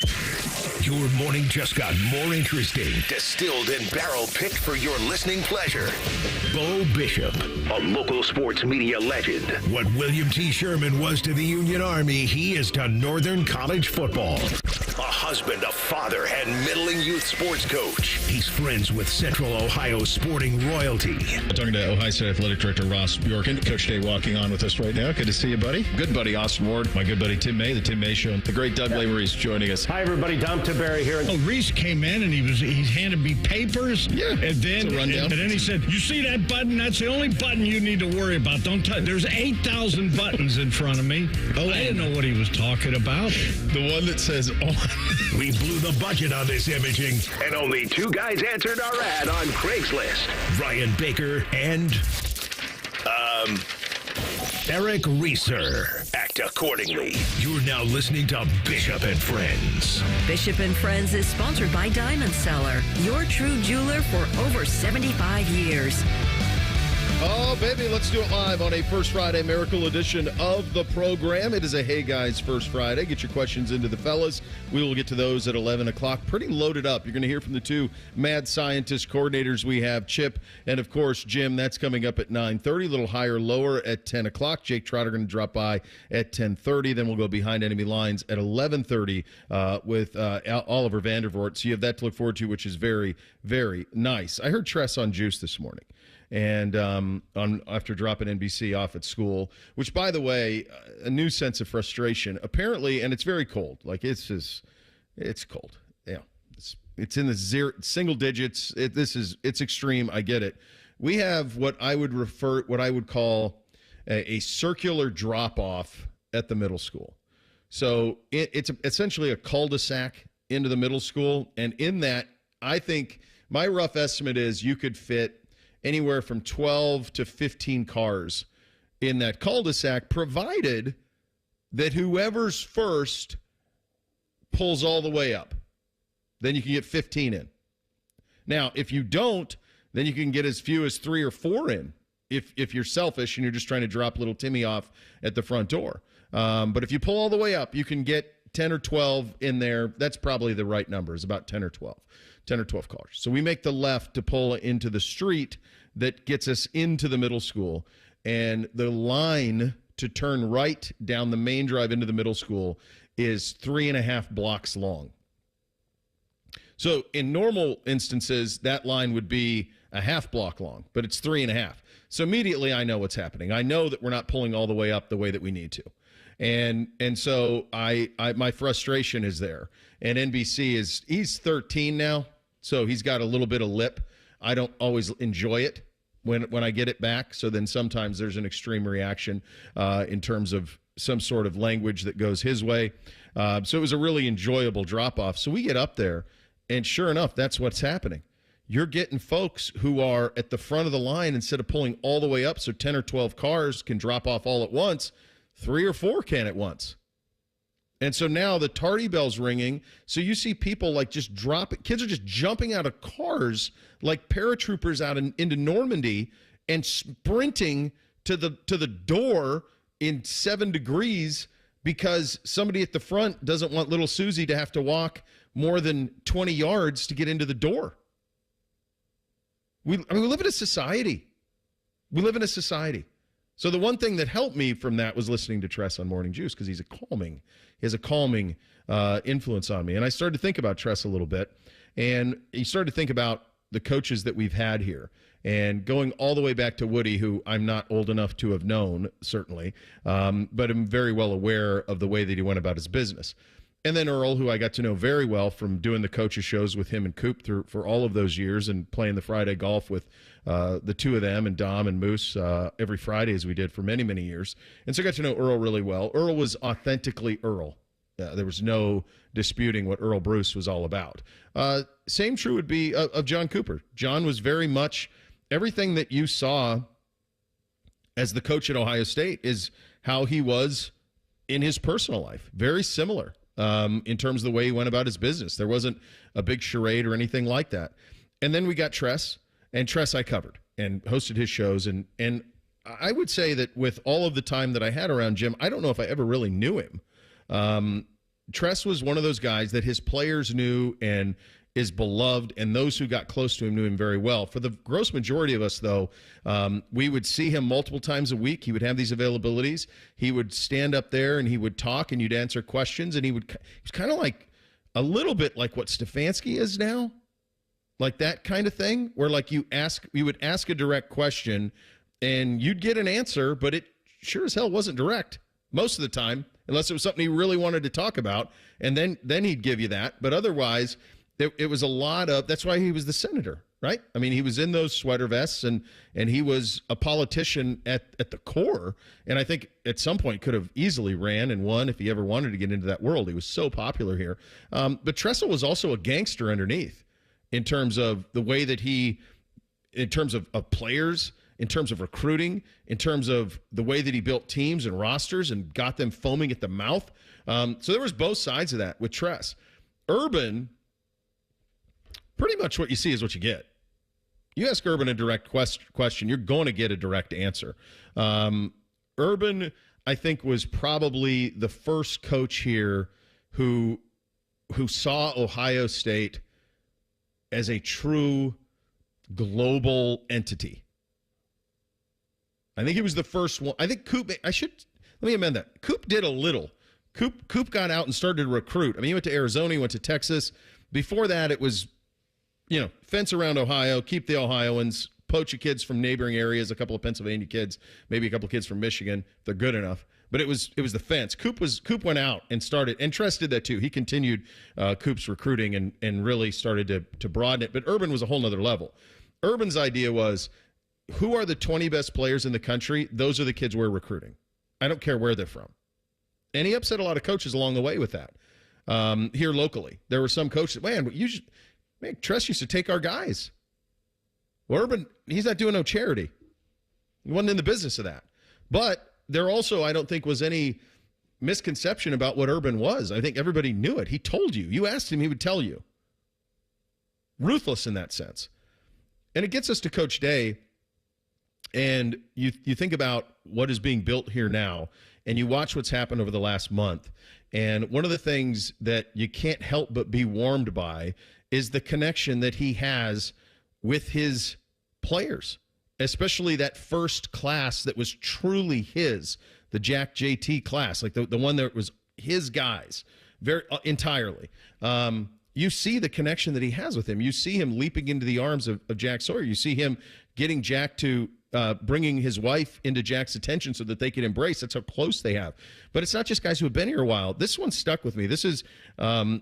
Your morning just got more interesting. Distilled and barrel-picked for your listening pleasure. Bo Bishop, a local sports media legend. What William T. Sherman was to the Union Army, he is to Northern College football. A husband, a father, and middling youth sports coach. He's friends with Central Ohio sporting royalty. I'm talking to Ohio State Athletic Director Ross Bjorken. Coach Day walking on with us right now. Good to see you, buddy. Good buddy Austin Ward. My good buddy Tim May, the Tim May Show. The great Doug Lavery's joining us. Hi, everybody. Dom Tiberi here. Oh, Reese came in and he handed me papers. Yeah, and then he said, "You see that button? That's the only button you need to worry about. Don't touch. There's 8,000 buttons in front of me." Oh, I didn't know what he was talking about. The one that says on. We blew the budget on this imaging, and only two guys answered our ad on Craigslist. Ryan Baker and Eric Reeser. Act accordingly. You're now listening to Bishop and Friends. Bishop and Friends is sponsored by Diamond Seller, your true jeweler for over 75 years. Oh, baby, let's do it live on a First Friday Miracle edition of the program. It is a Hey Guys First Friday. Get your questions into the fellas. We will get to those at 11 o'clock. Pretty loaded up. You're going to hear from the two mad scientist coordinators we have, Chip and, of course, Jim. That's coming up at 9:30, a little higher, lower at 10 o'clock. Jake Trotter going to drop by at 10:30. Then we'll go behind enemy lines at 11:30 with Oliver Vandervoort. So you have that to look forward to, which is very, very nice. I heard Tress on Juice this morning. And after dropping NBC off at school, which, by the way, a new sense of frustration. Apparently, and it's very cold. Like, it's cold. Yeah, it's in the single digits. It's extreme. I get it. We have what I would call a circular drop off at the middle school. So it's essentially a cul-de-sac into the middle school, and in that, I think my rough estimate is you could fit anywhere from 12 to 15 cars in that cul-de-sac, provided that whoever's first pulls all the way up. Then you can get 15 in. Now, if you don't, then you can get as few as 3 or 4 in if you're selfish and you're just trying to drop little Timmy off at the front door. But if you pull all the way up, you can get 10 or 12 in there. That's probably the right number, is about 10 or 12 cars. So we make the left to pull into the street that gets us into the middle school, and the line to turn right down the main drive into the middle school is 3.5 blocks long. So in normal instances, that line would be a half block long, but it's 3.5. So immediately I know what's happening. I know that we're not pulling all the way up the way that we need to. And so my frustration is there. And NBC he's 13 now, so he's got a little bit of lip. I don't always enjoy it when I get it back. So then sometimes there's an extreme reaction in terms of some sort of language that goes his way. So it was a really enjoyable drop-off. So we get up there, and sure enough, that's what's happening. You're getting folks who are at the front of the line, instead of pulling all the way up so 10 or 12 cars can drop off all at once, 3 or 4 can at once. And so now the tardy bell's ringing. So you see people like just kids are just jumping out of cars like paratroopers out into Normandy and sprinting to the door in 7 degrees because somebody at the front doesn't want little Susie to have to walk more than 20 yards to get into the door. We live in a society. So the one thing that helped me from that was listening to Tress on Morning Juice, because he has a calming influence on me. And I started to think about Tress a little bit, and you started to think about the coaches that we've had here, and going all the way back to Woody, who I'm not old enough to have known, certainly, but I'm very well aware of the way that he went about his business. And then Earl, who I got to know very well from doing the coaches shows with him and Coop for all of those years, and playing the Friday golf with the two of them, and Dom and Moose every Friday, as we did for many, many years. And so I got to know Earl really well. Earl was authentically Earl. There was no disputing what Earl Bruce was all about. Same true would be of John Cooper. John was very much everything that you saw as the coach at Ohio State is how he was in his personal life. Very similar. In terms of the way he went about his business. There wasn't a big charade or anything like that. And then we got Tress, and Tress I covered and hosted his shows. And I would say that with all of the time that I had around Jim, I don't know if I ever really knew him. Tress was one of those guys that his players knew and is beloved, and those who got close to him knew him very well. For the gross majority of us, though, we would see him multiple times a week. He would have these availabilities. He would stand up there and he would talk, and you'd answer questions, and he was kind of like a little bit like what Stefanski is now, like that kind of thing, where like you would ask a direct question, and you'd get an answer, but it sure as hell wasn't direct most of the time, unless it was something he really wanted to talk about, and then he'd give you that. But otherwise, it was a lot of, that's why he was the senator, right? I mean, he was in those sweater vests, and he was a politician at the core, and I think at some point could have easily ran and won if he ever wanted to get into that world. He was so popular here. But Tressel was also a gangster underneath in terms of the way that in terms of players, in terms of recruiting, in terms of the way that he built teams and rosters and got them foaming at the mouth. So there was both sides of that with Tress. Urban, pretty much what you see is what you get. You ask Urban a direct question, you're going to get a direct answer. Urban, I think, was probably the first coach here who saw Ohio State as a true global entity. I think he was the first one. I think Coop, let me amend that. Coop did a little. Coop got out and started to recruit. I mean, he went to Arizona, he went to Texas. Before that, it was, fence around Ohio, keep the Ohioans, poach your kids from neighboring areas, a couple of Pennsylvania kids, maybe a couple of kids from Michigan, if they're good enough. But it was the fence. Coop went out and started, and Tress did that too. He continued Coop's recruiting and really started to broaden it. But Urban was a whole nother level. Urban's idea was, who are the 20 best players in the country? Those are the kids we're recruiting. I don't care where they're from. And he upset a lot of coaches along the way with that. Here locally, there were some coaches, Tress used to take our guys. Well, Urban, he's not doing no charity. He wasn't in the business of that. But there also, I don't think, was any misconception about what Urban was. I think everybody knew it. He told you. You asked him, he would tell you. Ruthless in that sense. And it gets us to Coach Day. And you think about what is being built here now, and you watch what's happened over the last month. And one of the things that you can't help but be warmed by is the connection that he has with his players, especially that first class that was truly his, the Jack JT class, like the one that was his guys, very entirely. You see the connection that he has with him. You see him leaping into the arms of Jack Sawyer. You see him getting Jack to bringing his wife into Jack's attention so that they can embrace. That's how close they have. But it's not just guys who have been here a while. This one stuck with me. This is a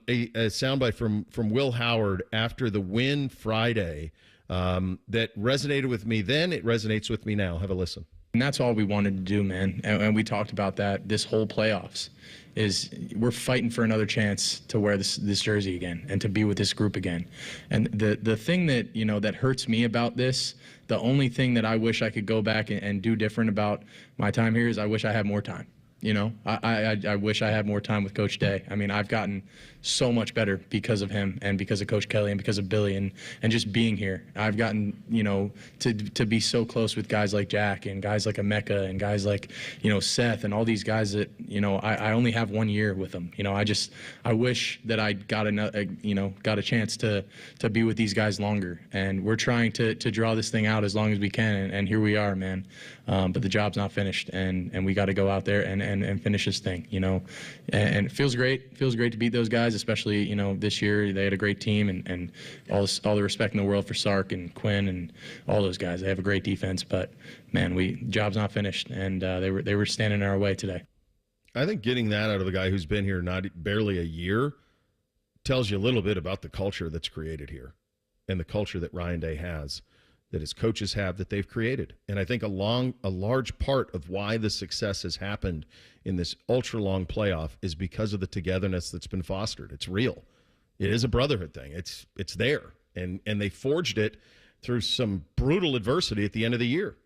soundbite from Will Howard after the win Friday that resonated with me then. It resonates with me now. Have a listen. And that's all we wanted to do, man. And we talked about that this whole playoffs. Is we're fighting for another chance to wear this jersey again and to be with this group again. And the thing that, that hurts me about this, the only thing that I wish I could go back and do different about my time here is I wish I had more time. I wish I had more time with Coach Day. I mean, I've gotten so much better because of him and because of Coach Kelly and because of Billy and just being here. I've gotten, to be so close with guys like Jack and guys like Emeka and guys like, Seth and all these guys that, I only have 1 year with them. I wish that I got a chance to be with these guys longer. And we're trying to draw this thing out as long as we can. And here we are, man. But the job's not finished and we got to go out there and finish this thing, and it feels great. It feels great to beat those guys, especially, this year they had a great team and all the respect in the world for Sark and Quinn and all those guys. They have a great defense, but man, job's not finished, and they were standing in our way today. I think getting that out of a guy who's been here barely a year tells you a little bit about the culture that's created here and the culture that Ryan Day has, that his coaches have, that they've created. And I think a large part of why the success has happened in this ultra-long playoff is because of the togetherness that's been fostered. It's real. It is a brotherhood thing. It's there. And they forged it through some brutal adversity at the end of the year.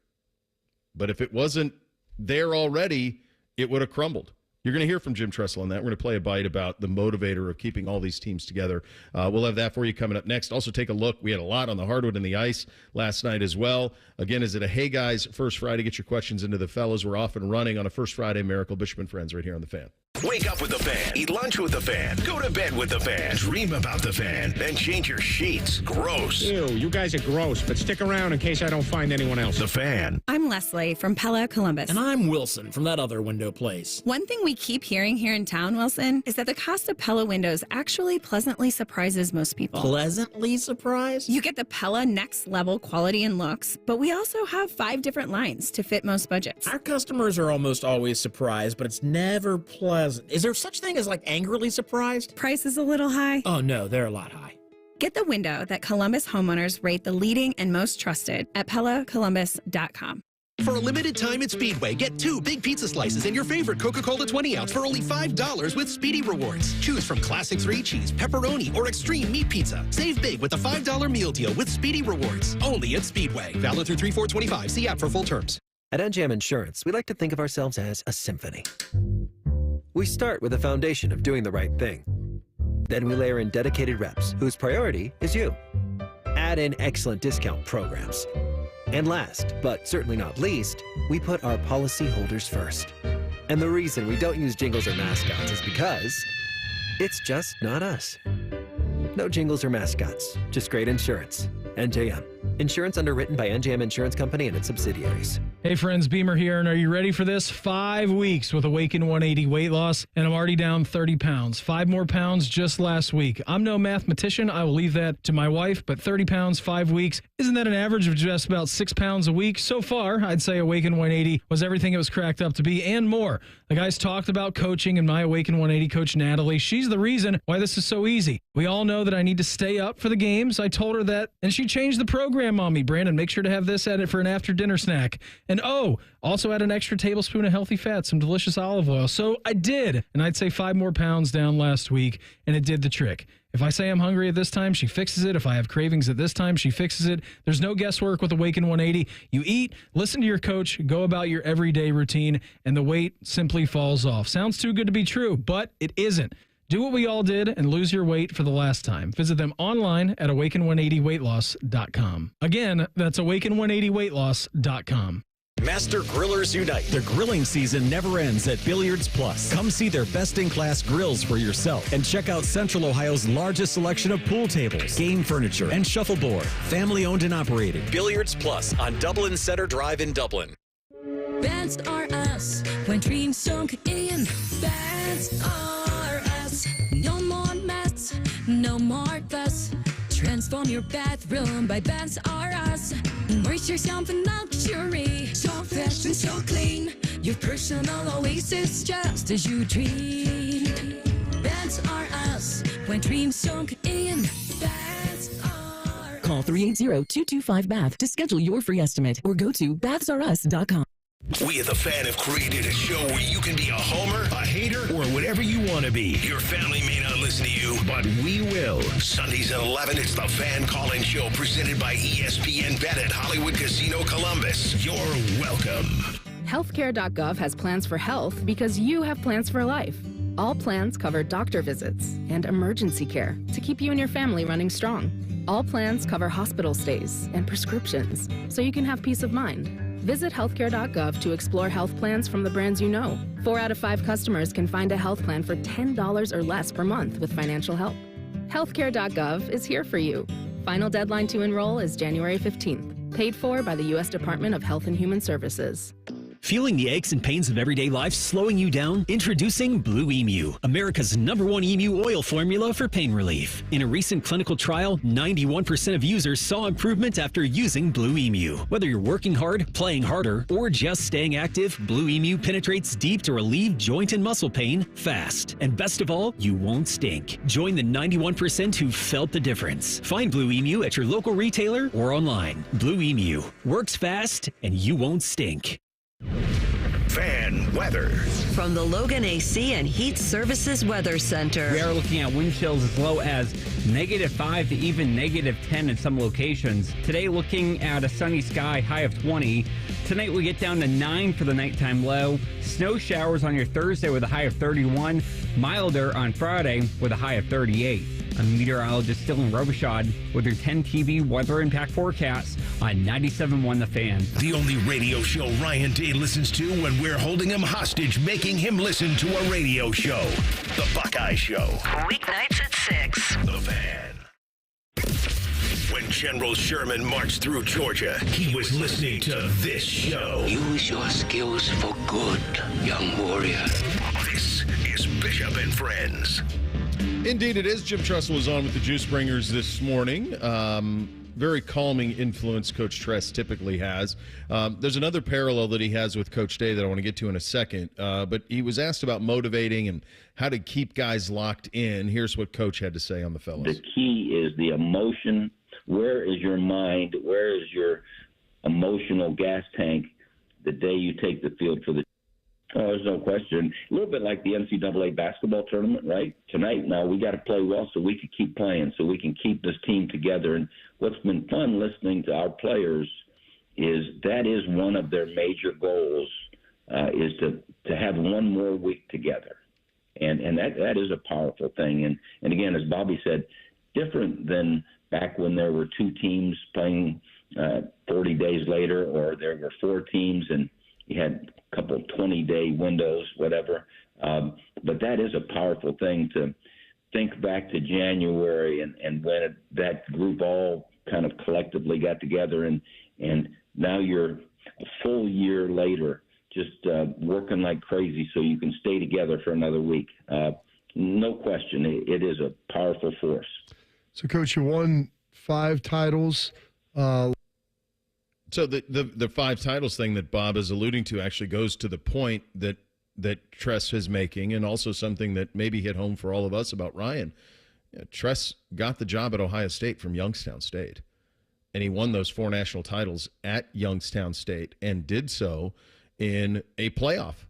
But if it wasn't there already, it would have crumbled. You're going to hear from Jim Tressel on that. We're going to play a bite about the motivator of keeping all these teams together. We'll have that for you coming up next. Also, take a look. We had a lot on the hardwood and the ice last night as well. Again, is it a Hey Guys First Friday? Get your questions into the fellas. We're off and running on a First Friday Miracle. Bishop and Friends right here on The Fan. Wake up with the Fan. Eat lunch with the Fan. Go to bed with the Fan. Dream about the Fan. Then change your sheets. Gross. Ew, you guys are gross, but stick around in case I don't find anyone else. The Fan. I'm Leslie from Pella, Columbus. And I'm Wilson from that other window place. One thing we keep hearing here in town, Wilson, is that the cost of Pella windows actually pleasantly surprises most people. Pleasantly surprised? You get the Pella next level quality and looks, but we also have 5 different lines to fit most budgets. Our customers are almost always surprised, but it's never pleasant. Is there such thing as like angrily surprised? Price is a little high. Oh no, they're a lot high. Get the window that Columbus homeowners rate the leading and most trusted at PellaColumbus.com. For a limited time at Speedway, get 2 big pizza slices and your favorite Coca-Cola 20-ounce for only $5 with Speedy Rewards. Choose from Classic 3-Cheese, Pepperoni, or Extreme Meat Pizza. Save big with a $5 meal deal with Speedy Rewards. Only at Speedway. Valid through 3/4/25. See app for full terms. At NJM Insurance, we like to think of ourselves as a symphony. We start with a foundation of doing the right thing. Then we layer in dedicated reps, whose priority is you. Add in excellent discount programs. And last, but certainly not least, we put our policyholders first. And the reason we don't use jingles or mascots is because it's just not us. No jingles or mascots, just great insurance. NJM. Insurance underwritten by NJM Insurance Company and its subsidiaries. Hey friends, Beamer here, and are you ready for this? 5 weeks with Awaken 180 weight loss, and I'm already down 30 pounds. 5 more pounds just last week. I'm no mathematician. I will leave that to my wife, but 30 pounds, 5 weeks. Isn't that an average of just about 6 pounds a week? So far, I'd say Awaken 180 was everything it was cracked up to be and more. The guys talked about coaching, and my Awaken 180 coach, Natalie, she's the reason why this is so easy. We all know that I need to stay up for the games. I told her that, and she changed the program on me. Brandon, make sure to have this at it for an after-dinner snack. And also add an extra tablespoon of healthy fat, some delicious olive oil. So I did, and I'd say 5 more pounds down last week, and it did the trick. If I say I'm hungry at this time, she fixes it. If I have cravings at this time, she fixes it. There's no guesswork with Awaken 180. You eat, listen to your coach, go about your everyday routine, and the weight simply falls off. Sounds too good to be true, but it isn't. Do what we all did and lose your weight for the last time. Visit them online at awaken180weightloss.com. Again, that's awaken180weightloss.com. Master Grillers Unite. The grilling season never ends at Billiards Plus. Come see their best-in-class grills for yourself and check out Central Ohio's largest selection of pool tables, game furniture, and shuffleboard. Family-owned and operated. Billiards Plus on Dublin Center Drive in Dublin. Bands are us when dreams sunk in. Bands are us. No more mess, no more fuss. Transform your bathroom by Bands R Us. Immerse yourself in luxury. So fresh and so clean. Your personal oasis just as you dream. Bands R Us. When dreams sunk in. Bands R Us. Call 380-225-BATH to schedule your free estimate or go to bathsrus.com. We at The Fan have created a show where you can be a homer, a hater, or whatever you want to be. Your family may not listen to you, but we will. Sundays at 11, it's The Fan Call-In Show presented by ESPN Bet at Hollywood Casino Columbus. You're welcome. Healthcare.gov has plans for health because you have plans for life. All plans cover doctor visits and emergency care to keep you and your family running strong. All plans cover hospital stays and prescriptions so you can have peace of mind. Visit healthcare.gov to explore health plans from the brands you know. 4 out of 5 customers can find a health plan for $10 or less per month with financial help. Healthcare.gov is here for you. Final deadline to enroll is January 15th. Paid for by the U.S. Department of Health and Human Services. Feeling the aches and pains of everyday life slowing you down? Introducing Blue Emu, America's #1 emu oil formula for pain relief. In a recent clinical trial, 91% of users saw improvement after using Blue Emu. Whether you're working hard, playing harder, or just staying active, Blue Emu penetrates deep to relieve joint and muscle pain fast. And best of all, you won't stink. Join the 91% who felt the difference. Find Blue Emu at your local retailer or online. Blue Emu works fast and you won't stink. Fan weather. From the Logan AC and Heat Services Weather Center. We are looking at wind chills as low as -5 to even -10 in some locations. Today looking at a sunny sky, high of 20. Tonight we get down to 9 for the nighttime low. Snow showers on your Thursday with a high of 31. Milder on Friday with a high of 38. I'm meteorologist Dylan Robichaud with your 10 TV weather impact forecast on 97.1 The Fan. The only radio show Ryan Day listens to when we're holding him hostage, making him listen to a radio show. The Buckeye Show. Weeknights at 6. The Fan. When General Sherman marched through Georgia, he was listening to this show. Use your skills for good, young warrior. This is Bishop and Friends. Indeed, it is. Jim Tressel was on with the Juice Bringers this morning. Very calming influence Coach Tress typically has. There's another parallel that he has with Coach Day that I want to get to in a second. But he was asked about motivating and how to keep guys locked in. Here's what Coach had to say on the fellas. The key is the emotion. Where is your mind? Where is your emotional gas tank the day you take the field for the Oh, there's no question. A little bit like the NCAA basketball tournament, right? Tonight, now we got to play well so we can keep playing, so we can keep this team together. And what's been fun listening to our players is that is one of their major goals, is to have one more week together. And that is a powerful thing. And again, as Bobby said, different than back when there were two teams playing 40 days later, or there were four teams and you had a couple 20-day windows, whatever. But that is a powerful thing to think back to January and when that group all kind of collectively got together. And now you're a full year later just working like crazy so you can stay together for another week. No question, it is a powerful force. So, Coach, you won 5 titles. So the 5 titles thing that Bob is alluding to actually goes to the point that Tress is making, and also something that maybe hit home for all of us about Ryan. Tress got the job at Ohio State from Youngstown State, and he won those 4 national titles at Youngstown State and did so in a playoff.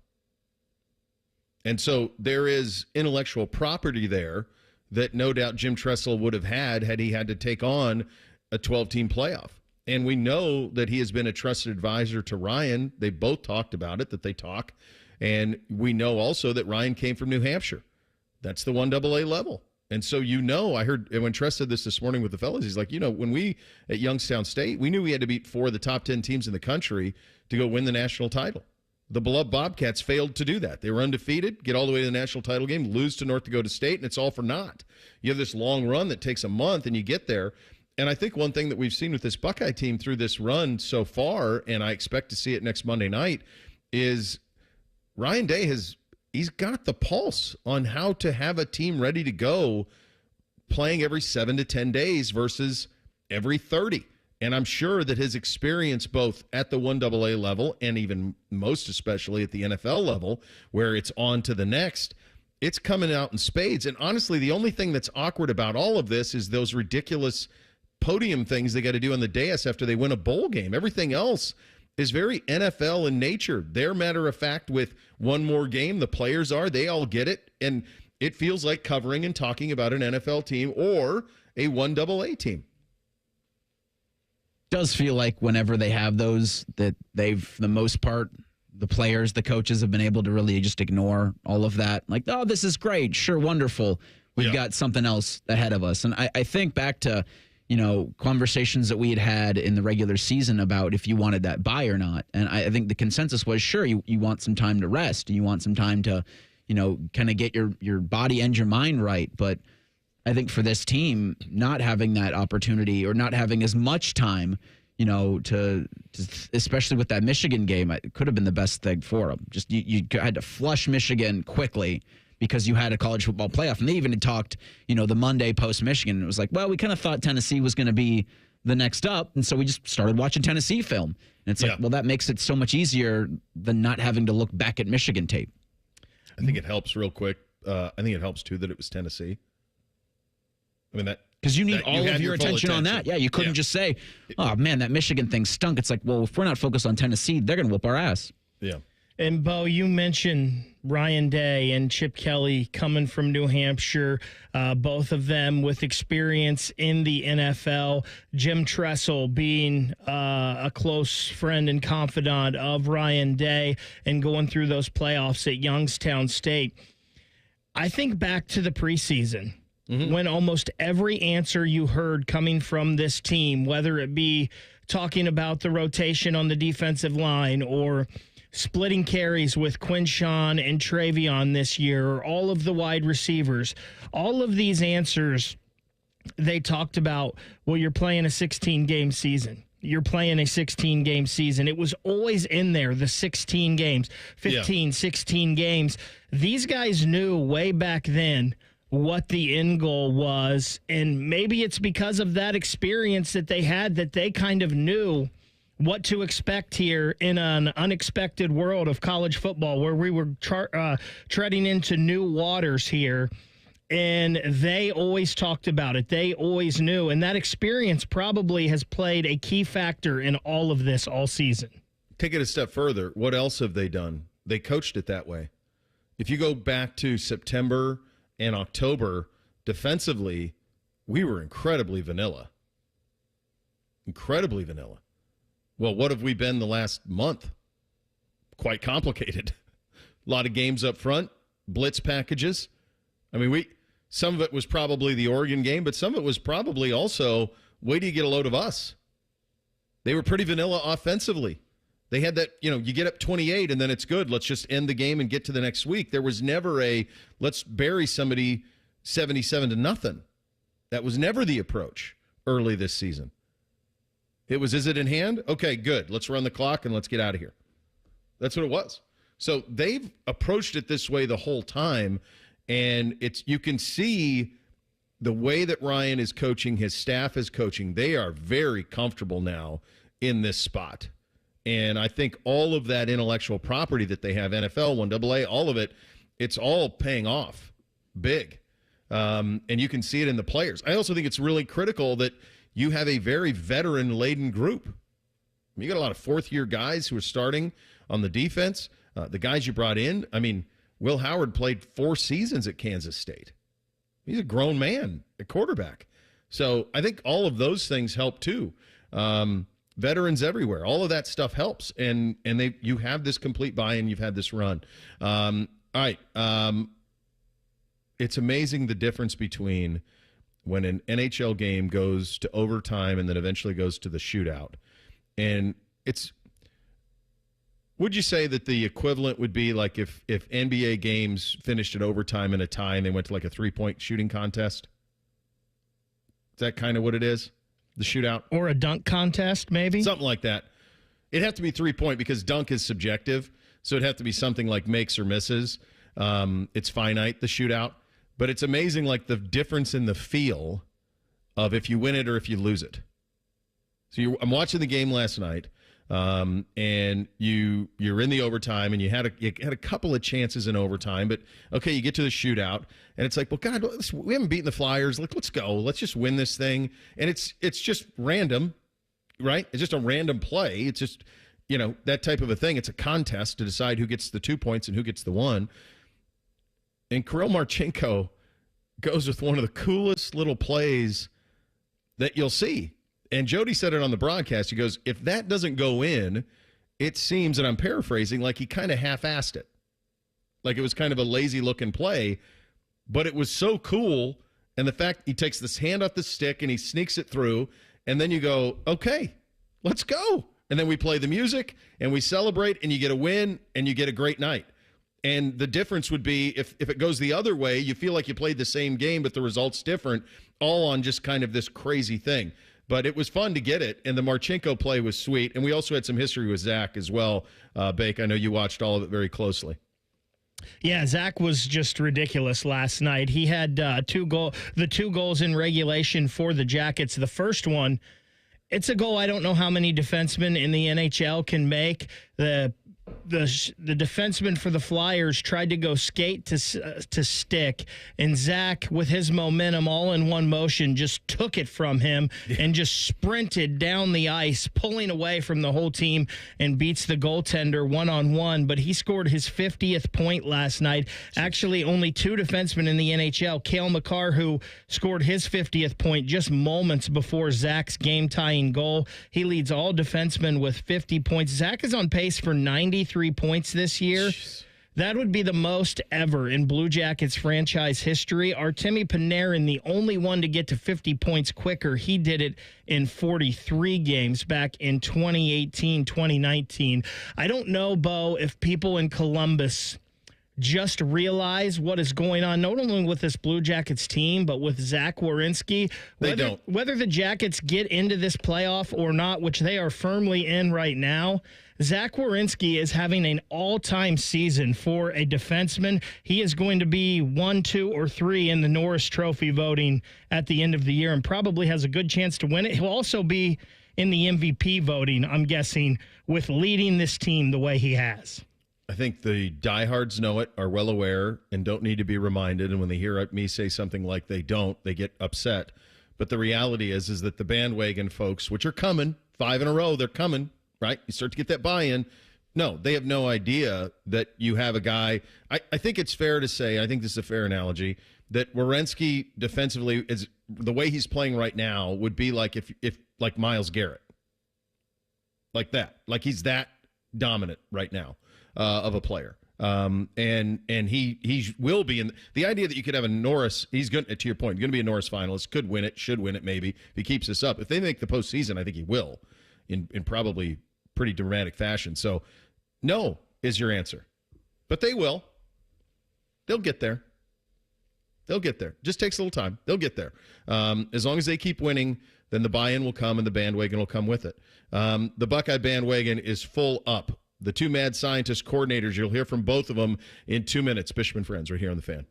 And so there is intellectual property there that no doubt Jim Tressel would have had he had to take on a 12-team playoff. And we know that he has been a trusted advisor to Ryan. They both talked about it, that they talk. And we know also that Ryan came from New Hampshire. That's the 1AA level. And so, I heard when Tress said this morning with the fellas, he's like, when we at Youngstown State, we knew we had to beat 4 of the top 10 teams in the country to go win the national title. The beloved Bobcats failed to do that. They were undefeated, get all the way to the national title game, lose to North Dakota State, and it's all for naught. You have this long run that takes a month, and you get there. And I think one thing that we've seen with this Buckeye team through this run so far, and I expect to see it next Monday night, is Ryan Day he's got the pulse on how to have a team ready to go playing every 7 to 10 days versus every 30. And I'm sure that his experience both at the 1AA level and even most especially at the NFL level, where it's on to the next, it's coming out in spades. And honestly, the only thing that's awkward about all of this is those ridiculous podium things they got to do on the dais after they win a bowl game. Everything else is very NFL in nature. They're matter of fact with one more game. The players they all get it. And it feels like covering and talking about an NFL team or a 1AA team. Does feel like whenever they have those that they've, for the most part, the players, the coaches have been able to really just ignore all of that. Like, oh, this is great. Sure, wonderful. We've got something else ahead of us. And I think back to, conversations that we had in the regular season about if you wanted that bye or not. And I think the consensus was, sure, you want some time to rest. You want some time to, kind of get your body and your mind right. But I think for this team, not having that opportunity or not having as much time, to especially with that Michigan game, it could have been the best thing for them. Just you had to flush Michigan quickly because you had a college football playoff. And they even had talked, the Monday post-Michigan. It was like, well, we kind of thought Tennessee was going to be the next up, and so we just started watching Tennessee film. And it's like, well, that makes it so much easier than not having to look back at Michigan tape. I think it helps real quick. I think it helps, too, that it was Tennessee. I mean, because you need all of your attention on that. Yeah, you couldn't just say, oh, man, that Michigan thing stunk. It's like, well, if we're not focused on Tennessee, they're going to whoop our ass. Yeah. And, Bo, you mentioned Ryan Day and Chip Kelly coming from New Hampshire, both of them with experience in the NFL. Jim Tressel being a close friend and confidant of Ryan Day and going through those playoffs at Youngstown State. I think back to the preseason. when almost every answer you heard coming from this team, whether it be talking about the rotation on the defensive line or splitting carries with Quinshawn and Travion this year, or all of the wide receivers, all of these answers, they talked about, well, you're playing a 16-game season. You're playing a 16-game season. It was always in there, the 16 games, 15, 16 games. These guys knew way back then what the end goal was, and maybe it's because of that experience that they had that they kind of knew what to expect here in an unexpected world of college football where we were treading into new waters here. And they always talked about it. They always knew. And that experience probably has played a key factor in all of this all season. Take it a step further. What else have they done? They coached it that way. If you go back to September and October, defensively, we were incredibly vanilla. Incredibly vanilla. Well, what have we been the last month? Quite complicated. A lot of games up front, blitz packages. I mean, some of it was probably the Oregon game, but some of it was probably also, wait till you get a load of us. They were pretty vanilla offensively. They had that, you get up 28 and then it's good. Let's just end the game and get to the next week. There was never let's bury somebody 77-0. That was never the approach early this season. It was, is it in hand? Okay, good. Let's run the clock and let's get out of here. That's what it was. So they've approached it this way the whole time. And you can see the way that Ryan is coaching, his staff is coaching. They are very comfortable now in this spot. And I think all of that intellectual property that they have, NFL, 1AA, all of it, it's all paying off big. And you can see it in the players. I also think it's really critical that you have a very veteran-laden group. You got a lot of fourth-year guys who are starting on the defense. The guys you brought in, Will Howard played 4 seasons at Kansas State. He's a grown man at quarterback. So I think all of those things help too. Veterans everywhere. All of that stuff helps. And you have this complete buy-in. You've had this run. All right. It's amazing the difference between when an NHL game goes to overtime and then eventually goes to the shootout. And would you say that the equivalent would be like if NBA games finished at overtime in a tie and they went to like a 3-point shooting contest? Is that kind of what it is? The shootout? Or a dunk contest, maybe? Something like that. It'd have to be 3-point because dunk is subjective. So it'd have to be something like makes or misses. It's finite, the shootout. But it's amazing, like the difference in the feel of if you win it or if you lose it. So I'm watching the game last night. And you're in the overtime, and you had a couple of chances in overtime, but okay, you get to the shootout, and it's like, well, God, we haven't beaten the Flyers. Let's go. Let's just win this thing. And it's just random, right? It's just a random play. It's just that type of a thing. It's a contest to decide who gets the 2 points and who gets the 1. And Kirill Marchenko goes with one of the coolest little plays that you'll see. And Jody said it on the broadcast. He goes, if that doesn't go in, it seems, and I'm paraphrasing, like he kind of half-assed it. Like it was kind of a lazy-looking play, but it was so cool. And the fact he takes this hand off the stick and he sneaks it through, and then you go, okay, let's go. And then we play the music, and we celebrate, and you get a win, and you get a great night. And the difference would be if it goes the other way, you feel like you played the same game, but the result's different, all on just kind of this crazy thing. But it was fun to get it, and the Marchenko play was sweet. And we also had some history with Zach as well. Bake, I know you watched all of it very closely. Yeah, Zach was just ridiculous last night. He had the 2 goals in regulation for the Jackets. The first one, it's a goal I don't know how many defensemen in the NHL can make. The defenseman for the Flyers tried to go skate to stick, and Zach, with his momentum all in one motion, just took it from him and just sprinted down the ice, pulling away from the whole team, and beats the goaltender one-on-one. But he scored his 50th point last night. Actually, only 2 defensemen in the NHL. Cale Makar, who scored his 50th point just moments before Zach's game-tying goal. He leads all defensemen with 50 points. Zach is on pace for 93 points this year. That would be the most ever in Blue Jackets franchise history. Artemi Panarin, the only one to get to 50 points quicker. He did it in 43 games back in 2018, 2019. I don't know, Bo, if people in Columbus just realize what is going on, not only with this Blue Jackets team, but with Zach Werenski. Whether the Jackets get into this playoff or not, which they are firmly in right now, Zach Werenski is having an all-time season for a defenseman. He is going to be 1, 2, or 3 in the Norris Trophy voting at the end of the year and probably has a good chance to win it. He'll also be in the MVP voting, I'm guessing, with leading this team the way he has. I think the diehards know it, are well aware, and don't need to be reminded. And when they hear me say something like they don't, they get upset. But the reality is that the bandwagon folks, which are coming, 5 in a row, they're coming, right? You start to get that buy-in. No, they have no idea that you have a guy. I think it's fair to say, I think this is a fair analogy, that Werenski defensively, is the way he's playing right now, would be like if like Myles Garrett. Like that. Like he's that dominant right now. Of a player. And he will be in the idea that you could have a Norris, he's going to your point, going to be a Norris finalist, could win it, should win it maybe, if he keeps this up. If they make the postseason, I think he will in probably pretty dramatic fashion. So no is your answer. But they will. They'll get there. They'll get there. Just takes a little time. They'll get there. As long as they keep winning, then the buy-in will come and the bandwagon will come with it. The Buckeye bandwagon is full up. The two mad scientist coordinators, you'll hear from both of them in 2 minutes. Bishop and Friends right here on The Fan.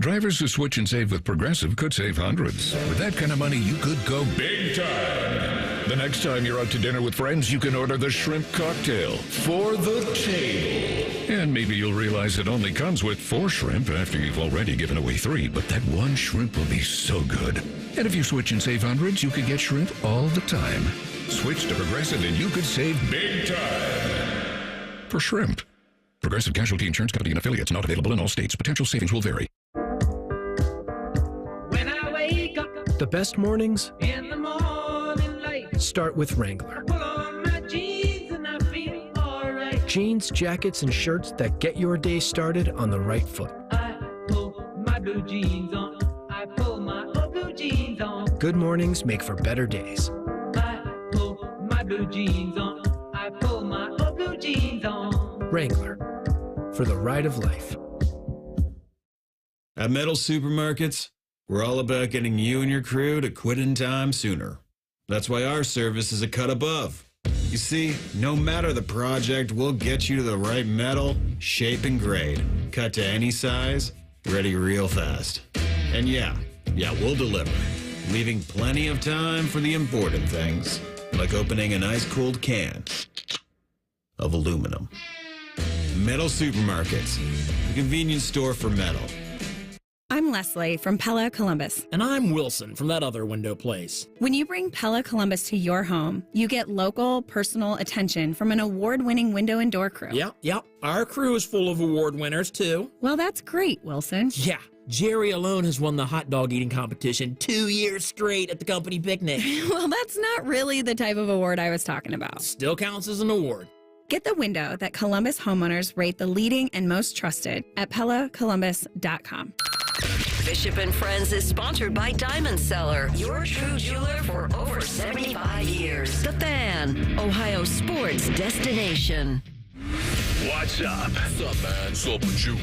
Drivers who switch and save with Progressive could save hundreds. With that kind of money, you could go big time. The next time you're out to dinner with friends, you can order the shrimp cocktail for the table. And maybe you'll realize it only comes with 4 shrimp after you've already given away 3, but that one shrimp will be so good. And if you switch and save hundreds, you could get shrimp all the time. Switch to Progressive and you could save big time. For shrimp. Progressive Casualty Insurance Company and affiliates, not available in all states. Potential savings will vary. When I wake up the best mornings in the morning light, start with Wrangler. pull on my jeans and I feel alright. Jeans, jackets, and shirts that get your day started on the right foot. I pull my blue jeans on. I pull my blue jeans on. Good mornings make for better days. My blue jeans on. I pull my blue jeans on. Wrangler, for the ride of life. At Metal Supermarkets, we're all about getting you and your crew to quit in time sooner. That's why our service is a cut above. You see, no matter the project, we'll get you to the right metal, shape, and grade. Cut to any size, ready real fast. And yeah, we'll deliver, leaving plenty of time for the important things. Like opening an ice-cold can of aluminum. Metal Supermarkets, the convenience store for metal. I'm Leslie from Pella Columbus. And I'm Wilson from that other window place. When you bring Pella Columbus to your home, you get local, personal attention from an award-winning window and door crew. Yep. Our crew is full of award winners, too. Well, that's great, Wilson. Yeah. Jerry alone has won the hot dog eating competition 2 years straight at the company picnic. Well, that's not really the type of award I was talking about. Still counts as an award. Get the window that Columbus homeowners rate the leading and most trusted at PellaColumbus.com. Bishop and Friends is sponsored by Diamond Seller, your true jeweler for over 75 years. The Fan, Ohio sports destination. What's up? What's up, man? What's up with you?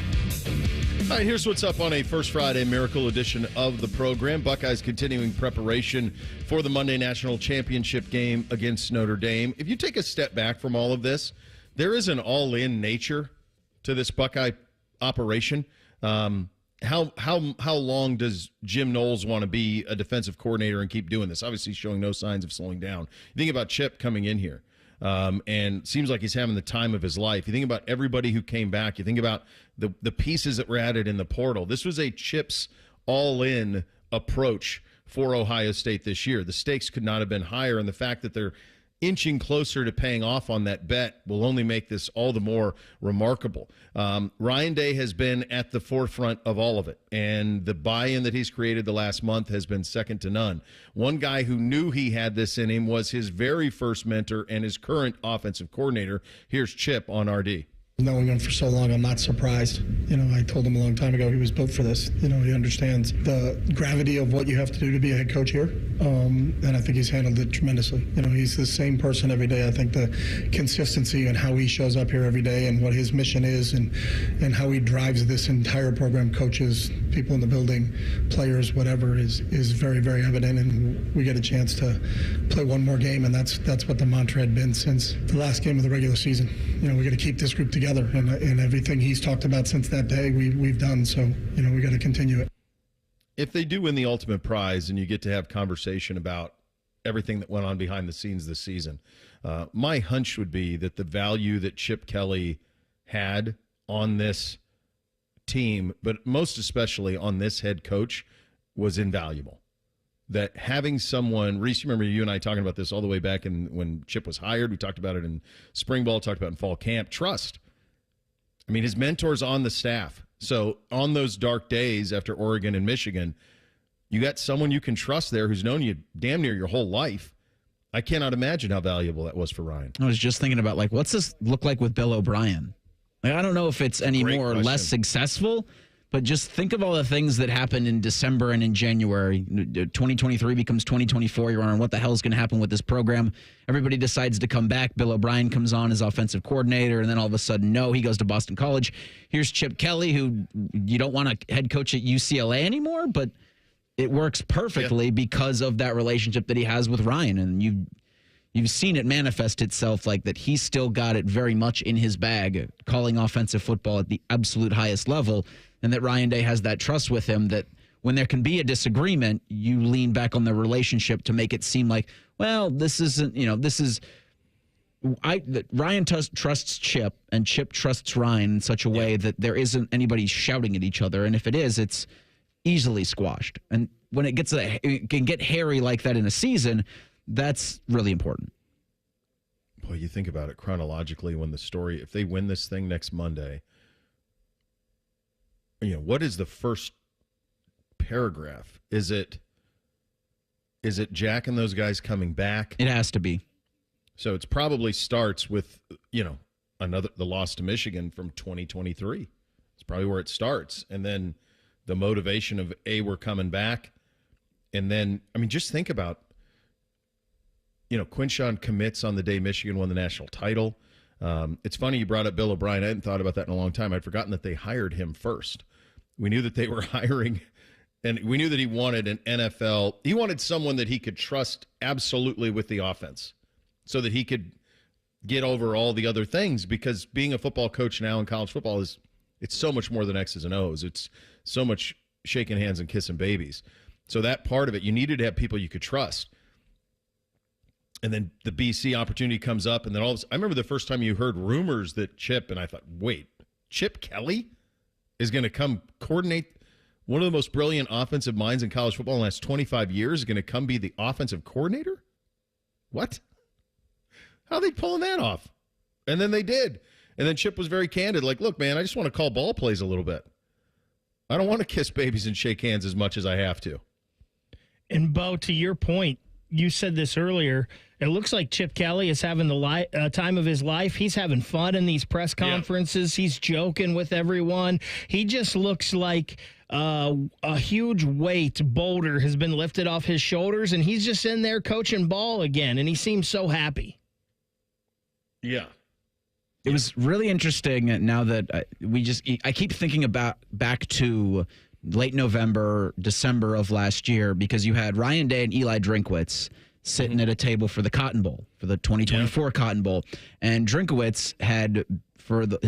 All right, here's what's up on a First Friday Miracle edition of the program. Buckeyes continuing preparation for the Monday National Championship game against Notre Dame. If you take a step back from all of this, there is an all-in nature to this Buckeye operation. How long does Jim Knowles want to be a defensive coordinator and keep doing this? Obviously, showing no signs of slowing down. You think about Chip coming in here. And seems like he's having the time of his life. You think about everybody who came back. You think about the pieces that were added in the portal. This was a Chip's all-in approach for Ohio State this year. The stakes could not have been higher, and the fact that they're inching closer to paying off on that bet will only make this all the more remarkable. Ryan Day has been at the forefront of all of it, and the buy-in that he's created the last month has been second to none. One guy who knew he had this in him was his very first mentor and his current offensive coordinator. Here's Chip on RD. Knowing him for so long, I'm not surprised. I told him a long time ago he was built for this. He understands the gravity of what you have to do to be a head coach here, and I think he's handled it tremendously. He's the same person every day. I think the consistency and how he shows up here every day and what his mission is and how he drives this entire program, coaches, people in the building, players, whatever, is very, very evident, and we get a chance to play one more game, and that's what the mantra had been since the last game of the regular season. We got to keep this group together. And everything he's talked about since that day, we've done. So, we got to continue it. If they do win the ultimate prize and you get to have conversation about everything that went on behind the scenes this season, my hunch would be that the value that Chip Kelly had on this team, but most especially on this head coach, was invaluable. That having someone, Reese, you remember you and I talking about this all the way back when Chip was hired. We talked about it in spring ball, talked about it in fall camp. Trust. I mean, his mentor's on the staff. So on those dark days after Oregon and Michigan, you got someone you can trust there who's known you damn near your whole life. I cannot imagine how valuable that was for Ryan. I was just thinking about, what's this look like with Bill O'Brien? I don't know if it's any more or less successful, but just think of all the things that happened in December and in January. 2023 becomes 2024. You're wondering what the hell is going to happen with this program. Everybody decides to come back. Bill O'Brien comes on as offensive coordinator, and then all of a sudden, no, he goes to Boston College. Here's Chip Kelly, who you don't want to head coach at UCLA anymore, but it works perfectly because of that relationship that he has with Ryan. And you've seen it manifest itself like that. He's still got it very much in his bag, calling offensive football at the absolute highest level. And that Ryan Day has that trust with him that when there can be a disagreement, you lean back on the relationship to make it seem like, well, this isn't, Ryan trusts Chip and Chip trusts Ryan in such a way that there isn't anybody shouting at each other. And if it is, it's easily squashed. And when it can get hairy like that in a season, that's really important. Boy, you think about it chronologically when if they win this thing next Monday, what is the first paragraph? Is it Jack and those guys coming back? It has to be. So it probably starts with, the loss to Michigan from 2023. It's probably where it starts. And then the motivation of, we're coming back. And then, just think about, Quinshawn commits on the day Michigan won the national title. It's funny you brought up Bill O'Brien. I hadn't thought about that in a long time. I'd forgotten that they hired him first. We knew that they were hiring, and we knew that he wanted an NFL. He wanted someone that he could trust absolutely with the offense so that he could get over all the other things, because being a football coach now in college football it's so much more than X's and O's. It's so much shaking hands and kissing babies. So that part of it, you needed to have people you could trust. And then the BC opportunity comes up, and then I remember the first time you heard rumors that Chip, and I thought, wait, Chip Kelly is going to come coordinate one of the most brilliant offensive minds in college football in the last 25 years, is going to come be the offensive coordinator? What? How are they pulling that off? And then they did. And then Chip was very candid, like, look, man, I just want to call ball plays a little bit. I don't want to kiss babies and shake hands as much as I have to. And, Bo, to your point, you said this earlier, it looks like Chip Kelly is having the time of his life. He's having fun in these press conferences. Yeah. He's joking with everyone. He just looks like a huge weight boulder has been lifted off his shoulders, and he's just in there coaching ball again, and he seems so happy. Yeah. It was really interesting now that I keep thinking about back to late November, December of last year, because you had Ryan Day and Eli Drinkwitz sitting at a table for the Cotton Bowl, for the 2024 Cotton Bowl. And Drinkwitz had, for the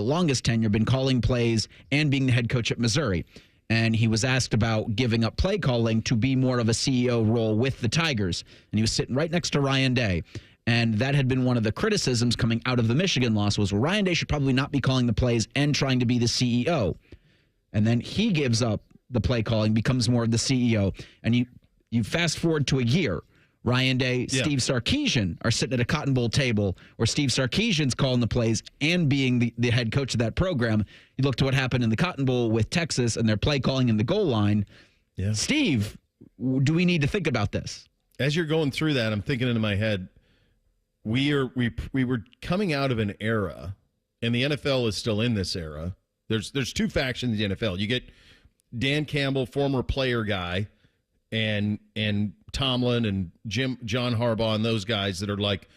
longest tenure, been calling plays and being the head coach at Missouri. And he was asked about giving up play calling to be more of a CEO role with the Tigers. And he was sitting right next to Ryan Day. And that had been one of the criticisms coming out of the Michigan loss was, well, Ryan Day should probably not be calling the plays and trying to be the CEO. And then he gives up the play calling, becomes more of the CEO. And you fast forward to a year. Ryan Day, Steve Sarkisian are sitting at a Cotton Bowl table where Steve Sarkisian's calling the plays and being the head coach of that program. You look to what happened in the Cotton Bowl with Texas and their play calling in the goal line. Yeah. Steve, do we need to think about this? As you're going through that, I'm thinking in my head, we were coming out of an era, and the NFL is still in this era. There's two factions in the NFL. You get Dan Campbell, former player guy, and Tomlin and John Harbaugh and those guys that are like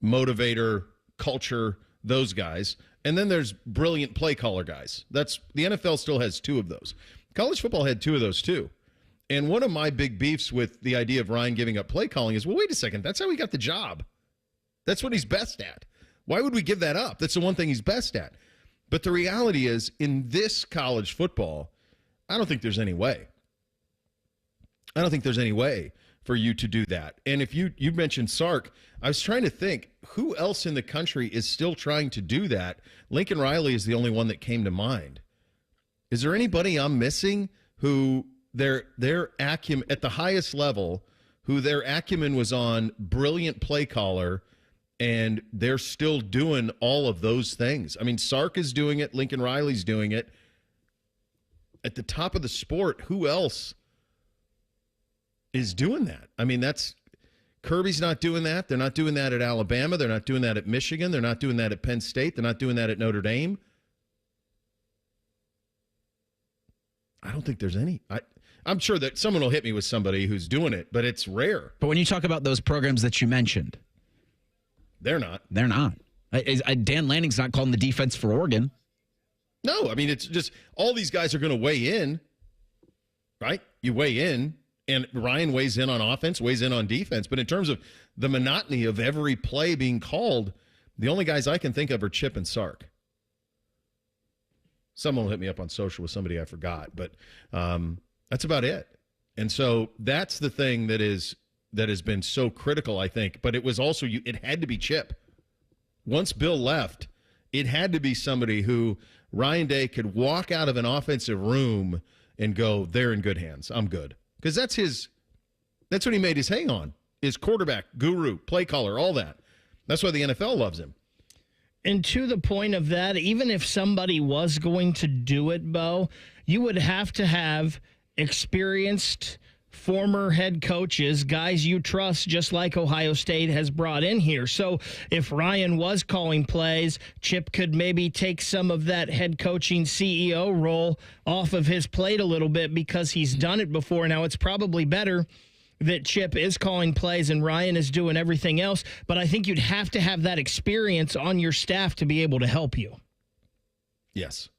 motivator, culture, those guys. And then there's brilliant play caller guys. The NFL still has two of those. College football had two of those too. And one of my big beefs with the idea of Ryan giving up play calling is, well, wait a second, that's how he got the job. That's what he's best at. Why would we give that up? That's the one thing he's best at. But the reality is, in this college football, I don't think there's any way. I don't think there's any way for you to do that. And if you mentioned Sark, I was trying to think, who else in the country is still trying to do that? Lincoln Riley is the only one that came to mind. Is there anybody I'm missing who their acumen at the highest level, who their acumen was on brilliant play caller, and they're still doing all of those things? I mean, Sark is doing it. Lincoln Riley's doing it. At the top of the sport, who else is doing that? I mean, Kirby's not doing that. They're not doing that at Alabama. They're not doing that at Michigan. They're not doing that at Penn State. They're not doing that at Notre Dame. I don't think there's any. I'm sure that someone will hit me with somebody who's doing it, but it's rare. But when you talk about those programs that you mentioned, they're not. They're not. Dan Lanning's not calling the defense for Oregon. No, I mean, it's just all these guys are going to weigh in, right? You weigh in, and Ryan weighs in on offense, weighs in on defense. But in terms of the monotony of every play being called, the only guys I can think of are Chip and Sark. Someone will hit me up on social with somebody I forgot, but that's about it. And so that's the thing that has been so critical, I think. But it was also it had to be Chip. Once Bill left, it had to be somebody who Ryan Day could walk out of an offensive room and go, they're in good hands. I'm good. Because that's what he made his hang on. His quarterback, guru, play caller, all that. That's why the NFL loves him. And to the point of that, even if somebody was going to do it, Bo, you would have to have experienced former head coaches, guys you trust, just like Ohio State has brought in here. So if Ryan was calling plays, Chip could maybe take some of that head coaching CEO role off of his plate a little bit because he's done it before. Now, it's probably better that Chip is calling plays and Ryan is doing everything else, but I think you'd have to have that experience on your staff to be able to help you. Yes.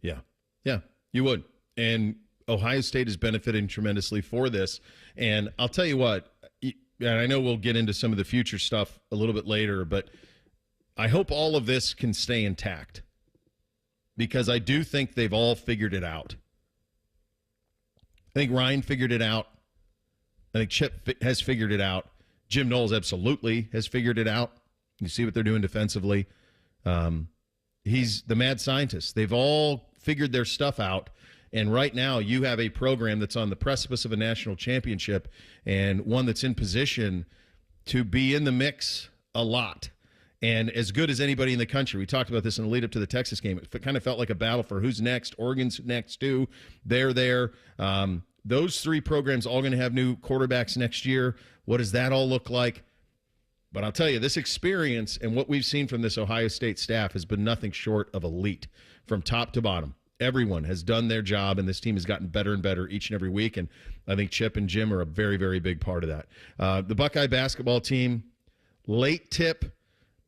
Yeah, you would. And Ohio State is benefiting tremendously for this. And I'll tell you what, and I know we'll get into some of the future stuff a little bit later, but I hope all of this can stay intact because I do think they've all figured it out. I think Ryan figured it out. I think Chip has figured it out. Jim Knowles absolutely has figured it out. You see what they're doing defensively. He's the mad scientist. They've all figured their stuff out. And right now you have a program that's on the precipice of a national championship and one that's in position to be in the mix a lot. And as good as anybody in the country. We talked about this in the lead up to the Texas game. It kind of felt like a battle for who's next. Oregon's next too. They're there. Those three programs all going to have new quarterbacks next year. What does that all look like? But I'll tell you, this experience and what we've seen from this Ohio State staff has been nothing short of elite from top to bottom. Everyone has done their job, and this team has gotten better and better each and every week, and I think Chip and Jim are a very, very big part of that. The Buckeye basketball team, late tip,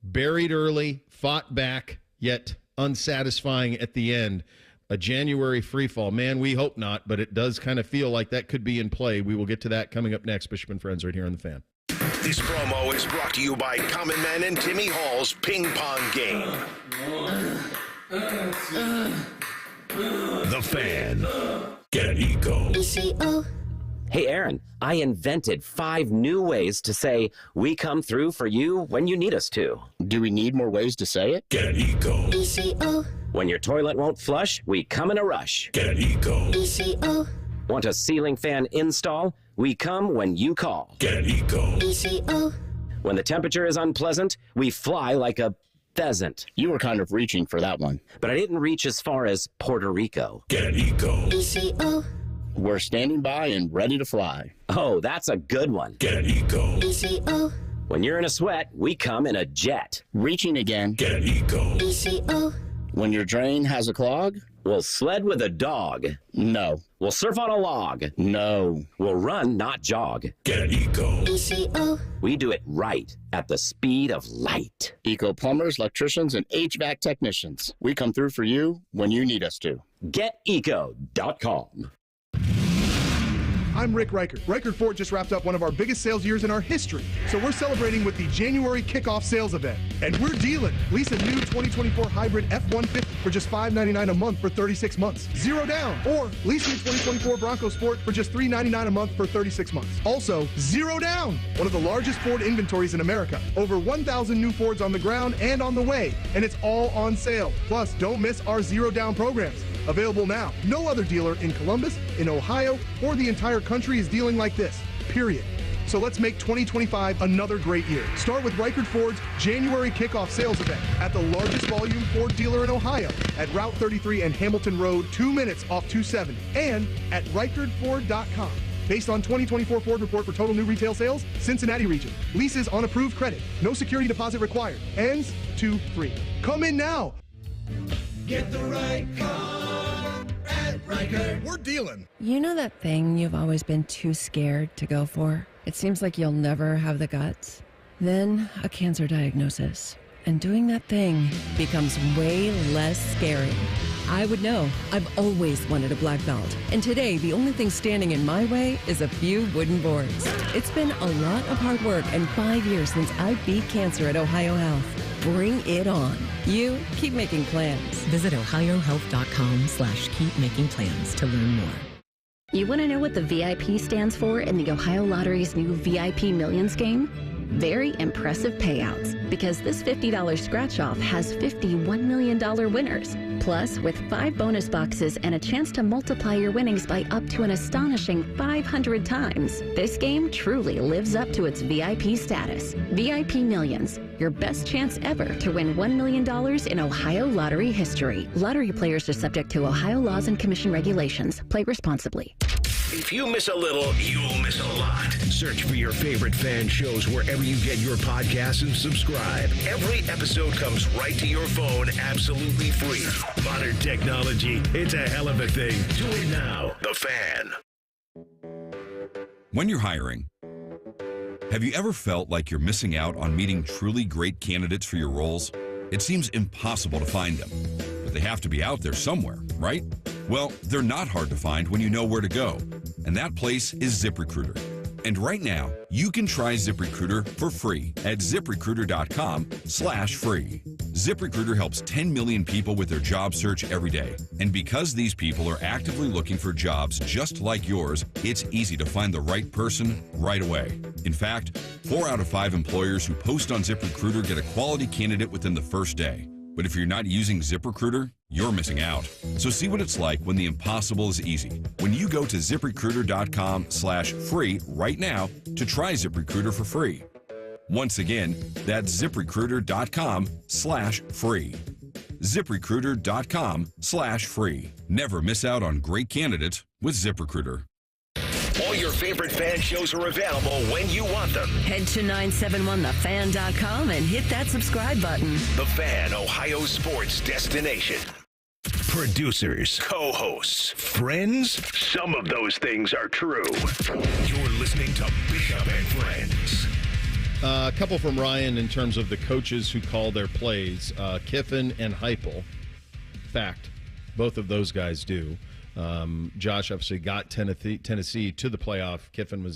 buried early, fought back, yet unsatisfying at the end. A January free fall. Man, we hope not, but it does kind of feel like that could be in play. We will get to that coming up next. Bishop and Friends right here on The Fan. This promo is brought to you by Common Man and Timmy Hall's Ping Pong Game. The Fan. Get Eco. Hey, Aaron, I invented 5 new ways to say, we come through for you when you need us to. Do we need more ways to say it? Get Eco. When your toilet won't flush, we come in a rush. Get Eco. Want a ceiling fan install? We come when you call. Get Eco. ECO. When the temperature is unpleasant, we fly like a pheasant. You were kind of reaching for that one. But I didn't reach as far as Puerto Rico. Get Eco. ECO. We're standing by and ready to fly. Oh, that's a good one. Get Eco. ECO. When you're in a sweat, we come in a jet. Reaching again. Get Eco. ECO. When your drain has a clog? We'll sled with a dog. No. We'll surf on a log. No. We'll run, not jog. Get Eco. ECO. We do it right at the speed of light. Eco plumbers, electricians, and HVAC technicians. We come through for you when you need us to. GetEco.com. I'm Rick Reichert. Reichert Ford just wrapped up one of our biggest sales years in our history. So we're celebrating with the January kickoff sales event. And we're dealing. Lease a new 2024 hybrid F-150 for just $599 a month for 36 months. 0 down. Or lease your 2024 Bronco Sport for just $399 a month for 36 months. Also, 0 down. One of the largest Ford inventories in America. Over 1,000 new Fords on the ground and on the way. And it's all on sale. Plus, don't miss our 0 down programs. Available now. No other dealer in Columbus, in Ohio, or the entire country is dealing like this, period. So let's make 2025 another great year. Start with Reichert Ford's January kickoff sales event at the largest volume Ford dealer in Ohio at Route 33 and Hamilton Road, 2 minutes off 270, and at ReichertFord.com. Based on 2024 Ford report for total new retail sales, Cincinnati region. Leases on approved credit. No security deposit required. Ends 2-3. Come in now. Get the right car at Reichert. We're dealing. You know that thing you've always been too scared to go for? It seems like you'll never have the guts. Then a cancer diagnosis. And doing that thing becomes way less scary. I would know. I've always wanted a black belt. And today, the only thing standing in my way is a few wooden boards. It's been a lot of hard work and 5 years since I beat cancer at Ohio Health. Bring it on. You keep making plans. Visit ohiohealth.com/keep making plans to learn more. You want to know what the VIP stands for in the Ohio Lottery's new VIP Millions game? Very impressive payouts, because this $50 scratch-off has 51 million winners. Plus, with 5 bonus boxes and a chance to multiply your winnings by up to an astonishing 500 times, this game truly lives up to its VIP status. VIP Millions, your best chance ever to win $1 million in Ohio Lottery history. Lottery players are subject to Ohio laws and commission regulations. Play responsibly. If you miss a little, you'll miss a lot. Search for your favorite fan shows wherever you get your podcasts and subscribe. Every episode comes right to your phone absolutely free. Modern technology, it's a hell of a thing. Do it now. The Fan. When you're hiring, have you ever felt like you're missing out on meeting truly great candidates for your roles? It seems impossible to find them, but they have to be out there somewhere, right? Well, they're not hard to find when you know where to go, and that place is ZipRecruiter. And right now, you can try ZipRecruiter for free at ZipRecruiter.com/free. ZipRecruiter helps 10 million people with their job search every day. And because these people are actively looking for jobs just like yours, it's easy to find the right person right away. In fact, 4 out of 5 employers who post on ZipRecruiter get a quality candidate within the first day. But if you're not using ZipRecruiter, you're missing out. So see what it's like when the impossible is easy. When you go to ZipRecruiter.com/free right now to try ZipRecruiter for free. Once again, that's ZipRecruiter.com/free. ZipRecruiter.com/free. Never miss out on great candidates with ZipRecruiter. All your favorite fan shows are available when you want them. Head to 971thefan.com and hit that subscribe button. The Fan, Ohio sports destination. Producers, co-hosts, friends, some of those things are true. You're listening to Bishop and Friends. A couple from Ryan in terms of the coaches who call their plays. Kiffin and Heupel. Fact, both of those guys do. Josh obviously got Tennessee to the playoff. Kiffin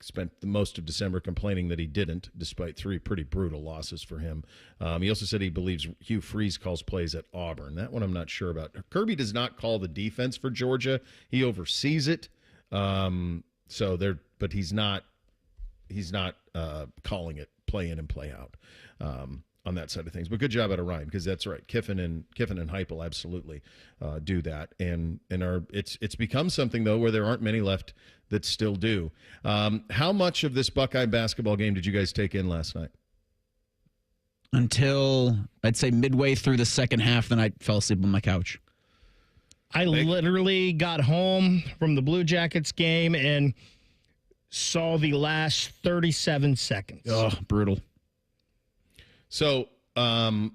spent the most of December complaining that he didn't, despite 3 pretty brutal losses for him. He also said he believes Hugh Freeze calls plays at Auburn. That one I'm not sure about. Kirby does not call the defense for Georgia. He oversees it. But he's not calling it play in and play out. on that side of things. But good job out of Ryan, because that's right. Kiffin and Heupel absolutely do that, and it's become something though where there aren't many left that still do. How much of this Buckeye basketball game did you guys take in last night? Until I'd say midway through the second half, then I fell asleep on my couch. I literally got home from the Blue Jackets game and saw the last 37 seconds. Oh, brutal. So I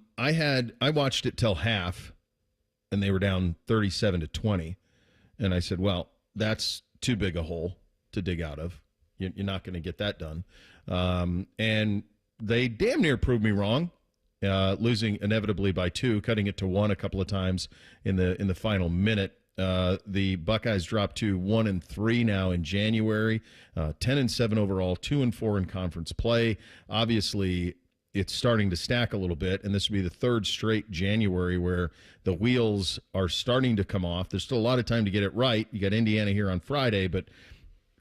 watched it till half, and they were down 37-20, and I said, well, that's too big a hole to dig out of. You're not going to get that done. And they damn near proved me wrong, losing inevitably by 2, cutting it to 1 a couple of times in the final minute. The Buckeyes dropped to 1-3 now in January, 10-7 overall, 2-4 in conference play. Obviously, it's starting to stack a little bit, and this will be the third straight January where the wheels are starting to come off. There's still a lot of time to get it right. You got Indiana here on Friday, but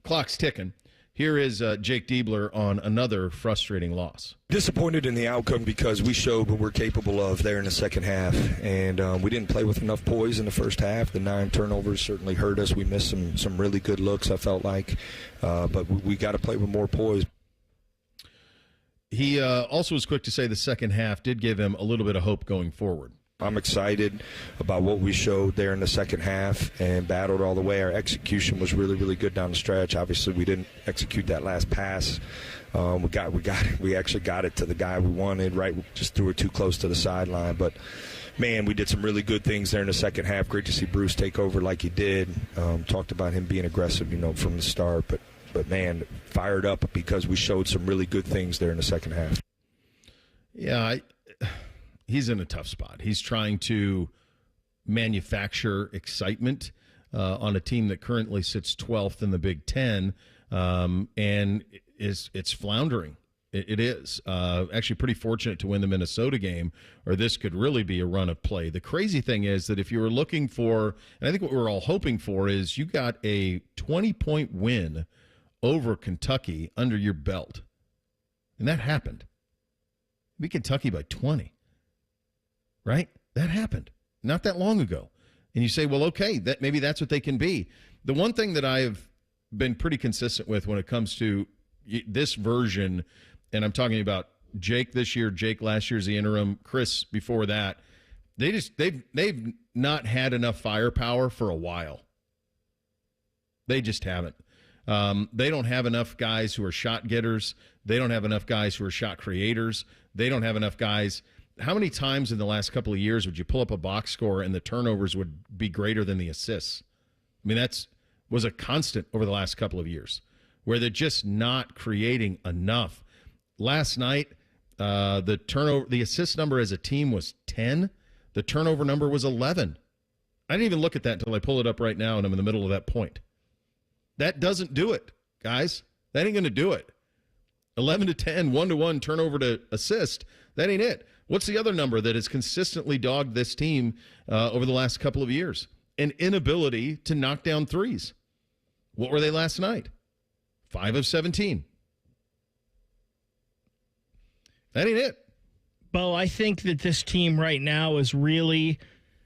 clock's ticking. Here is Jake Diebler on another frustrating loss. Disappointed in the outcome because we showed what we're capable of there in the second half, and we didn't play with enough poise in the first half. The 9 turnovers certainly hurt us. We missed some really good looks, I felt like, but we got to play with more poise. He also was quick to say the second half did give him a little bit of hope going forward. I'm excited about what we showed there in the second half and battled all the way. Our execution was really, really good down the stretch. Obviously, we didn't execute that last pass. We actually got it to the guy we wanted, right? We just threw it too close to the sideline. But, man, we did some really good things there in the second half. Great to see Bruce take over like he did. Talked about him being aggressive, from the start. But man, fired up because we showed some really good things there in the second half. Yeah, he's in a tough spot. He's trying to manufacture excitement on a team that currently sits 12th in the Big Ten, and it's floundering. It is. Actually pretty fortunate to win the Minnesota game, or this could really be a run of play. The crazy thing is that if you were looking for, and I think what we're all hoping for, is you got a 20-point win over Kentucky under your belt. And that happened. We beat Kentucky by 20. Right? That happened not that long ago. And you say, well, okay, maybe that's what they can be. The one thing that I have been pretty consistent with when it comes to this version, and I'm talking about Jake this year, Jake last year as the interim, Chris before that, they've not had enough firepower for a while. They just haven't. They don't have enough guys who are shot getters. They don't have enough guys who are shot creators. They don't have enough guys. How many times in the last couple of years would you pull up a box score and the turnovers would be greater than the assists? I mean, that was a constant over the last couple of years where they're just not creating enough. Last night, the assist number as a team was 10. The turnover number was 11. I didn't even look at that until I pull it up right now, and I'm in the middle of that point. That doesn't do it, guys. That ain't going to do it. 11-10, 1-1 turnover to assist. That ain't it. What's the other number that has consistently dogged this team over the last couple of years? An inability to knock down threes. What were they last night? 5 of 17. That ain't it. Bo, I think that this team right now is really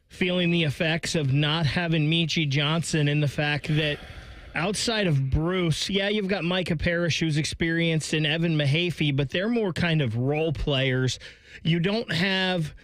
feeling the effects of not having Michi Johnson, and the fact that outside of Bruce, yeah, you've got Micah Parrish, who's experienced, and Evan Mahaffey, but they're more kind of role players. You don't have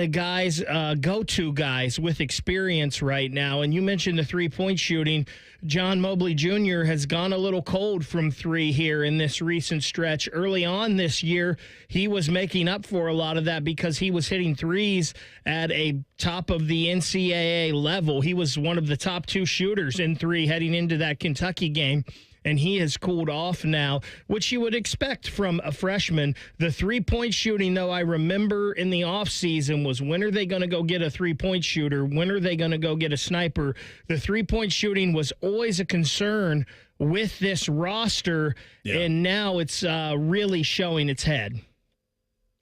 guys, go-to guys with experience right now. And you mentioned the three-point shooting. John Mobley Jr. has gone a little cold from 3 here in this recent stretch. Early on this year, he was making up for a lot of that because he was hitting threes at a top of the NCAA level. He was one of the top 2 shooters in 3 heading into that Kentucky game. And he has cooled off now, which you would expect from a freshman. The three-point shooting, though, I remember in the offseason was, when are they going to go get a three-point shooter? When are they going to go get a sniper? The three-point shooting was always a concern with this roster, and now it's really showing its head.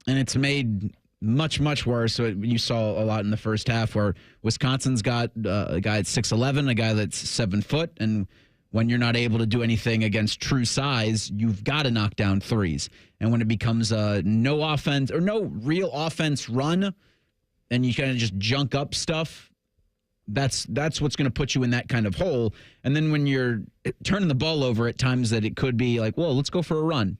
And it's made much, much worse. So you saw a lot in the first half where Wisconsin's got a guy that's 6'11", a guy that's 7 foot, and when you're not able to do anything against true size, you've got to knock down threes. And when it becomes a no offense or no real offense run, and you kind of just junk up stuff, that's what's going to put you in that kind of hole. And then when you're turning the ball over at times that it could be like, well, let's go for a run,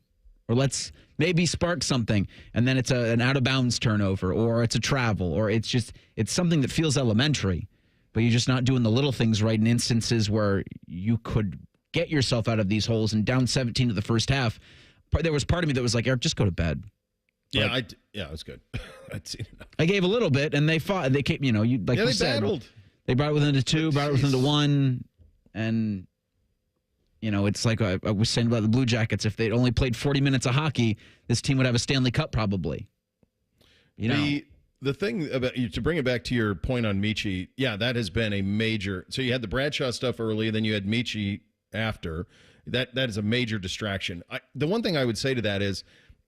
or let's maybe spark something, and then it's an out-of-bounds turnover, or it's a travel, or it's something that feels elementary, but you're just not doing the little things right in instances where you could get yourself out of these holes. And down 17 to the first half, there was part of me that was like, Eric, just go to bed. Yeah, it was good. I'd seen it. I gave a little bit, and they fought. They came, they battled. They brought it within to 2, brought it within to 1, and it's like I was saying about the Blue Jackets. If they'd only played 40 minutes of hockey, this team would have a Stanley Cup probably. The thing about to bring it back to your point on Michi, yeah, that has been a major. So you had the Bradshaw stuff early, then you had Michi after. That is a major distraction. The one thing I would say to that is,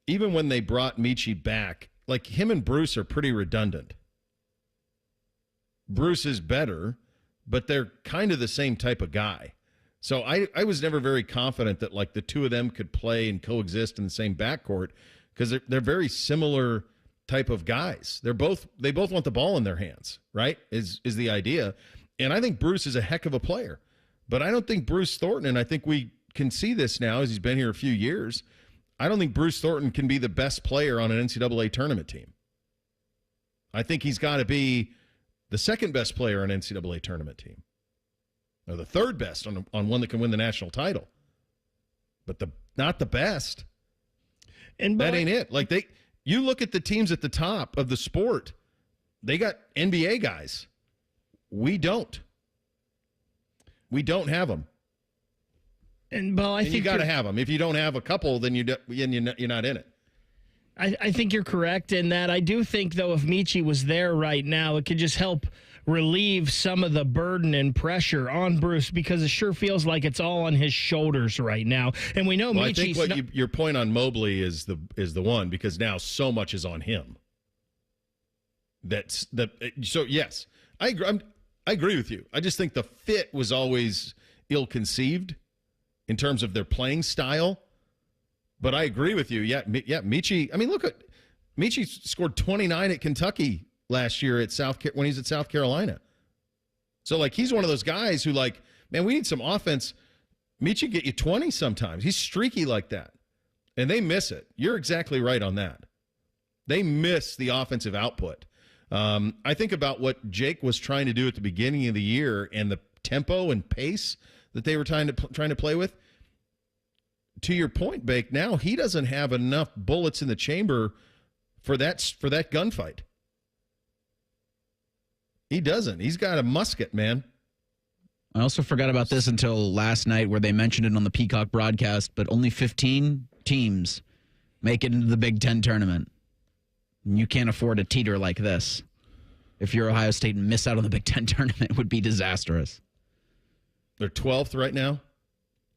even when they brought Michi back, like him and Bruce are pretty redundant. Bruce is better, but they're kind of the same type of guy. So I was never very confident that like the two of them could play and coexist in the same backcourt, because they're very similar type of guys. They both want the ball in their hands, right? Is the idea. And I think Bruce is a heck of a player, but I don't think Bruce Thornton, and I think we can see this now as he's been here a few years, I don't think Bruce Thornton can be the best player on an NCAA tournament team. I think he's got to be the second best player on an NCAA tournament team, or the third best on one that can win the national title, but not the best. And that ain't it. Like you look at the teams at the top of the sport, they got NBA guys. We don't have them. And I think you got to have them. If you don't have a couple, then you're not in it. I think you're correct in that. I do think, though, if Michi was there right now, it could just help relieve some of the burden and pressure on Bruce, because it sure feels like it's all on his shoulders right now. And we know Michi's... I think your point on Mobley is the one, because now so much is on him. So yes, I agree with you. I just think the fit was always ill-conceived in terms of their playing style. But I agree with you. Yeah, Michi. I mean, look at Michi scored 29 at Kentucky last year when he's at South Carolina. So like he's one of those guys who like, man, we need some offense. Michi get you 20 sometimes. He's streaky like that, and they miss it. You're exactly right on that. They miss the offensive output. I think about what Jake was trying to do at the beginning of the year and the tempo and pace that they were trying to play with. To your point, Bake, now he doesn't have enough bullets in the chamber for that gunfight. He doesn't. He's got a musket, man. I also forgot about this until last night, where they mentioned it on the Peacock broadcast, but only 15 teams make it into the Big Ten tournament. You can't afford a teeter like this. If you're Ohio State and miss out on the Big Ten tournament, it would be disastrous. They're 12th right now?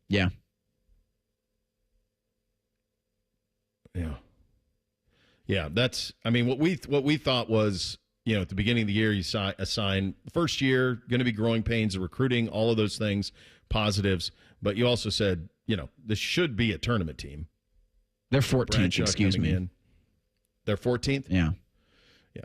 Yeah. Yeah, that's, I mean, what we thought was, at the beginning of the year, you assign first year, going to be growing pains of recruiting, all of those things, positives. But you also said, this should be a tournament team. They're 14th, excuse me. They're 14th? Yeah. Yeah.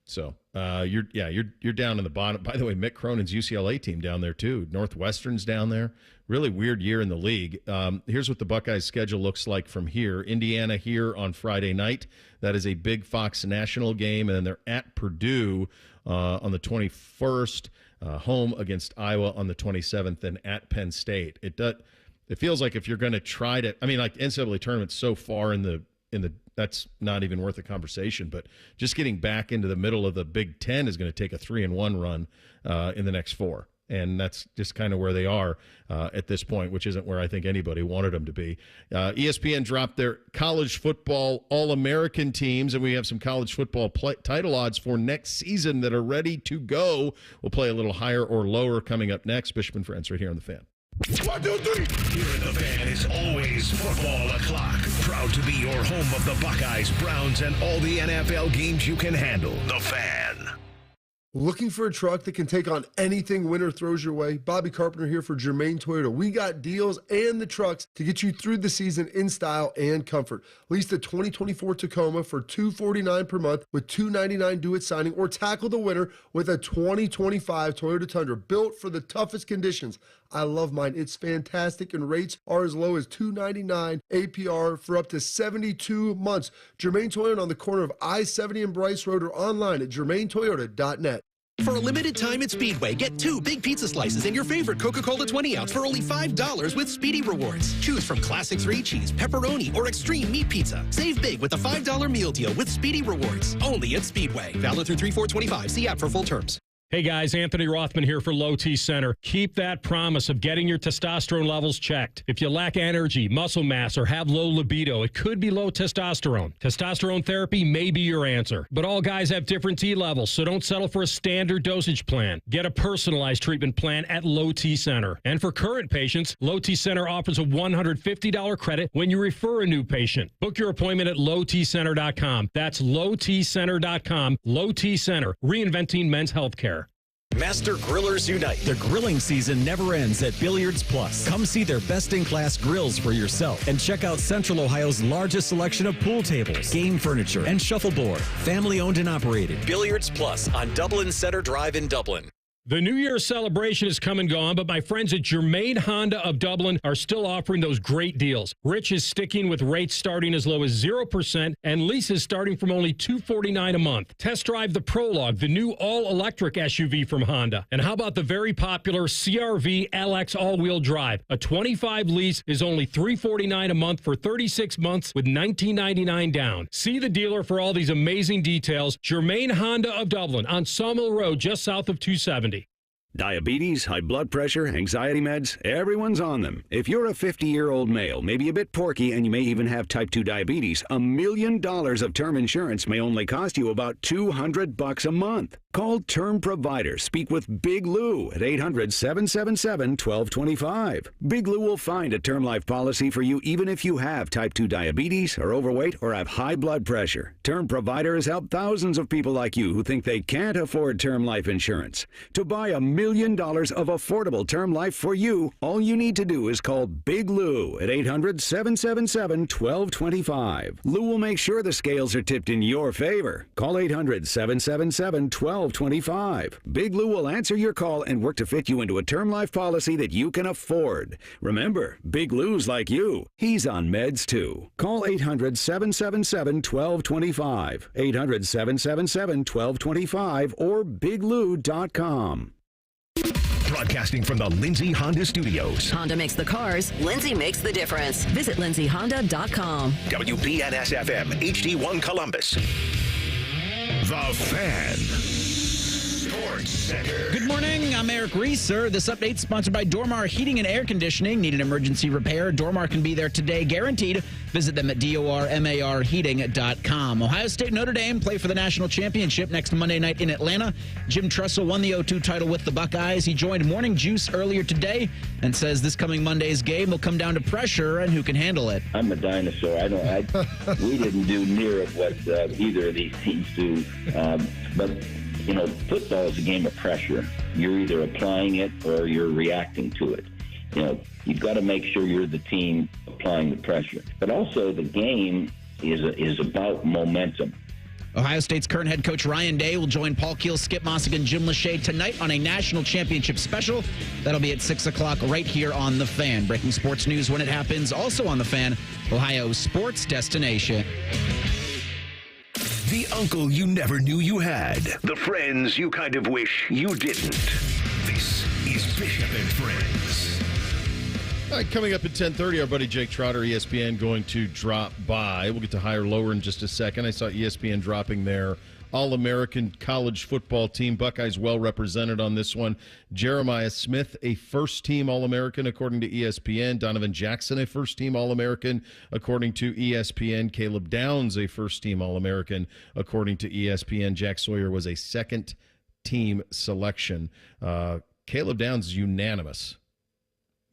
So you're down in the bottom. By the way, Mick Cronin's UCLA team down there too. Northwestern's down there. Really weird year in the league. Here's what the Buckeyes' schedule looks like from here. Indiana here on Friday night. That is a big Fox National game, and then they're at Purdue on the 21st, home against Iowa on the 27th, and at Penn State. It feels like if you're going to try to, I mean, like NCAA tournament's so far in the that's not even worth a conversation. But just getting back into the middle of the Big Ten is going to take a 3-1 run in the next 4. And that's just kind of where they are at this point, which isn't where I think anybody wanted them to be. ESPN dropped their college football All-American teams, and we have some college football title odds for next season that are ready to go. We'll play a little higher or lower coming up next. Bishop and Friends right here on The Fan. 1, 2, 3. Here in The Fan is always football o'clock. Proud to be your home of the Buckeyes, Browns, and all the NFL games you can handle. The Fan. Looking for a truck that can take on anything winter throws your way? Bobby Carpenter here for Germain Toyota. We got deals and the trucks to get you through the season in style and comfort. Lease the 2024 Tacoma for $249 per month with $299 due at signing, or tackle the winter with a 2025 Toyota Tundra built for the toughest conditions. I love mine. It's fantastic, and rates are as low as $299 APR for up to 72 months. Germain Toyota on the corner of I-70 and Bryce Road, or online at germaintoyota.net. For a limited time at Speedway, get 2 big pizza slices and your favorite Coca-Cola 20-ounce for only $5 with Speedy Rewards. Choose from Classic 3-Cheese, Pepperoni, or Extreme Meat Pizza. Save big with a $5 meal deal with Speedy Rewards. Only at Speedway. Valid through 3/4/25. See app for full terms. Hey guys, Anthony Rothman here for Low T Center. Keep that promise of getting your testosterone levels checked. If you lack energy, muscle mass, or have low libido, it could be low testosterone. Testosterone therapy may be your answer. But all guys have different T levels, so don't settle for a standard dosage plan. Get a personalized treatment plan at Low T Center. And for current patients, Low T Center offers a $150 credit when you refer a new patient. Book your appointment at lowtcenter.com. That's lowtcenter.com. Low T Center, reinventing men's healthcare. Master Grillers Unite. The grilling season never ends at Billiards Plus. Come see their best-in-class grills for yourself and check out Central Ohio's largest selection of pool tables, game furniture, and shuffleboard. Family-owned and operated. Billiards Plus on Dublin Center Drive in Dublin. The New Year's celebration has come and gone, but my friends at Germain Honda of Dublin are still offering those great deals. Rich is sticking with rates starting as low as 0% and leases starting from only $249 a month. Test drive the Prologue, the new all-electric SUV from Honda. And how about the very popular CR-V LX all-wheel drive? A 25 lease is only $349 a month for 36 months with $19.99 down. See the dealer for all these amazing details. Germain Honda of Dublin on Sawmill Road, just south of 270. Diabetes, high blood pressure, anxiety meds, everyone's on them. If you're a 50-year-old male, maybe a bit porky, and you may even have type 2 diabetes, $1 million of term insurance may only cost you about $200 a month. Call Term Provider. Speak with Big Lou at 800-777-1225. Big Lou will find a term life policy for you even if you have type 2 diabetes, are overweight, or have high blood pressure. Term Provider has helped thousands of people like you who think they can't afford term life insurance. To buy $1 million of affordable term life for you, all you need to do is call Big Lou at 800-777-1225. Lou will make sure the scales are tipped in your favor. Call 800-777-1225. Big Lou will answer your call and work to fit you into a term life policy that you can afford. Remember, Big Lou's like you. He's on meds too. Call 800-777-1225. 800-777-1225 or biglou.com. Broadcasting from the Lindsay Honda Studios. Honda makes the cars. Lindsay makes the difference. Visit lindsayhonda.com. WBNS-FM, HD1 Columbus. The Fan. Sports Center. Good morning. I'm Eric Reeser. This update sponsored by Dormar Heating and Air Conditioning. Need an emergency repair? Dormar can be there today, guaranteed. Visit them at dormarheating.com. Ohio State Notre Dame play for the national championship next Monday night in Atlanta. Jim Tressel won the O2 title with the Buckeyes. He joined Morning Juice earlier today and says this coming Monday's game will come down to pressure and who can handle it. I'm a dinosaur. We didn't do near what either of these teams do, but you know, football is a game of pressure. You're either applying it or you're reacting to it. You know, you've got to make sure you're the team applying the pressure. But also the game is about momentum. Ohio State's current head coach Ryan Day will join Paul Keel, Skip Mossick, and Jim Lachey tonight on a national championship special. That'll be at 6 o'clock right here on The Fan. Breaking sports news when it happens, also on The Fan, Ohio's sports destination. The uncle you never knew you had. The friends you kind of wish you didn't. This is Bishop and Friends. All right, coming up at 10:30, our buddy Jake Trotter, ESPN, going to drop by. We'll get to higher lower in just a second. I saw ESPN dropping their All-American college football team. Buckeyes well represented on this one. Jeremiah Smith, a first-team All-American, according to ESPN. Donovan Jackson, a first-team All-American, according to ESPN. Caleb Downs, a first-team All-American, according to ESPN. Jack Sawyer was a second-team selection. Caleb Downs, unanimous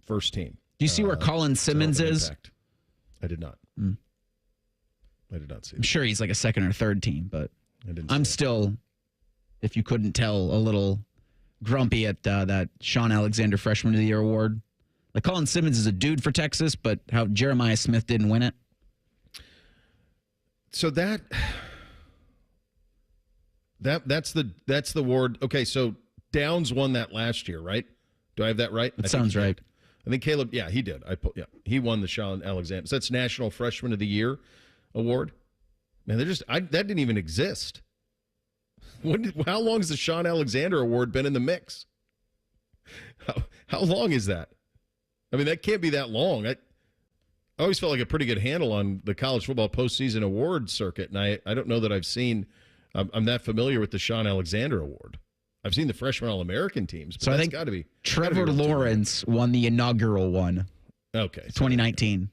first team. Do you see where Colin Simmons is? Impact. I did not. I did not see that. I'm sure he's like a second or third team, but I'm still if you couldn't tell, a little grumpy at that Sean Alexander Freshman of the Year award. Like Colin Simmons is a dude for Texas, but how Jeremiah Smith didn't win it. So that's the award. Okay, so Downs won that last year, right? Do I have that right? That sounds right. I think Caleb, he did. He won the Sean Alexander. So that's National Freshman of the Year award. Man, that didn't even exist. How long has the Sean Alexander award been in the mix? How long is that? I mean, that can't be that long. I always felt like a pretty good handle on the college football postseason award circuit, and I don't know that I'm that familiar with the Sean Alexander award. I've seen the freshman All-American teams, but so that's I think got to be Trevor Lawrence won the inaugural one. Okay. 2019.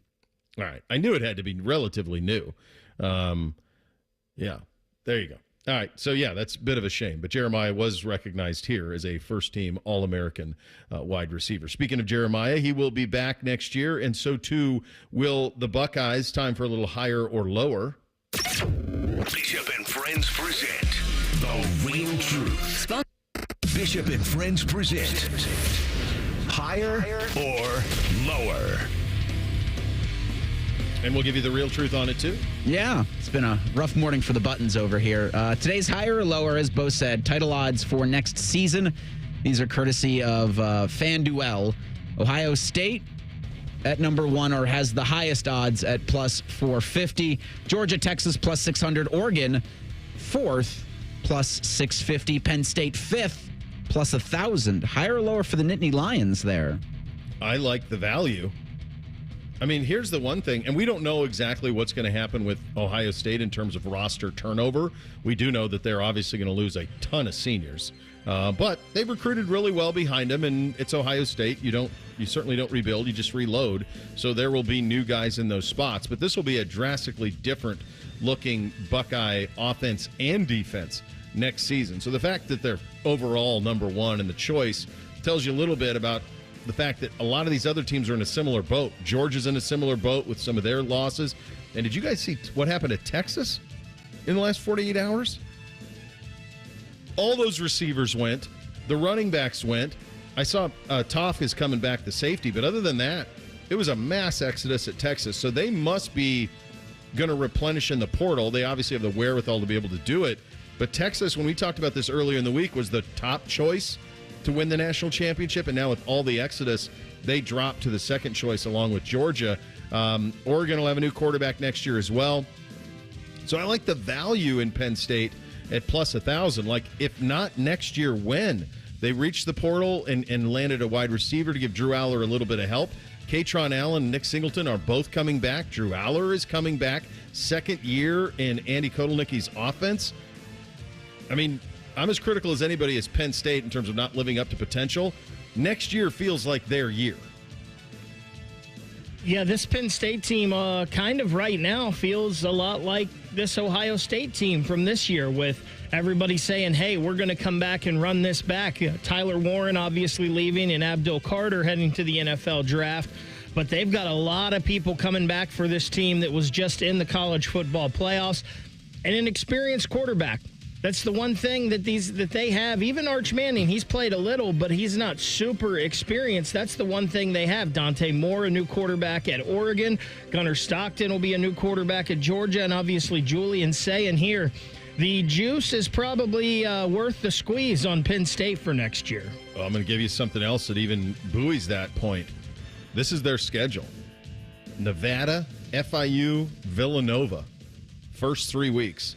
All right. I knew it had to be relatively new. Yeah. There you go. All right. So, that's a bit of a shame. But Jeremiah was recognized here as a first-team All-American wide receiver. Speaking of Jeremiah, he will be back next year, and so too will the Buckeyes. Time for a little higher or lower. Bishop and Friends present The Real Truth. Bishop and Friends present Higher or Lower. And we'll give you the real truth on it, too. Yeah, it's been a rough morning for the Buttons over here. Today's higher or lower, as Bo said, title odds for next season. These are courtesy of FanDuel. Ohio State at number 1, or has the highest odds at plus 450. Georgia, Texas, plus 600. Oregon, 4th, plus 650. Penn State, 5th, plus 1,000. Higher or lower for the Nittany Lions there? I like the value. I mean, here's the one thing, and we don't know exactly what's going to happen with Ohio State in terms of roster turnover. We do know that they're obviously going to lose a ton of seniors, but they've recruited really well behind them, and it's Ohio State. You certainly don't rebuild, you just reload. So there will be new guys in those spots, but this will be a drastically different looking Buckeye offense and defense next season. So the fact that they're overall number 1 in the choice tells you a little bit about the fact that a lot of these other teams are in a similar boat. Georgia's in a similar boat with some of their losses. And did you guys see what happened to Texas in the last 48 hours? All those receivers went. The running backs went. I saw Toff is coming back to safety, but other than that, it was a mass exodus at Texas. So they must be going to replenish in the portal. They obviously have the wherewithal to be able to do it. But Texas, when we talked about this earlier in the week, was the top choice to win the national championship, and now with all the exodus, they dropped to the second choice along with Georgia. Oregon will have a new quarterback next year as well. So I like the value in Penn State at plus 1,000. Like, if not next year, when? They reached the portal and landed a wide receiver to give Drew Aller a little bit of help. Katron Allen and Nick Singleton are both coming back. Drew Aller is coming back. Second year in Andy Kotelnicki's offense. I mean, I'm as critical as anybody as Penn State in terms of not living up to potential. Next year feels like their year. Yeah, this Penn State team kind of right now feels a lot like this Ohio State team from this year, with everybody saying, hey, we're going to come back and run this back. Tyler Warren obviously leaving and Abdul Carter heading to the NFL draft. But they've got a lot of people coming back for this team that was just in the college football playoffs, and an experienced quarterback. That's the one thing that they have. Even Arch Manning, he's played a little, but he's not super experienced. That's the one thing they have. Dante Moore, a new quarterback at Oregon. Gunnar Stockton will be a new quarterback at Georgia, and obviously Julian Sayin here. The juice is probably worth the squeeze on Penn State for next year. Well, I'm going to give you something else that even buoys that point. This is their schedule. Nevada, FIU, Villanova. First 3 weeks.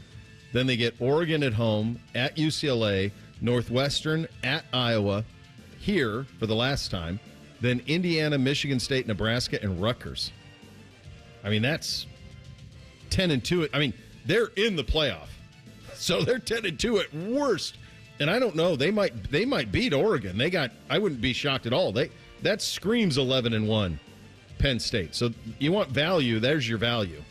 Then they get Oregon at home, at UCLA, Northwestern, at Iowa, here for the last time, then Indiana, Michigan State, Nebraska, and Rutgers. I mean, that's 10-2. I mean, they're in the playoff. So they're 10-2 at worst. And I don't know, they might beat Oregon. I wouldn't be shocked at all. That screams 11-1 Penn State. So you want value, there's your value.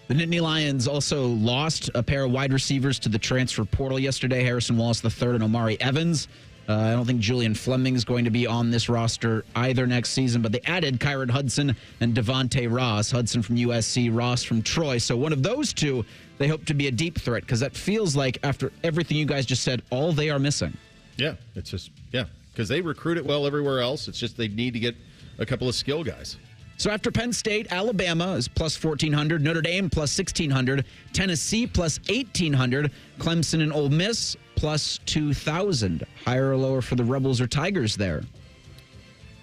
The Nittany Lions also lost a pair of wide receivers to the transfer portal yesterday, Harrison Wallace III and Omari Evans. I don't think Julian Fleming's going to be on this roster either next season, but they added Kyron Hudson and Devontae Ross. Hudson from USC, Ross from Troy. So one of those two, they hope to be a deep threat, because that feels like, after everything you guys just said, all they are missing. Yeah, it's just, because they recruit it well everywhere else. It's just they need to get a couple of skill guys. So after Penn State, Alabama is plus 1,400, Notre Dame plus 1,600, Tennessee plus 1,800, Clemson and Ole Miss plus 2,000. Higher or lower for the Rebels or Tigers there?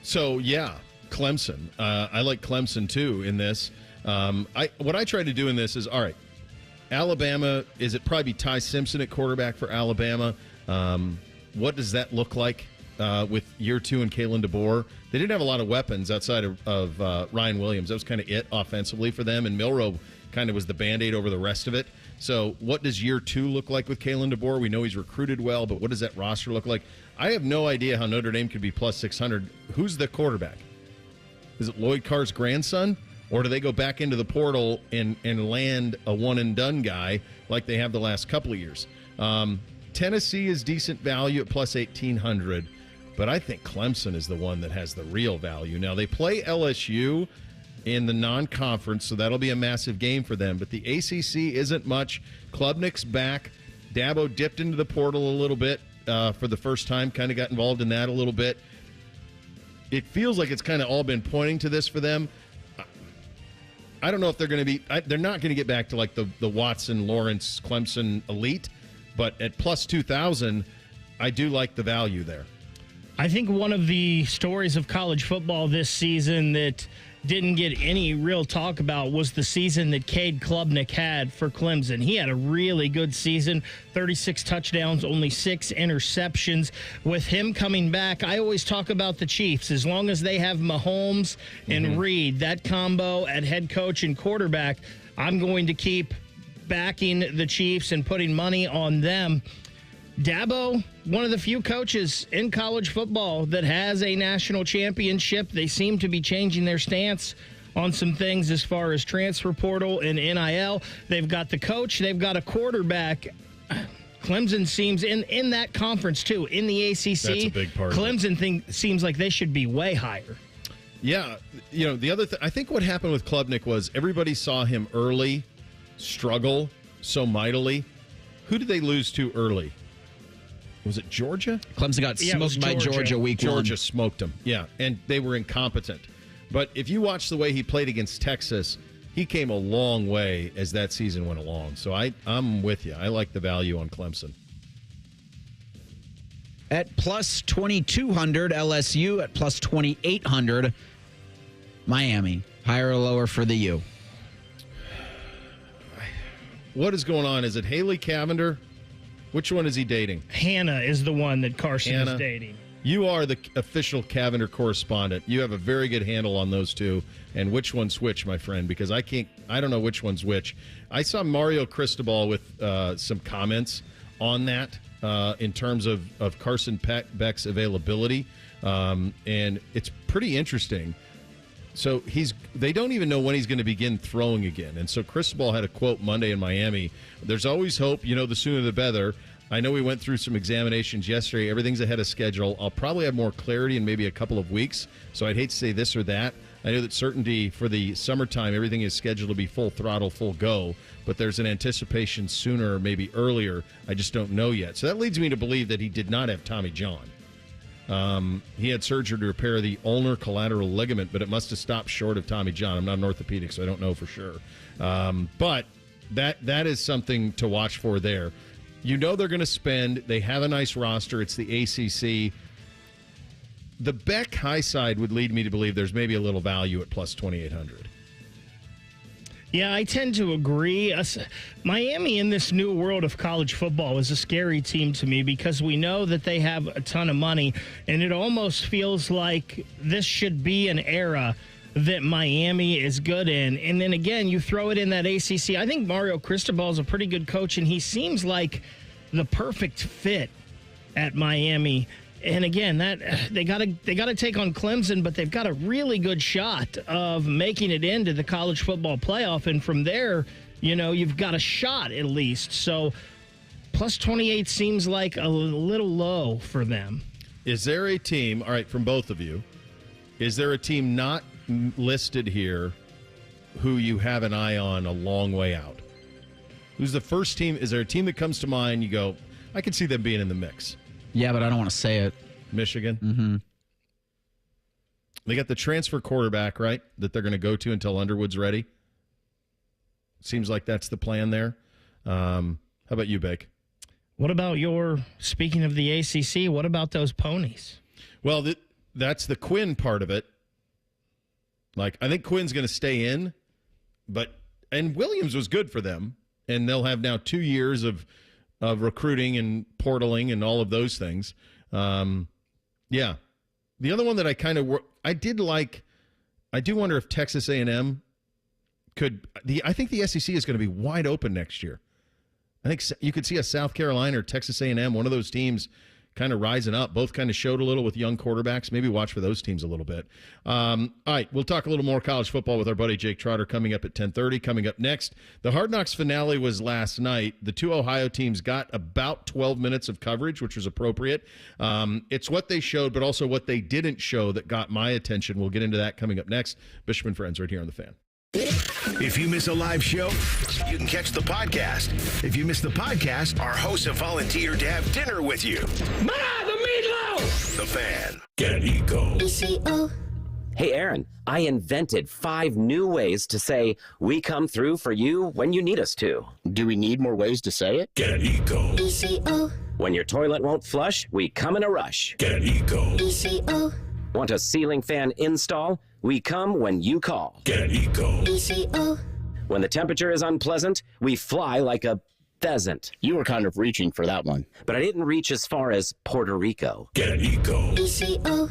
So, Clemson. I like Clemson, too, in this. What I try to do in this is, all right, Alabama, is it probably Ty Simpson at quarterback for Alabama? What does that look like with year 2 and Kalen DeBoer? They didn't have a lot of weapons outside of Ryan Williams. That was kind of it offensively for them, and Milroe kind of was the Band-Aid over the rest of it. So what does year 2 look like with Kalen DeBoer? We know he's recruited well, but what does that roster look like? I have no idea how Notre Dame could be plus 600. Who's the quarterback? Is it Lloyd Carr's grandson? Or do they go back into the portal and land a one-and-done guy like they have the last couple of years? Tennessee is decent value at plus 1,800, but I think Clemson is the one that has the real value. Now, they play LSU in the non-conference, so that'll be a massive game for them. But the ACC isn't much. Klubnik's back. Dabo dipped into the portal a little bit for the first time, kind of got involved in that a little bit. It feels like it's kind of all been pointing to this for them. I don't know if they're going to be – they're not going to get back to like the Watson, Lawrence, Clemson elite, but at plus 2,000, I do like the value there. I think one of the stories of college football this season that didn't get any real talk about was the season that Cade Klubnik had for Clemson. He had a really good season, 36 touchdowns, only 6 interceptions. With him coming back, I always talk about the Chiefs. As long as they have Mahomes and Reed, that combo at head coach and quarterback, I'm going to keep backing the Chiefs and putting money on them. Dabo, one of the few coaches in college football that has a national championship. They seem to be changing their stance on some things as far as transfer portal and NIL. They've got the coach. They've got a quarterback. Clemson seems in that conference, too, in the ACC. That's a big part. Clemson seems like they should be way higher. Yeah. The other thing, I think what happened with Klubnik was everybody saw him early struggle so mightily. Who did they lose to early? Was it Georgia? Clemson got smoked by Georgia week 1. Georgia smoked them, and they were incompetent. But if you watch the way he played against Texas, he came a long way as that season went along. So I'm with you. I like the value on Clemson. At plus 2,200, LSU. At plus 2,800, Miami. Higher or lower for the U? What is going on? Is it Haley Cavender? Which one is he dating? Hannah is the one that Carson is dating. You are the official Cavender correspondent. You have a very good handle on those two. And which one's which, my friend? Because I don't know which one's which. I saw Mario Cristobal with some comments on that in terms of Carson Beck's availability. And it's pretty interesting. So they don't even know when he's going to begin throwing again. And so Cristobal had a quote Monday in Miami. There's always hope. The sooner the better. I know we went through some examinations yesterday. Everything's ahead of schedule. I'll probably have more clarity in maybe a couple of weeks. So I'd hate to say this or that. I know that certainty for the summertime, everything is scheduled to be full throttle, full go. But there's an anticipation sooner, maybe earlier. I just don't know yet. So that leads me to believe that he did not have Tommy John. He had surgery to repair the ulnar collateral ligament, but it must have stopped short of Tommy John. I'm not an orthopedic, so I don't know for sure. But that is something to watch for there. They're going to spend. They have a nice roster. It's the ACC. The Beck high side would lead me to believe there's maybe a little value at plus 2,800. Yeah, I tend to agree. Miami in this new world of college football is a scary team to me because we know that they have a ton of money, and it almost feels like this should be an era that Miami is good in. And then again, you throw it in that ACC. I think Mario Cristobal is a pretty good coach, and he seems like the perfect fit at Miami. And again, that they got to take on Clemson, but they've got a really good shot of making it into the college football playoff. And from there, you've got a shot at least. So plus 28 seems like a little low for them. Is there a team, all right, from both of you, is there a team not listed here who you have an eye on a long way out? Who's the first team? Is there a team that comes to mind you go, I can see them being in the mix? Yeah, but I don't want to say it. Michigan? Mm-hmm. They got the transfer quarterback, right, that they're going to go to until Underwood's ready. Seems like that's the plan there. How about you, Bake? What about speaking of the ACC, what about those ponies? Well, that's the Quinn part of it. Like, I think Quinn's going to stay in, and Williams was good for them, and they'll have now 2 years of recruiting and portaling and all of those things. Yeah. The other one that I do wonder if Texas A&M I think the SEC is going to be wide open next year. I think you could see a South Carolina or Texas A&M, one of those teams kind of rising up. Both kind of showed a little with young quarterbacks. Maybe watch for those teams a little bit. All right, we'll talk a little more college football with our buddy Jake Trotter coming up at 10:30. Coming up next, the Hard Knocks finale was last night. The two Ohio teams got about 12 minutes of coverage, which was appropriate. It's what they showed, but also what they didn't show that got my attention. We'll get into that coming up next. Bishop and Friends right here on The Fan. If you miss a live show, you can catch the podcast. If you miss the podcast, our hosts have volunteered to have dinner with you. Ma, the meatloaf! The Fan. Get Eco. ECO. Hey, Aaron, I invented 5 new ways to say we come through for you when you need us to. Do we need more ways to say it? Get Eco. ECO. When your toilet won't flush, we come in a rush. Get Eco. ECO. Want a ceiling fan install? We come when you call. Get Eco. ECO. When the temperature is unpleasant, we fly like a pheasant. You were kind of reaching for that one. But I didn't reach as far as Puerto Rico. Get Eco. ECO.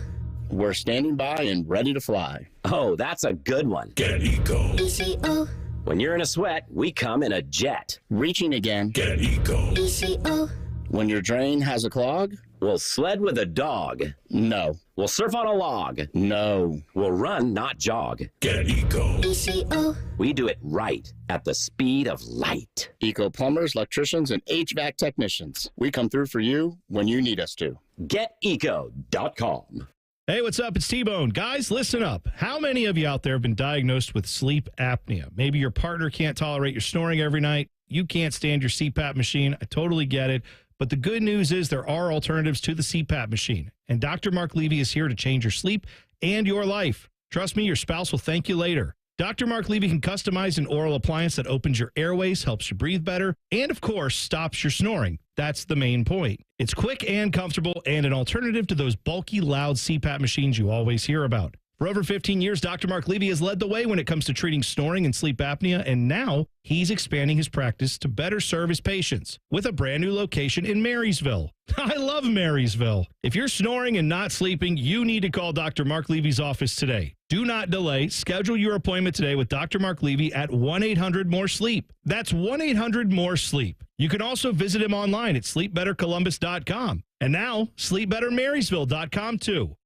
We're standing by and ready to fly. Oh, that's a good one. Get Eco. ECO. When you're in a sweat, we come in a jet. Reaching again. Get Eco. ECO. When your drain has a clog? We'll sled with a dog. No. We'll surf on a log. No. We'll run, not jog. Get Eco. ECO. We do it right at the speed of light. Eco plumbers, electricians, and HVAC technicians. We come through for you when you need us to. GetEco.com. Hey, what's up? It's T-Bone. Guys, listen up. How many of you out there have been diagnosed with sleep apnea? Maybe your partner can't tolerate your snoring every night. You can't stand your CPAP machine. I totally get it. But the good news is there are alternatives to the CPAP machine. And Dr. Mark Levy is here to change your sleep and your life. Trust me, your spouse will thank you later. Dr. Mark Levy can customize an oral appliance that opens your airways, helps you breathe better, and of course, stops your snoring. That's the main point. It's quick and comfortable and an alternative to those bulky, loud CPAP machines you always hear about. For over 15 years, Dr. Mark Levy has led the way when it comes to treating snoring and sleep apnea, and now he's expanding his practice to better serve his patients with a brand new location in Marysville. I love Marysville. If you're snoring and not sleeping, you need to call Dr. Mark Levy's office today. Do not delay. Schedule your appointment today with Dr. Mark Levy at 1-800-MORE-SLEEP. That's 1-800-MORE-SLEEP. You can also visit him online at sleepbettercolumbus.com. And now, sleepbettermarysville.com too.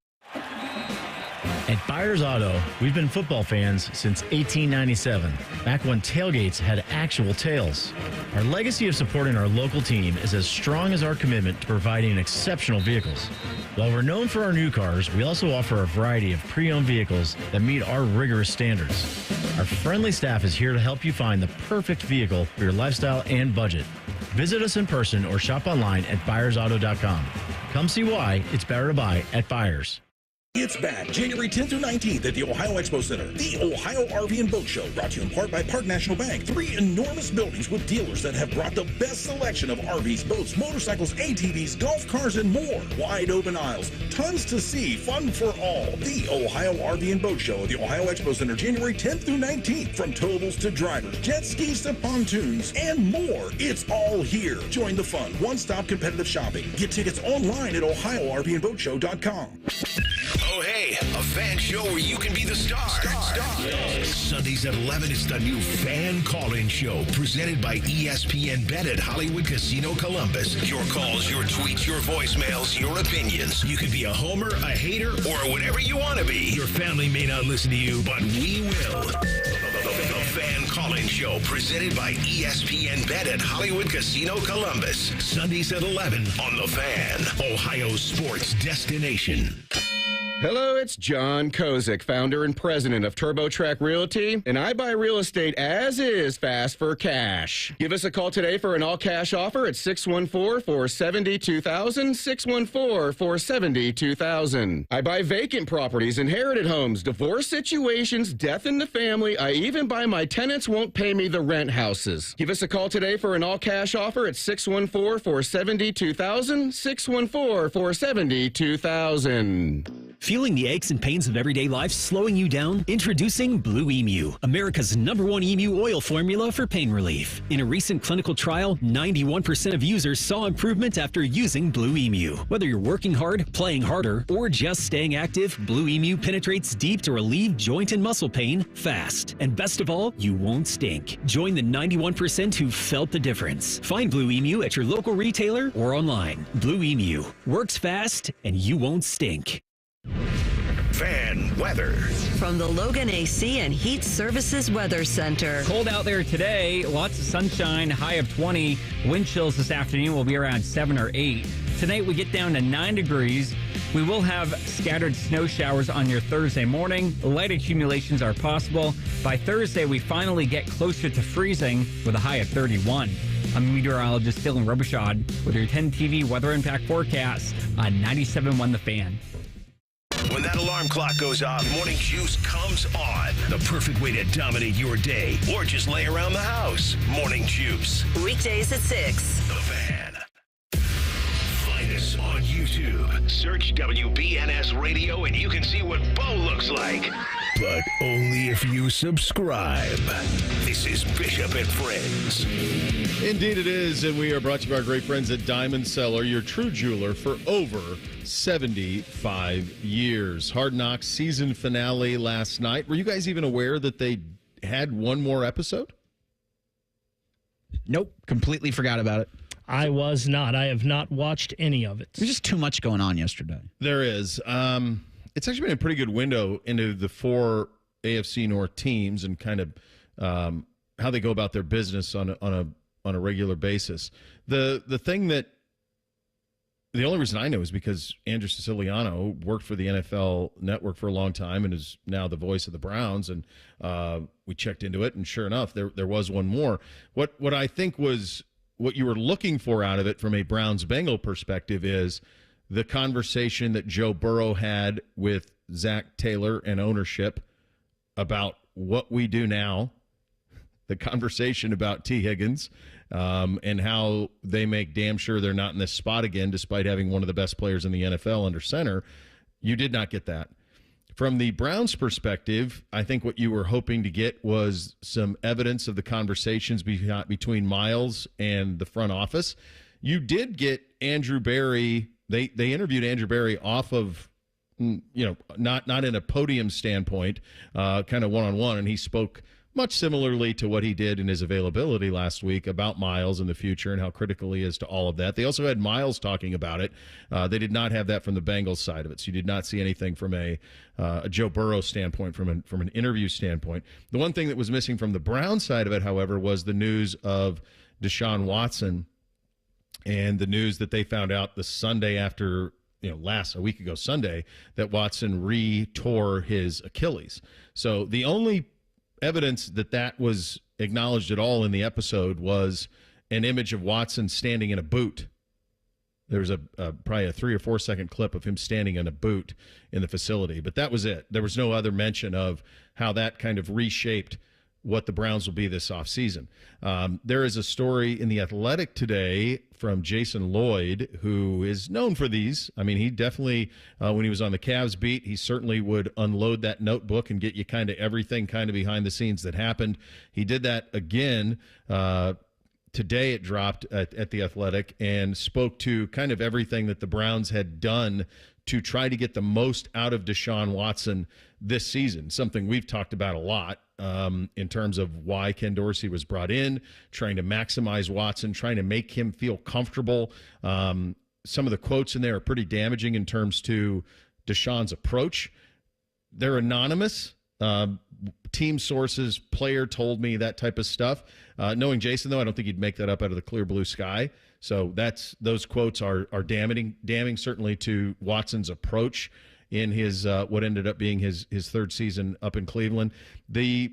At Byers Auto, we've been football fans since 1897, back when tailgates had actual tails. Our legacy of supporting our local team is as strong as our commitment to providing exceptional vehicles. While we're known for our new cars, we also offer a variety of pre-owned vehicles that meet our rigorous standards. Our friendly staff is here to help you find the perfect vehicle for your lifestyle and budget. Visit us in person or shop online at ByersAuto.com. Come see why it's better to buy at Byers. It's back January 10th through 19th at the Ohio Expo Center. The Ohio RV and Boat Show, brought to you in part by Park National Bank. 3 enormous buildings with dealers that have brought the best selection of RVs, boats, motorcycles, ATVs, golf cars, and more. Wide open aisles, tons to see, fun for all. The Ohio RV and Boat Show at the Ohio Expo Center, January 10th through 19th. From towables to drivers, jet skis to pontoons, and more. It's all here. Join the fun. One-stop competitive shopping. Get tickets online at OhioRVandBoatShow.com. Oh, hey, a fan show where you can be the star. Sundays at 11, it's the new Fan Call-In Show, presented by ESPN Bet at Hollywood Casino Columbus. Your calls, your tweets, your voicemails, your opinions. You can be a homer, a hater, or whatever you want to be. Your family may not listen to you, but we will. The Fan call-in show presented by ESPN Bet at Hollywood Casino Columbus. Sundays at 11 on The Fan, Ohio sports destination. Hello, it's John Kozik, founder and president of TurboTrack Realty, and I buy real estate as is fast for cash. Give us a call today for an all-cash offer at 614-472,000, 614-472,000. I buy vacant properties, inherited homes, divorce situations, death in the family. I even buy my tenants won't pay me the rent houses. Give us a call today for an all-cash offer at 614-472,000, 614-472,000. Feeling the aches and pains of everyday life slowing you down? Introducing Blue Emu, America's #1 emu oil formula for pain relief. In a recent clinical trial, 91% of users saw improvement after using Blue Emu. Whether you're working hard, playing harder, or just staying active, Blue Emu penetrates deep to relieve joint and muscle pain fast. And best of all, you won't stink. Join the 91% who felt the difference. Find Blue Emu at your local retailer or online. Blue Emu works fast and you won't stink. Fan weather. From the Logan AC and Heat Services Weather Center. Cold out there today. Lots of sunshine, high of 20. Wind chills this afternoon will be around 7 or 8. Tonight we get down to 9 degrees. We will have scattered snow showers on your Thursday morning. Light accumulations are possible. By Thursday, we finally get closer to freezing with a high of 31. I'm meteorologist Dylan Robichaud with your 10 TV weather impact forecast on 97.1 The Fan. When that alarm clock goes off, Morning Juice comes on. The perfect way to dominate your day or just lay around the house. Morning Juice. Weekdays at 6. The Fan. Find us on YouTube. Search WBNS Radio and you can see what Bo looks like. But only if you subscribe. This is Bishop and Friends. Indeed it is, and we are brought to you by our great friends at Diamond Cellar, your true jeweler for over 75 years. Hard Knocks season finale last night. Were you guys even aware that they had one more episode? Nope, completely forgot about it. I was not. I have not watched any of it. There's just too much going on yesterday. There is. It's actually been a pretty good window into the 4 AFC North teams and kind of how they go about their business on a regular basis. The thing that the only reason I know is because Andrew Siciliano worked for the NFL Network for a long time and is now the voice of the Browns. And we checked into it, and sure enough, there was one more. What I think was what you were looking for out of it from a Browns-Bengal perspective is the conversation that Joe Burrow had with Zach Taylor and ownership about what we do now, the conversation about T. Higgins, and how they make damn sure they're not in this spot again despite having one of the best players in the NFL under center. You did not get that. From the Browns' perspective, I think what you were hoping to get was some evidence of the conversations between Miles and the front office. You did get Andrew Berry. They interviewed Andrew Berry off of, not in a podium standpoint, kind of one-on-one, and he spoke much similarly to what he did in his availability last week about Miles in the future and how critical he is to all of that. They also had Miles talking about it. They did not have that from the Bengals side of it, so you did not see anything from a Joe Burrow standpoint, from an interview standpoint. The one thing that was missing from the Browns side of it, however, was the news of Deshaun Watson and the news that they found out the Sunday after, a week ago Sunday, that Watson re-tore his Achilles. So the only evidence that was acknowledged at all in the episode was an image of Watson standing in a boot. There was probably a 3 or 4 second clip of him standing in a boot in the facility, but that was it. There was no other mention of how that kind of reshaped what the Browns will be this offseason. There is a story in The Athletic today from Jason Lloyd, who is known for these. I mean, he definitely, when he was on the Cavs beat, he certainly would unload that notebook and get you kind of everything kind of behind the scenes that happened. He did that again today. It dropped at The Athletic and spoke to kind of everything that the Browns had done to try to get the most out of Deshaun Watson this season, something we've talked about a lot. In terms of why Ken Dorsey was brought in, trying to maximize Watson, trying to make him feel comfortable. Some of the quotes in there are pretty damaging in terms to Deshaun's approach. They're anonymous. team sources, player told me, that type of stuff. Knowing Jason, though, I don't think he'd make that up out of the clear blue sky. So those quotes are damning certainly to Watson's approach in his what ended up being his third season up in Cleveland. The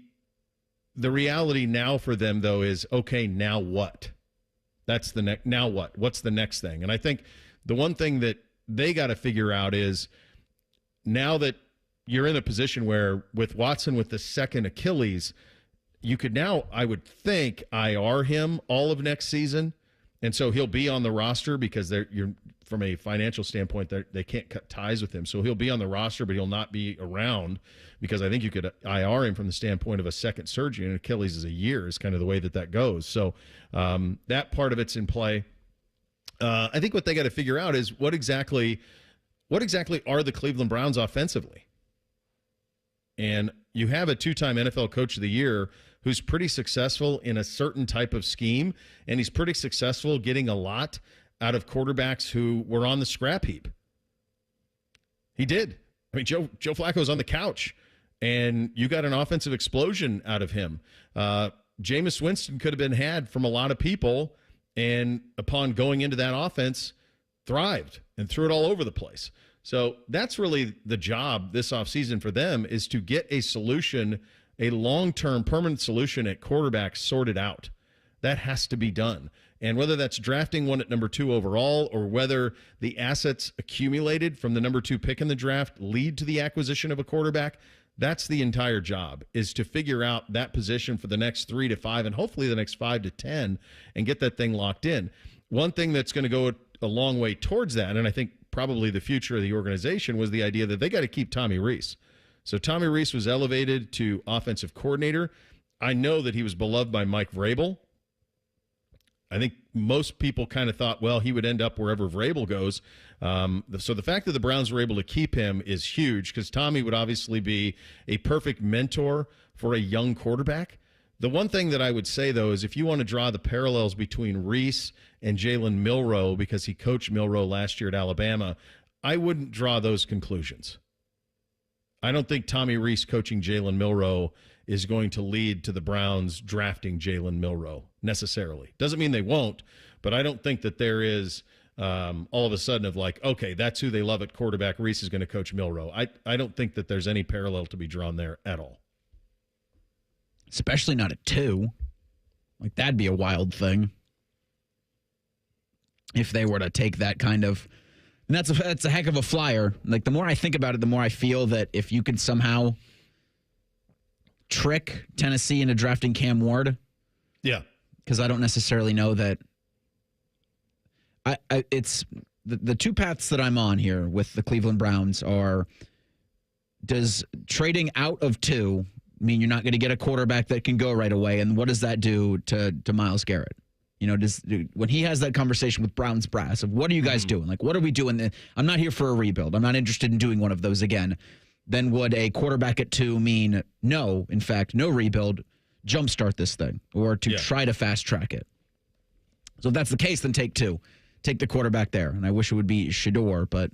reality now for them, though, is, okay, now what? That's the next. Now what? What's the next thing? And I think the one thing that they got to figure out is, now that you're in a position where with Watson with the second Achilles, you could now, I would think, IR him all of next season. And so he'll be on the roster because you're from a financial standpoint, they can't cut ties with him. So he'll be on the roster, but he'll not be around, because I think you could IR him from the standpoint of a second surgery, and Achilles is a year is kind of the way that goes. So that part of it's in play. I think what they got to figure out is what exactly are the Cleveland Browns offensively? And you have a two-time NFL Coach of the Year who's pretty successful in a certain type of scheme, and he's pretty successful getting a lot out of quarterbacks who were on the scrap heap. He did. I mean, Joe Flacco's on the couch, and you got an offensive explosion out of him. Jameis Winston could have been had from a lot of people, and upon going into that offense, thrived and threw it all over the place. So that's really the job this offseason for them, is to get a solution, a long-term permanent solution at quarterback sorted out. That has to be done. And whether that's drafting one at number 2 overall, or whether the assets accumulated from the number 2 pick in the draft lead to the acquisition of a quarterback, that's the entire job, is to figure out that position for the next 3 to 5 and hopefully the next 5 to 10 and get that thing locked in. One thing that's going to go a long way towards that, and I think probably the future of the organization, was the idea that they got to keep Tommy Rees. So Tommy Rees was elevated to offensive coordinator. I know that he was beloved by Mike Vrabel. I think most people kind of thought, well, he would end up wherever Vrabel goes. So the fact that the Browns were able to keep him is huge, because Tommy would obviously be a perfect mentor for a young quarterback. The one thing that I would say, though, is if you want to draw the parallels between Rees and Jalen Milroe, because he coached Milroe last year at Alabama, I wouldn't draw those conclusions. I don't think Tommy Rees coaching Jalen Milroe is going to lead to the Browns drafting Jalen Milroe necessarily. Doesn't mean they won't, but I don't think that there is all of a sudden of like, okay, that's who they love at quarterback. Rees is going to coach Milroe. I don't think that there's any parallel to be drawn there at all. Especially not at 2. Like, that'd be a wild thing if they were to take that kind of. And that's a heck of a flyer. Like, the more I think about it, the more I feel that if you could somehow trick Tennessee into drafting Cam Ward. Yeah. Because I don't necessarily know that. It's the two paths that I'm on here with the Cleveland Browns are, does trading out of 2 mean you're not going to get a quarterback that can go right away? And what does that do to Myles Garrett? You know, when he has that conversation with Browns brass of what are you guys doing? Like, what are we doing? I'm not here for a rebuild. I'm not interested in doing one of those again. Then would a quarterback at 2 mean no, in fact, no rebuild, jumpstart this thing, or to try to fast track it? So if that's the case, then take 2. Take the quarterback there. And I wish it would be Shador, but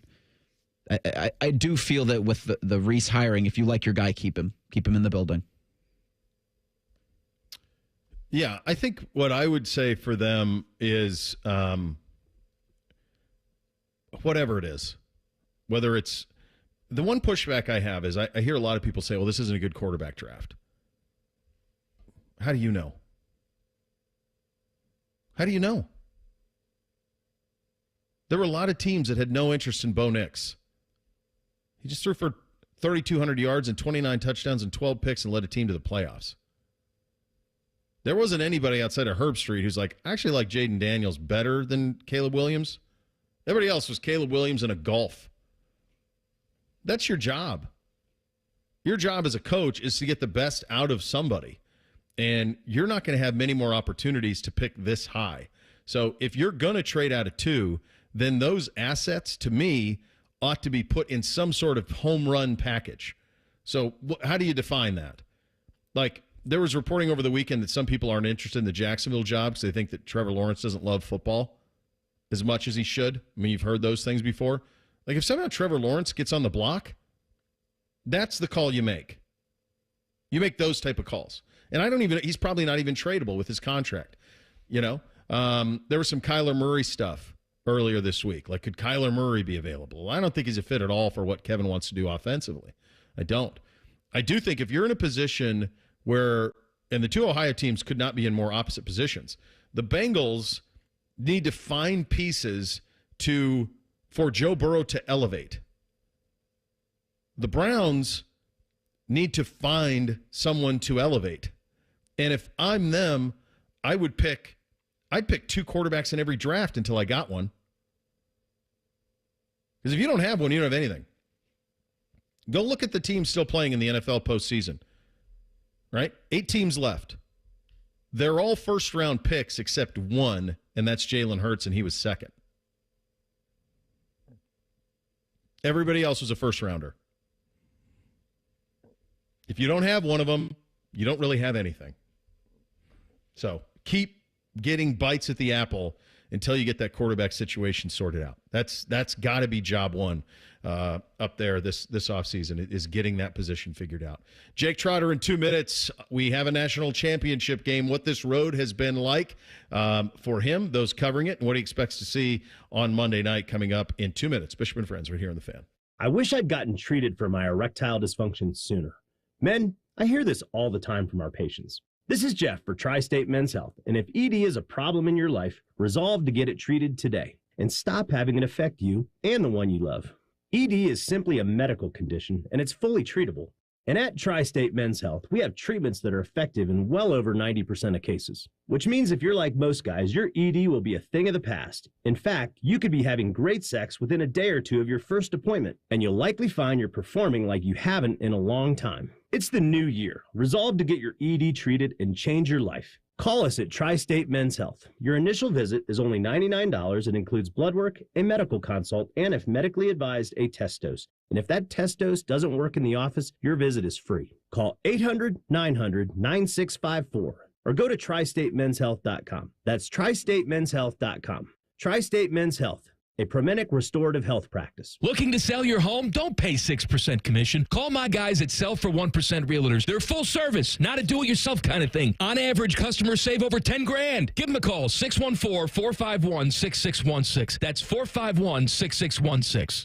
I do feel that with the Rees hiring, if you like your guy, keep him in the building. Yeah, I think what I would say for them is whatever it is, whether it's the one pushback I have is I hear a lot of people say, well, this isn't a good quarterback draft. How do you know? How do you know? There were a lot of teams that had no interest in Bo Nix. He just threw for 3,200 yards and 29 touchdowns and 12 picks and led a team to the playoffs. There wasn't anybody outside of Herb Street who's like, I actually like Jaden Daniels better than Caleb Williams. Everybody else was Caleb Williams and a golf. That's your job. Your job as a coach is to get the best out of somebody. And you're not going to have many more opportunities to pick this high. So if you're going to trade out of 2, then those assets, to me, ought to be put in some sort of home run package. So how do you define that? Like, there was reporting over the weekend that some people aren't interested in the Jacksonville job because they think that Trevor Lawrence doesn't love football as much as he should. I mean, you've heard those things before. Like, if somehow Trevor Lawrence gets on the block, that's the call you make. You make those type of calls. And he's probably not even tradable with his contract. There was some Kyler Murray stuff earlier this week. Like, could Kyler Murray be available? Well, I don't think he's a fit at all for what Kevin wants to do offensively. I don't. I do think if you're in a position where, and the two Ohio teams could not be in more opposite positions, the Bengals need to find pieces for Joe Burrow to elevate. The Browns need to find someone to elevate. And if I'm them, I'd pick two quarterbacks in every draft until I got one. Because if you don't have one, you don't have anything. Go look at the teams still playing in the NFL postseason. Right? 8 teams left. They're all first-round picks except one, and that's Jalen Hurts, and he was second. Everybody else was a first-rounder. If you don't have one of them, you don't really have anything. So keep getting bites at the apple until you get that quarterback situation sorted out. That's got to be job one up there this offseason, is getting that position figured out. Jake Trotter in 2 minutes. We have a national championship game. What this road has been like for him, those covering it, and what he expects to see on Monday night coming up in 2 minutes. Bishop and Friends right here on The Fan. I wish I'd gotten treated for my erectile dysfunction sooner. Men, I hear this all the time from our patients. This is Jeff for Tri-State Men's Health, and if ED is a problem in your life, resolve to get it treated today and stop having it affect you and the one you love. ED is simply a medical condition, and it's fully treatable. And at Tri-State Men's Health, we have treatments that are effective in well over 90% of cases, which means if you're like most guys, your ED will be a thing of the past. In fact, you could be having great sex within a day or two of your first appointment, and you'll likely find you're performing like you haven't in a long time. It's the new year. Resolve to get your ED treated and change your life. Call us at Tri-State Men's Health. Your initial visit is only $99 and includes blood work, a medical consult, and if medically advised, a test dose. And if that test dose doesn't work in the office, your visit is free. Call 800-900-9654 or go to tristatemenshealth.com. That's tristatemenshealth.com. Tri-State Men's Health, a Promenic restorative health practice. Looking to sell your home? Don't pay 6% commission. Call my guys at Sell for 1% Realtors. They're full service, not a do-it-yourself kind of thing. On average, customers save over $10,000. Give them a call, 614-451-6616. That's 451-6616.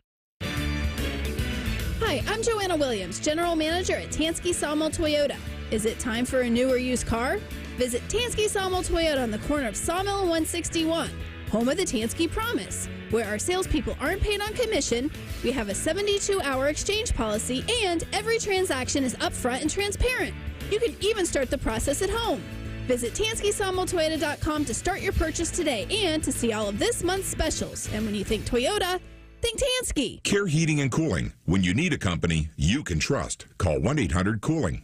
Hi, I'm Joanna Williams, General Manager at Tansky Sawmill Toyota. Is it time for a new or used car? Visit Tansky Sawmill Toyota on the corner of Sawmill and 161, home of the Tansky Promise, where our salespeople aren't paid on commission. We have a 72-hour exchange policy, and every transaction is upfront and transparent. You can even start the process at home. Visit TanskySawmillToyota.com to start your purchase today and to see all of this month's specials. And when you think Toyota, think Tansky. Care Heating and Cooling. When you need a company you can trust, call 1-800-COOLING.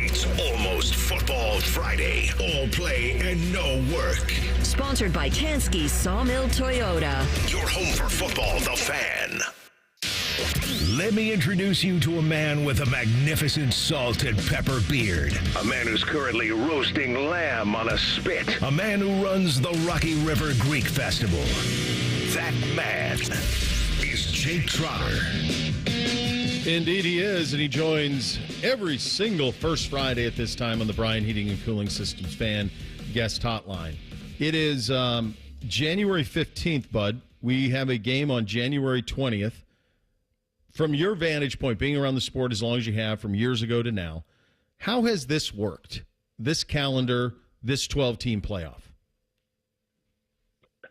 It's almost Football Friday. All play and no work. Sponsored by Tansky Sawmill Toyota. Your home for football, The Fan. Let me introduce you to a man with a magnificent salt and pepper beard. A man who's currently roasting lamb on a spit. A man who runs the Rocky River Greek Festival. That man is Jake Trotter. Indeed he is, and he joins every single first Friday at this time on the Bryan Heating and Cooling Systems Fan Guest Hotline. It is January 15th, Bud. We have a game on January 20th. From your vantage point, being around the sport as long as you have from years ago to now, how has this worked, this calendar, this 12-team playoff?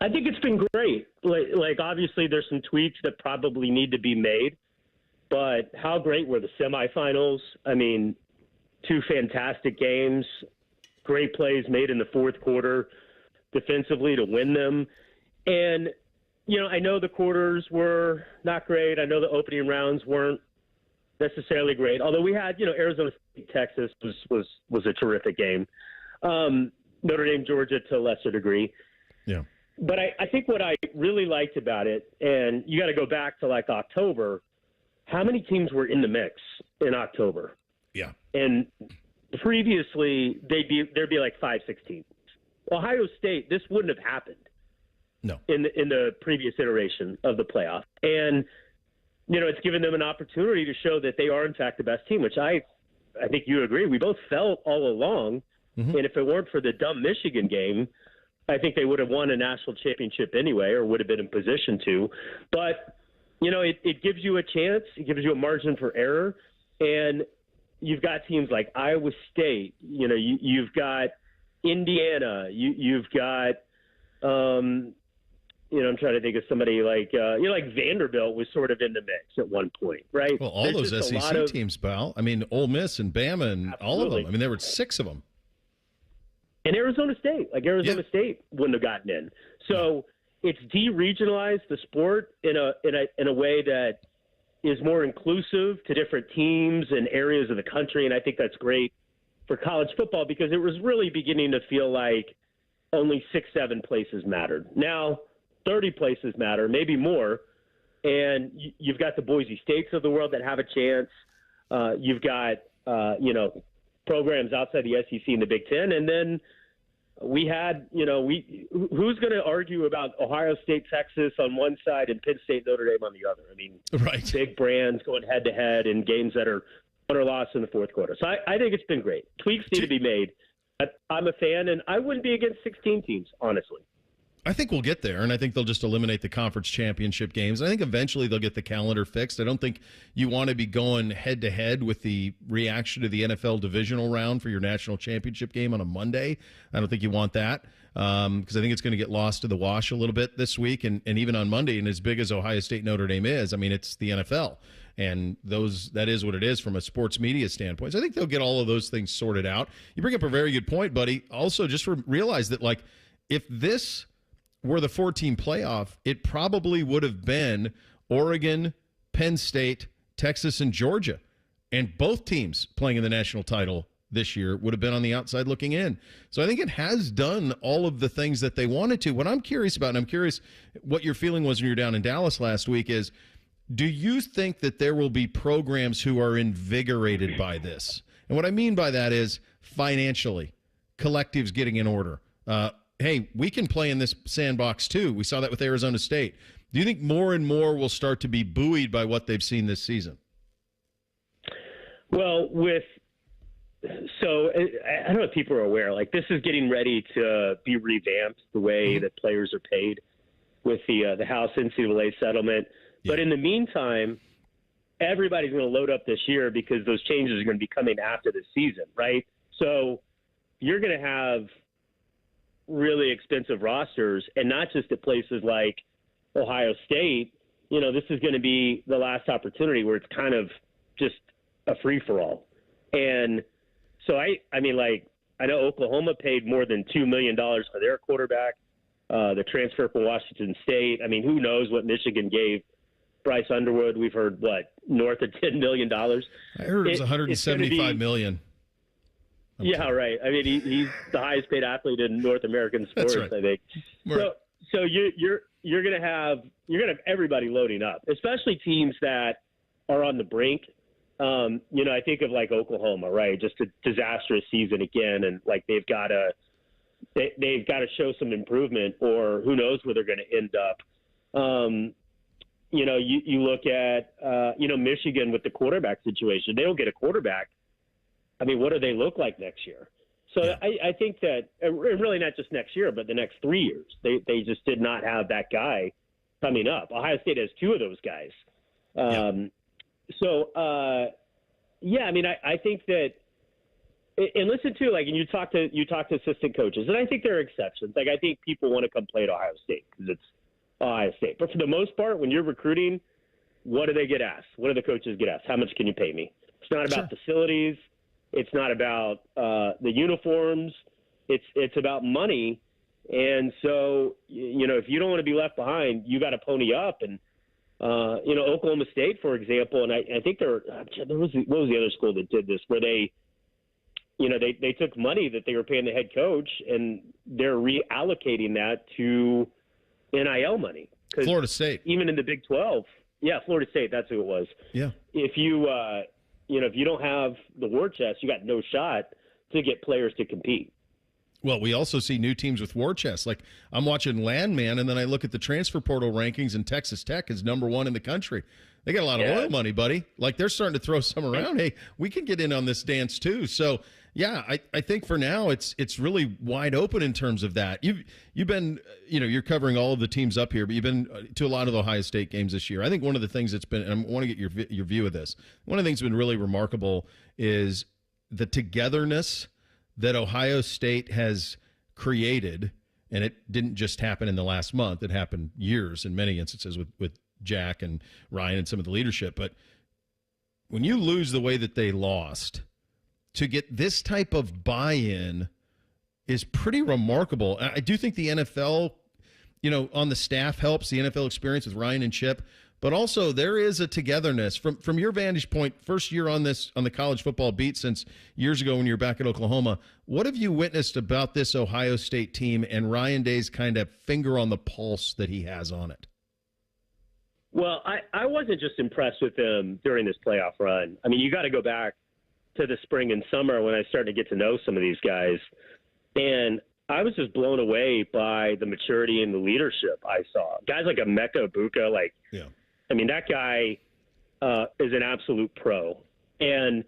I think it's been great. Like obviously there's some tweaks that probably need to be made, but how great were the semifinals? I mean, 2 fantastic games, great plays made in the fourth quarter defensively to win them. And, you know, I know the quarters were not great. I know the opening rounds weren't necessarily great, although we had, you know, Arizona State, Texas was a terrific game. Notre Dame, Georgia to a lesser degree. Yeah. But I think what I really liked about it, and you got to go back to like October, how many teams were in the mix in October? Yeah. And previously there'd be like 5-6 teams. Ohio State, this wouldn't have happened. No. In the previous iteration of the playoff. And, you know, it's given them an opportunity to show that they are, in fact, the best team, which I I think you agree, we both felt all along, Mm-hmm. and if it weren't for the dumb Michigan game, I think they would have won a national championship anyway, or would have been in position to. But, it gives you a chance. It gives you a margin for error. And you've got teams like Iowa State. You've got Indiana. You've got, I'm trying to think of somebody like Vanderbilt was sort of in the mix at one point, right? Well, all those SEC teams, pal. I mean, Ole Miss and Bama and all of them. I mean, there were 6 of them. And Arizona State, State wouldn't have gotten in. So it's de-regionalized the sport in a way that is more inclusive to different teams and areas of the country, and I think that's great for college football because it was really beginning to feel like only 6-7 places mattered. Now 30 places matter, maybe more, and you've got the Boise States of the world that have a chance. You've got programs outside the SEC and the Big Ten, and then we had, who's going to argue about Ohio State, Texas on one side and Penn State, Notre Dame on the other? I mean, right. Big brands going head to head in games that are won or lost in the fourth quarter. So I think it's been great. Tweaks need to be made. I'm a fan, and I wouldn't be against 16 teams, honestly. I think we'll get there, and I think they'll just eliminate the conference championship games. I think eventually they'll get the calendar fixed. I don't think you want to be going head-to-head with the reaction to the NFL divisional round for your national championship game on a Monday. I don't think you want that because I think it's going to get lost to the wash a little bit this week and even on Monday. And as big as Ohio State Notre Dame is, I mean, it's the NFL. And that is what it is from a sports media standpoint. So I think they'll get all of those things sorted out. You bring up a very good point, buddy. Also, just realize that, like, if this were the 14 playoff, it probably would have been Oregon, Penn State, Texas, and Georgia. And both teams playing in the national title this year would have been on the outside looking in. So I think it has done all of the things that they wanted to. What I'm curious about, and I'm curious what your feeling was when you were down in Dallas last week, is do you think that there will be programs who are invigorated by this? And what I mean by that is financially, collectives getting in order. Hey, we can play in this sandbox too. We saw that with Arizona State. Do you think more and more will start to be buoyed by what they've seen this season? Well, I don't know if people are aware, like this is getting ready to be revamped the way that players are paid with the House NCAA settlement. Yeah. But in the meantime, everybody's going to load up this year because those changes are going to be coming after the season, right? So you're going to have really expensive rosters, and not just at places like Ohio State. This is going to be the last opportunity where it's kind of just a free-for-all. And so I know Oklahoma paid more than $2 million for their quarterback, the transfer from Washington State. I mean, who knows what Michigan gave Bryce Underwood? We've heard, north of $10 million? I heard it was $175 million. Yeah, right. I mean, he's the highest paid athlete in North American sports, right. I think. Right. So you're going to have everybody loading up, especially teams that are on the brink. I think of like Oklahoma, right? Just a disastrous season again, and like they've got to show some improvement, or who knows where they're going to end up. You look at Michigan with the quarterback situation. They don't get a quarterback. I mean, what do they look like next year? So yeah. I think that, really not just next year, but the next 3 years, they just did not have that guy coming up. Ohio State has 2 of those guys. I think that, and listen to, and you talk to assistant coaches, and I think there are exceptions. Like, I think people want to come play at Ohio State because it's Ohio State. But for the most part, when you're recruiting, what do they get asked? What do the coaches get asked? How much can you pay me? It's not about facilities. It's not about the uniforms. It's about money. And so, if you don't want to be left behind, you got to pony up. And, Oklahoma State, for example, and I think what was the other school that did this, where they took money that they were paying the head coach and they're reallocating that to NIL money. Florida State. Even in the Big 12. Yeah, Florida State, that's who it was. Yeah. If you don't have the war chest, you got no shot to get players to compete. Well, we also see new teams with war chests. Like, I'm watching Landman, and then I look at the transfer portal rankings, and Texas Tech is number 1 in the country. They got a lot of oil money, buddy. Like, they're starting to throw some around. Hey, we can get in on this dance too. So, yeah, I think for now it's really wide open in terms of that. You've been, you're covering all of the teams up here, but you've been to a lot of the Ohio State games this year. I think one of the things that's been, and I want to get your view of this. One of the things that's been really remarkable is the togetherness that Ohio State has created, and it didn't just happen in the last month. It happened years in many instances with Jack and Ryan and some of the leadership. But when you lose the way that they lost, to get this type of buy-in is pretty remarkable. I do think the NFL, on the staff helps, the NFL experience with Ryan and Chip, but also there is a togetherness. From your vantage point, first year on the college football beat since years ago when you were back at Oklahoma, what have you witnessed about this Ohio State team and Ryan Day's kind of finger on the pulse that he has on it? Well, I wasn't just impressed with them during this playoff run. I mean, you got to go back to the spring and summer when I started to get to know some of these guys. And I was just blown away by the maturity and the leadership I saw. Guys like Emeka Egbuka, I mean, that guy is an absolute pro. And,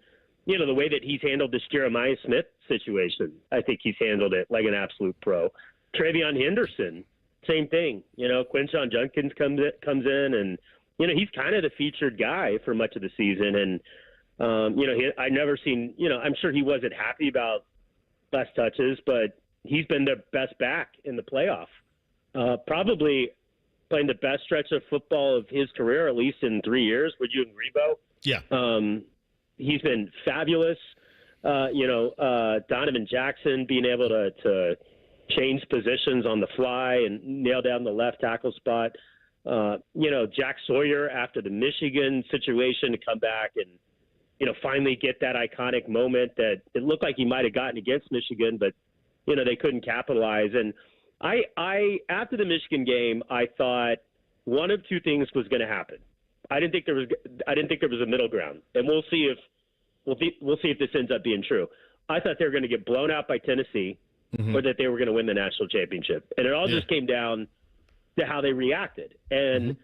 the way that he's handled this Jeremiah Smith situation, I think he's handled it like an absolute pro. Travion Henderson, same thing. Quinshon Judkins comes in and, he's kind of the featured guy for much of the season. And, I never seen, I'm sure he wasn't happy about less touches, but he's been the best back in the playoff. Probably playing the best stretch of football of his career, at least in 3 years. Would you agree, Bo? Yeah. He's been fabulous. Donovan Jackson being able to change positions on the fly and nail down the left tackle spot. Jack Sawyer after the Michigan situation to come back and, finally get that iconic moment that it looked like he might have gotten against Michigan, but, they couldn't capitalize. And I after the Michigan game, I thought one of two things was going to happen. I didn't think there was a middle ground, and we'll see if this ends up being true. I thought they were going to get blown out by Tennessee, or that they were going to win the national championship, and it all just came down to how they reacted. And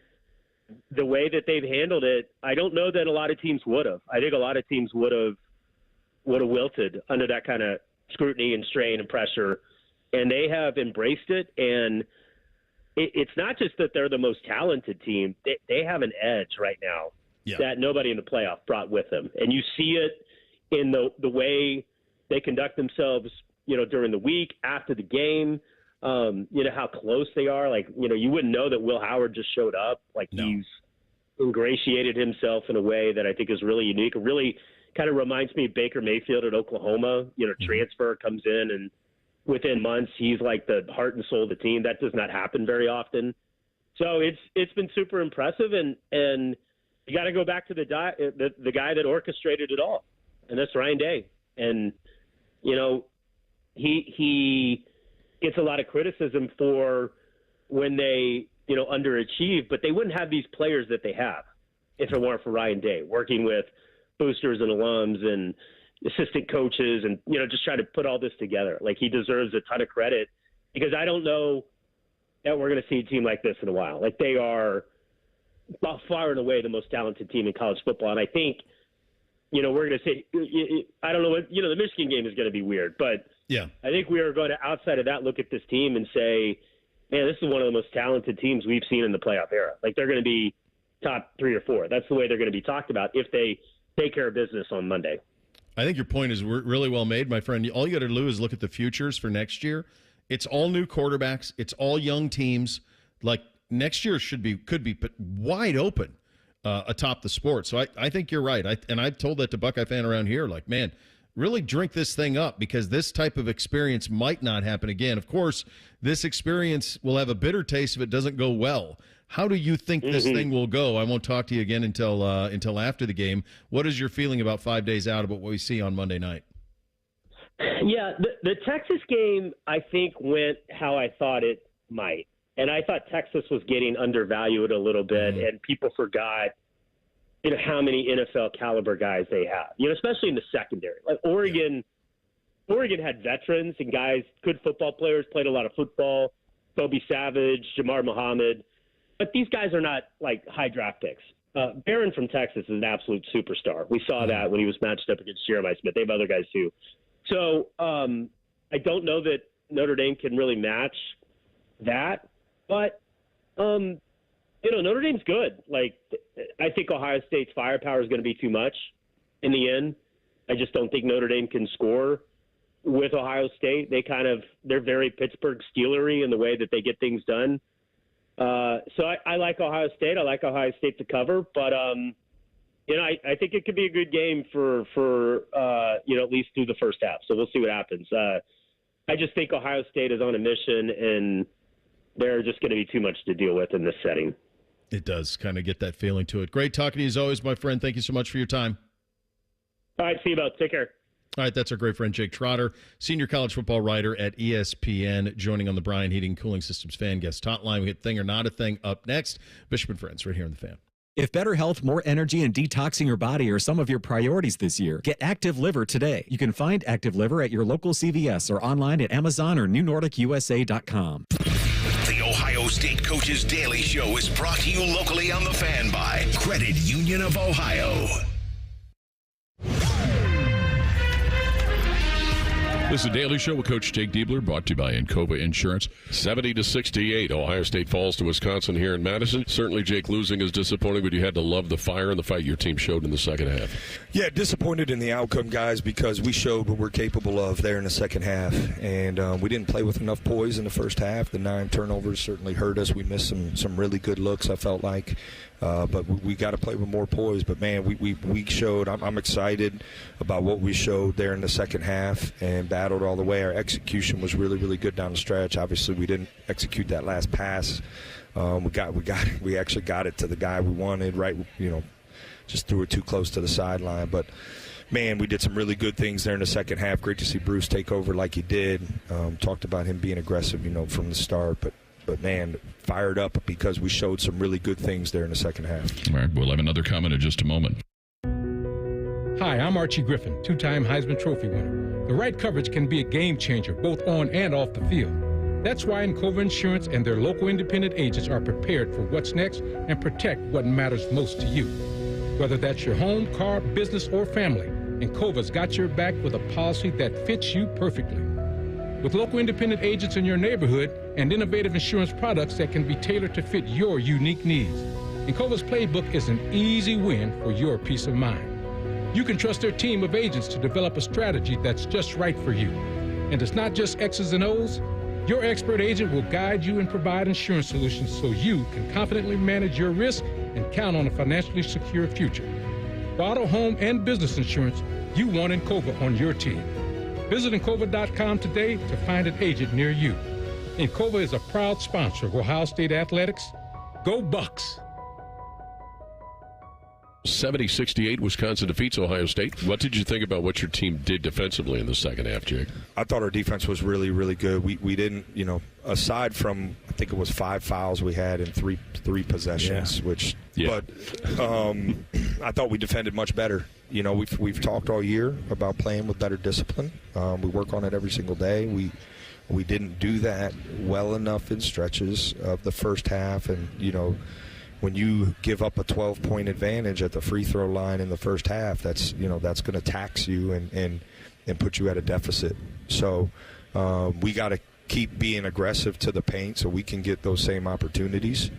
the way that they've handled it, I don't know that a lot of teams would have. I think a lot of teams would have wilted under that kind of scrutiny and strain and pressure, and they have embraced it. And it's not just that they're the most talented team; they have an edge right now that nobody in the playoff brought with them, and you see it in the way they conduct themselves, during the week after the game. How close they are. You wouldn't know that Will Howard just showed up. He's ingratiated himself in a way that I think is really unique. It really kind of reminds me of Baker Mayfield at Oklahoma. Transfer comes in, and within months, he's like the heart and soul of the team. That does not happen very often. So it's been super impressive, and you got to go back to the guy that orchestrated it all, and that's Ryan Day. And, he gets a lot of criticism for when they, underachieve, but they wouldn't have these players that they have if it weren't for Ryan Day working with boosters and alums and assistant coaches and, just trying to put all this together. He deserves a ton of credit because I don't know that we're going to see a team like this in a while. They are by far and away the most talented team in college football. And I think, we're going to say, I don't know what, the Michigan game is going to be weird, but I think we are going to, outside of that, look at this team and say, man, this is one of the most talented teams we've seen in the playoff era. They're going to be top 3 or 4. That's the way they're going to be talked about if they take care of business on Monday. I think your point is really well made, my friend. All you got to do is look at the futures for next year. It's all new quarterbacks. It's all young teams. Next year could be wide open atop the sport. So I think you're right. I've told that to Buckeye fan around here, man, really drink this thing up because this type of experience might not happen again. Of course, this experience will have a bitter taste if it doesn't go well. How do you think this thing will go? I won't talk to you again until after the game. What is your feeling about 5 days out about what we see on Monday night? Yeah, the Texas game, I think, went how I thought it might. And I thought Texas was getting undervalued a little bit, and people forgot how many NFL caliber guys they have, especially in the secondary. Oregon had veterans and guys, good football players, played a lot of football. Kobe Savage, Jamar Muhammad. But these guys are not high draft picks. Barron from Texas is an absolute superstar. We saw that when he was matched up against Jeremiah Smith. They have other guys too. So I don't know that Notre Dame can really match that, but Notre Dame's good. Like, I think Ohio State's firepower is going to be too much in the end. I just don't think Notre Dame can score with Ohio State. They're very Pittsburgh Steelery in the way that they get things done. So I like Ohio State. I like Ohio State to cover, but I think it could be a good game for at least through the first half. So we'll see what happens. I just think Ohio State is on a mission, and they're just going to be too much to deal with in this setting. It does kind of get that feeling to it. Great talking to you as always, my friend. Thank you so much for your time. All right, see you both. Take care. All right, that's our great friend Jake Trotter, senior college football writer at ESPN, joining on the Brian Heating Cooling Systems Fan Guest Hotline. We get Thing or Not a Thing up next. Bishop and Friends right here on The Fan. If better health, more energy, and detoxing your body are some of your priorities this year, get Active Liver today. You can find Active Liver at your local CVS or online at Amazon or NewNordicUSA.com. The Ohio State Coaches Daily Show is brought to you locally on The Fan by Credit Union of Ohio. This is the Daily Show with Coach Jake Diebler, brought to you by Encova Insurance. 70-68, Ohio State falls to Wisconsin here in Madison. Certainly, Jake, losing is disappointing, but you had to love the fire and the fight your team showed in the second half. Yeah, disappointed in the outcome, guys, because we showed what we're capable of there in the second half, and we didn't play with enough poise in the first half. The 9 turnovers certainly hurt us. We missed some really good looks, I felt like. But we got to play with more poise. But, man, we showed. I'm excited about what we showed there in the second half and battled all the way. Our execution was really, really good down the stretch. Obviously, we didn't execute that last pass. We actually got it to the guy we wanted, right, just threw it too close to the sideline. But, man, we did some really good things there in the second half. Great to see Bruce take over like he did. Talked about him being aggressive, from the start. But, man, fired up because we showed some really good things there in the second half. All right, we'll have another comment in just a moment. Hi, I'm Archie Griffin, 2-time Heisman Trophy winner. The right coverage can be a game changer, both on and off the field. That's why Encova Insurance and their local independent agents are prepared for what's next and protect what matters most to you. Whether that's your home, car, business, or family, Encova's got your back with a policy that fits you perfectly. With local independent agents in your neighborhood and innovative insurance products that can be tailored to fit your unique needs, Encova's playbook is an easy win for your peace of mind. You can trust their team of agents to develop a strategy that's just right for you. And it's not just X's and O's. Your expert agent will guide you and provide insurance solutions so you can confidently manage your risk and count on a financially secure future. For auto, home, and business insurance, you want Encova on your team. Visit Encova.com today to find an agent near you. Encova is a proud sponsor of Ohio State Athletics. Go Bucks! 70-68, Wisconsin defeats Ohio State. What did you think about what your team did defensively in the second half, Jake? I thought our defense was really, really good. We didn't, aside from, I think it was 5 fouls we had in three possessions, but I thought we defended much better. We've talked all year about playing with better discipline. We work on it every single day. We didn't do that well enough in stretches of the first half, and when you give up a 12-point advantage at the free throw line in the first half, that's going to tax you and put you at a deficit. So we got to keep being aggressive to the paint so we can get those same opportunities.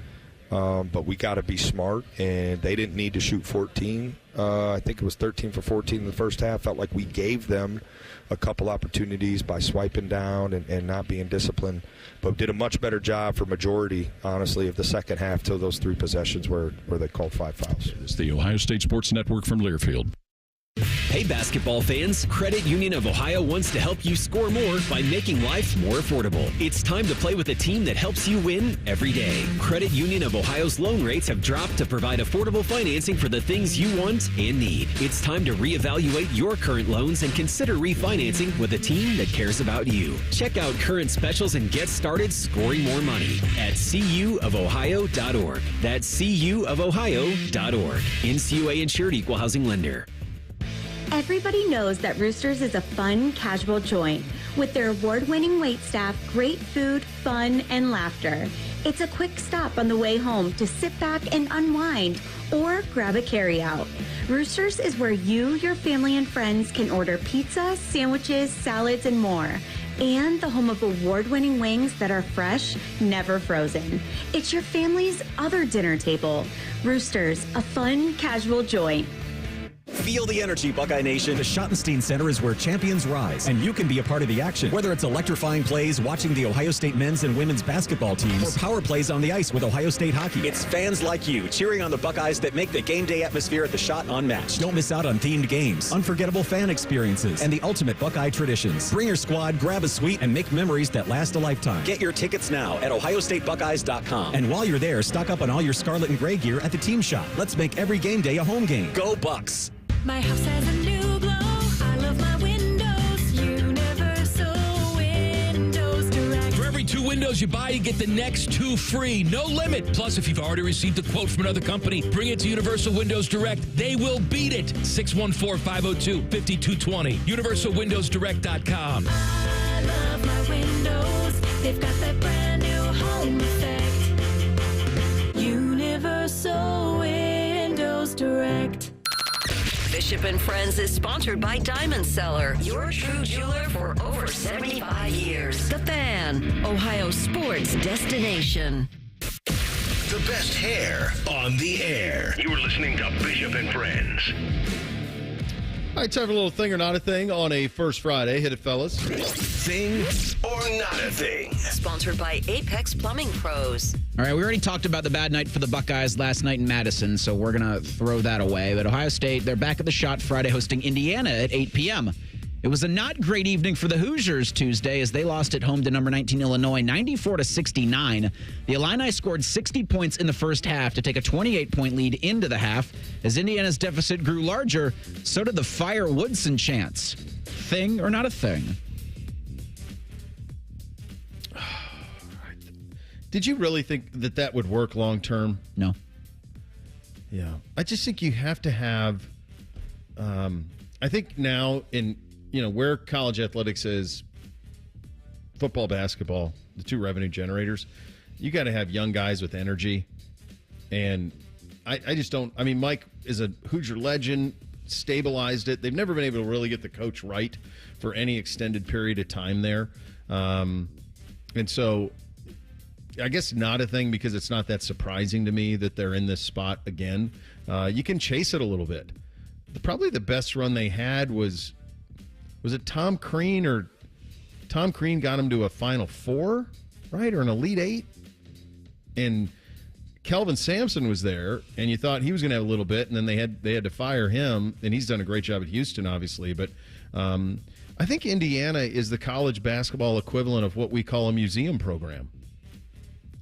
But we got to be smart, and they didn't need to shoot 14. I think it was 13 for 14 in the first half. Felt like we gave them a couple opportunities by swiping down and not being disciplined, but did a much better job for majority, honestly, of the second half till those 3 possessions where they called 5 fouls. It's the Ohio State Sports Network from Learfield. Hey, basketball fans, Credit Union of Ohio wants to help you score more by making life more affordable. It's time to play with a team that helps you win every day. Credit Union of Ohio's loan rates have dropped to provide affordable financing for the things you want and need. It's time to reevaluate your current loans and consider refinancing with a team that cares about you. Check out current specials and get started scoring more money at cuofohio.org. That's cuofohio.org. NCUA insured, equal housing lender. Everybody knows that Roosters is a fun, casual joint with their award-winning waitstaff, great food, fun, and laughter. It's a quick stop on the way home to sit back and unwind or grab a carryout. Roosters is where you, your family, and friends can order pizza, sandwiches, salads, and more. And the home of award-winning wings that are fresh, never frozen. It's your family's other dinner table. Roosters, a fun, casual joint. Feel the energy, Buckeye Nation. The Schottenstein Center is where champions rise, and you can be a part of the action. Whether it's electrifying plays, watching the Ohio State men's and women's basketball teams, or power plays on the ice with Ohio State hockey. It's fans like you cheering on the Buckeyes that make the game day atmosphere at the Schott unmatched. Don't miss out on themed games, unforgettable fan experiences, and the ultimate Buckeye traditions. Bring your squad, grab a suite, and make memories that last a lifetime. Get your tickets now at ohiostatebuckeyes.com. And while you're there, stock up on all your scarlet and gray gear at the team shop. Let's make every game day a home game. Go Bucks! My house has a new glow. I love my windows. Universal Windows Direct. For every 2 windows you buy, you get the next 2 free. No limit. Plus, if you've already received a quote from another company, bring it to Universal Windows Direct. They will beat it. 614-502-5220. UniversalWindowsDirect.com. I love my windows. They've got that brand new home effect. Universal Windows Direct. Bishop and Friends is sponsored by Diamond Seller, your true jeweler for over 75 years. The Fan, Ohio sports destination. The best hair on the air. You're listening to Bishop and Friends. All right, time for a little thing or not a thing on a First Friday. Hit it, fellas. Thing or not a thing. Sponsored by Apex Plumbing Pros. All right, we already talked about the bad night for the Buckeyes last night in Madison, so we're going to throw that away. But Ohio State, they're back at the Schott Friday hosting Indiana at 8 p.m. It was a not great evening for the Hoosiers Tuesday as they lost at home to number 19 Illinois 94-69. The Illini scored 60 points in the first half to take a 28-point lead into the half. As Indiana's deficit grew larger, so did the Fire Woodson chants. Thing or not a thing? Did you really think that would work long term? No. Yeah. I just think you have to have I think now in where college athletics is, football, basketball, the 2 revenue generators, you got to have young guys with energy. And I just don't. I mean, Mike is a Hoosier legend, stabilized it. They've never been able to really get the coach right for any extended period of time there. And so I guess not a thing because it's not that surprising to me that they're in this spot again. You can chase it a little bit. Probably the best run they had was it Tom Crean, or Tom Crean got him to a Final Four, right? Or an Elite Eight? And Kelvin Sampson was there, and you thought he was going to have a little bit, and then they had to fire him, and he's done a great job at Houston, obviously. But I think Indiana is the college basketball equivalent of what we call a museum program.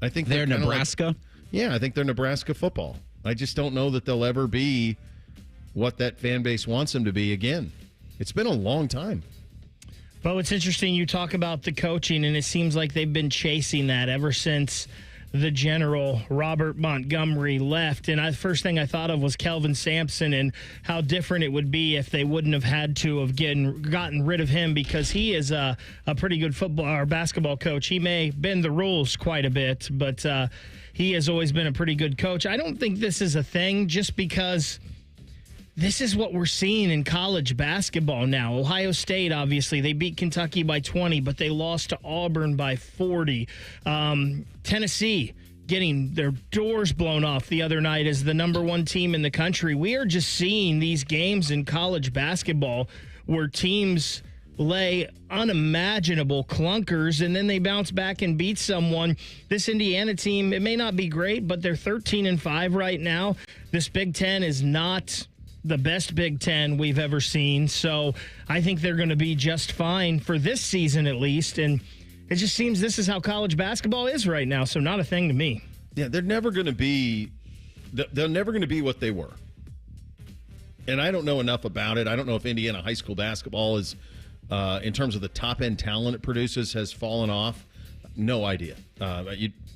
I think they're Nebraska? I think they're Nebraska football. I just don't know that they'll ever be what that fan base wants them to be again. It's been a long time. But what's interesting, you talk about the coaching, and it seems like they've been chasing that ever since the general, Robert Montgomery, left. And the first thing I thought of was Kelvin Sampson and how different it would be if they wouldn't have had to have gotten rid of him, because he is a pretty good football or basketball coach. He may bend the rules quite a bit, but he has always been a pretty good coach. I don't think this is a thing just because this is what we're seeing in college basketball now. Ohio State, obviously, they beat Kentucky by 20, but they lost to Auburn by 40. Tennessee getting their doors blown off the other night as the number 1 team in the country. We are just seeing these games in college basketball where teams lay unimaginable clunkers, and then they bounce back and beat someone. This Indiana team, it may not be great, but they're 13-5 right now. This Big Ten is not the best Big Ten we've ever seen, so I think they're going to be just fine for this season at least, and it just seems this is how college basketball is right now, so not a thing to me. Yeah, they're never going to be what they were. And I don't know enough about it. I don't know if Indiana high school basketball is, in terms of the top-end talent it produces, has fallen off. No idea.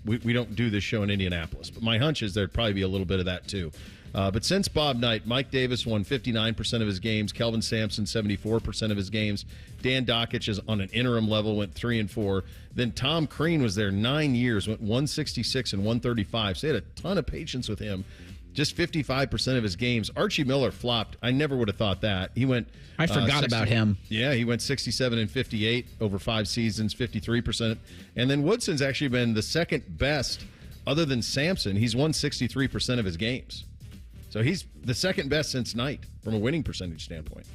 We don't do this show in Indianapolis, but my hunch is there'd probably be a little bit of that too. But since Bob Knight, Mike Davis won 59% of his games. Kelvin Sampson, 74% of his games. Dan Dockich is on an interim level, went 3-4. Then Tom Crean was there 9 years, went 166 and 135. So they had a ton of patience with him. Just 55% of his games. Archie Miller flopped. I never would have thought that. He went. I forgot about him. Yeah, he went 67 and 58 over 5 seasons, 53%. And then Woodson's actually been the second best, other than Sampson. He's won 63% of his games. So he's the second best since Knight from a winning percentage standpoint.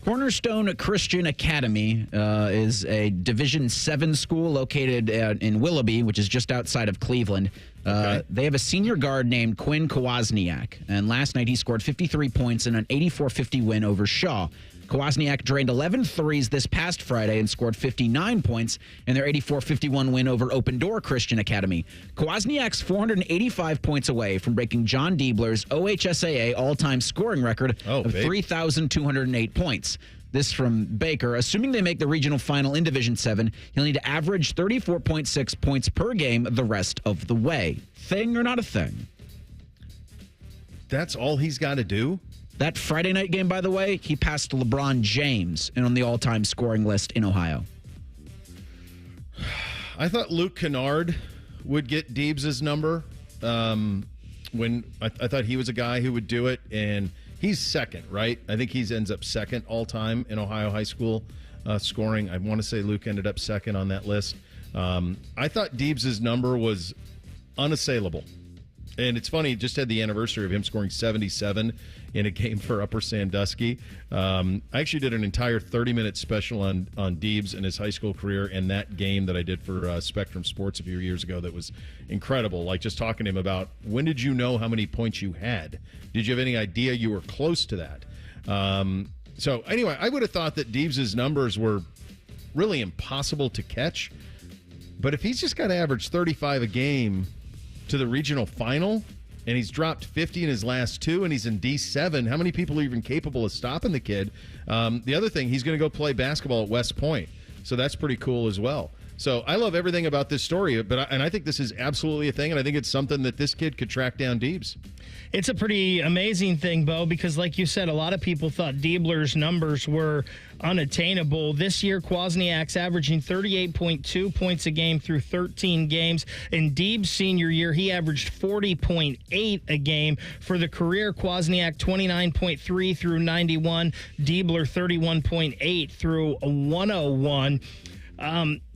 Cornerstone Christian Academy is a Division VII school located in Willoughby, which is just outside of Cleveland. They have a senior guard named Quinn Kowalniak, and last night he scored 53 points in an 84-50 win over Shaw. Kowalniak drained 11 threes this past Friday and scored 59 points in their 84-51 win over Open Door Christian Academy. Kowalniak's 485 points away from breaking John Diebler's OHSAA all-time scoring record of 3,208 points. This from Baker. Assuming they make the regional final in Division VII, he'll need to average 34.6 points per game the rest of the way. Thing or not a thing? That's all he's got to do? That Friday night game, by the way, he passed LeBron James and on the all-time scoring list in Ohio. I thought Luke Kennard would get Deebs' number. When I thought he was a guy who would do it, and he's second, right? I think he ends up second all-time in Ohio high school scoring. I want to say Luke ended up second on that list. I thought Deebs' number was unassailable. And it's funny, just had the anniversary of him scoring 77 in a game for Upper Sandusky. I actually did an entire 30-minute special on Deebs and his high school career and that game that I did for Spectrum Sports a few years ago that was incredible. Like, just talking to him about, when did you know how many points you had? Did you have any idea you were close to that? So, anyway, I would have thought that Deebs' numbers were really impossible to catch. But if he's just got to average 35 a game to the regional final, and he's dropped 50 in his last 2, and he's in D7. How many people are even capable of stopping the kid? The other thing, he's going to go play basketball at West Point, so that's pretty cool as well. So I love everything about this story, and I think this is absolutely a thing, and I think it's something that this kid could track down Deebs. It's a pretty amazing thing, Bo, because like you said, a lot of people thought Diebler's numbers were unattainable. This year, Kwasniak's averaging 38.2 points a game through 13 games. In Deeb's senior year, he averaged 40.8 a game. For the career, Kwasniak 29.3 through 91, Diebler 31.8 through 101.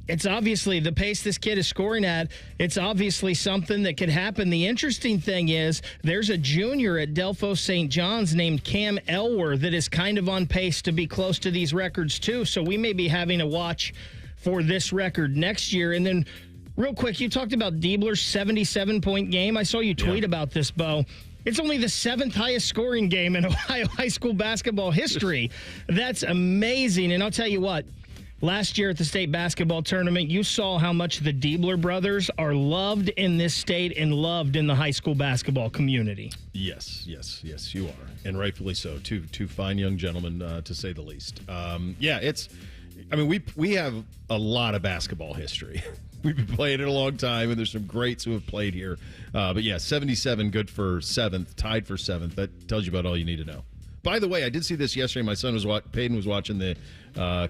It's obviously the pace this kid is scoring at. It's obviously something that could happen. The interesting thing is there's a junior at Delphos St. John's named Cam Elwer that is kind of on pace to be close to these records too. So we may be having a watch for this record next year. And then real quick, you talked about Diebler's 77-point game. I saw you tweet about this, Bo. It's only the 7th highest scoring game in Ohio high school basketball history. That's amazing. And I'll tell you what. Last year at the state basketball tournament, you saw how much the Diebler brothers are loved in this state and loved in the high school basketball community. Yes, you are. And rightfully so. Two fine young gentlemen, to say the least. We have a lot of basketball history. We've been playing it a long time, and there's some greats who have played here. 77 good for 7th, tied for 7th. That tells you about all you need to know. By the way, I did see this yesterday. My son Peyton was watching the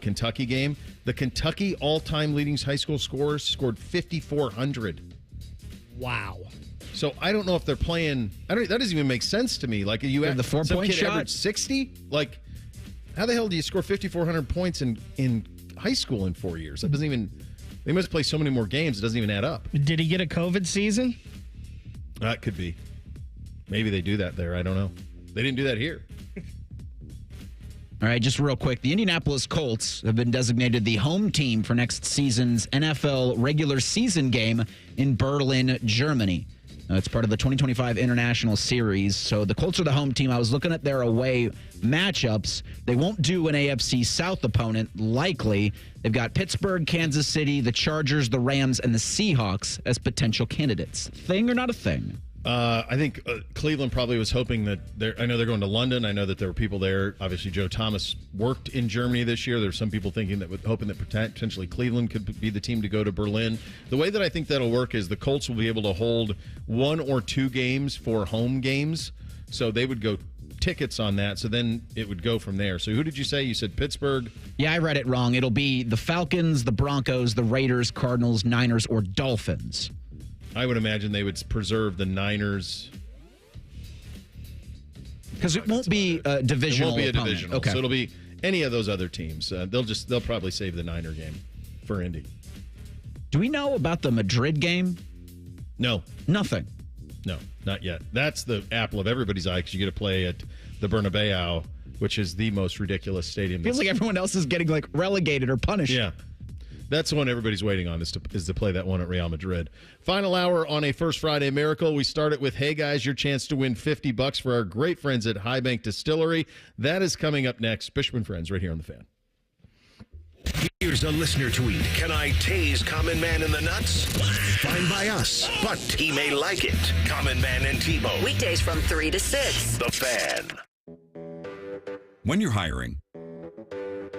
Kentucky game. The Kentucky all-time leading high school scorers scored 5,400. Wow. So I don't know if they're playing. That doesn't even make sense to me. Like, you have the 4-point shot, average 60. Like, how the hell do you score 5,400 points in high school in 4 years? That doesn't even. They must play so many more games. It doesn't even add up. Did he get a COVID season? That could be. Maybe they do that there. I don't know. They didn't do that here. All right, just real quick. The Indianapolis Colts have been designated the home team for next season's NFL regular season game in Berlin, Germany. It's part of the 2025 International Series. So the Colts are the home team. I was looking at their away matchups. They won't do an AFC South opponent, likely. They've got Pittsburgh, Kansas City, the Chargers, the Rams, and the Seahawks as potential candidates. Thing or not a thing? I think Cleveland probably was hoping that I know they're going to London. I know that there were people there. Obviously, Joe Thomas worked in Germany this year. There's some people hoping that potentially Cleveland could be the team to go to Berlin. The way that I think that'll work is the Colts will be able to hold 1 or 2 games for home games. So they would go tickets on that. So then it would go from there. So who did you say? You said Pittsburgh? Yeah, I read it wrong. It'll be the Falcons, the Broncos, the Raiders, Cardinals, Niners, or Dolphins. I would imagine they would preserve the Niners. Because it won't be a divisional. It won't be a opponent. divisional. Okay. So it'll be any of those other teams. They'll probably save the Niner game for Indy. Do we know about the Madrid game? No. Nothing. No, not yet. That's the apple of everybody's eye because you get to play at the Bernabeu, which is the most ridiculous stadium. Feels like everyone else is getting like relegated or punished. Yeah. That's the one everybody's waiting on is to play that one at Real Madrid. Final hour on a First Friday Miracle. We start it with, hey, guys, your chance to win $50 for our great friends at High Bank Distillery. That is coming up next. Bishop and Friends right here on The Fan. Here's a listener tweet. Can I tase Common Man in the nuts? Fine by us, but he may like it. Common Man and Tebow. Weekdays from 3 to 6. The Fan. When you're hiring,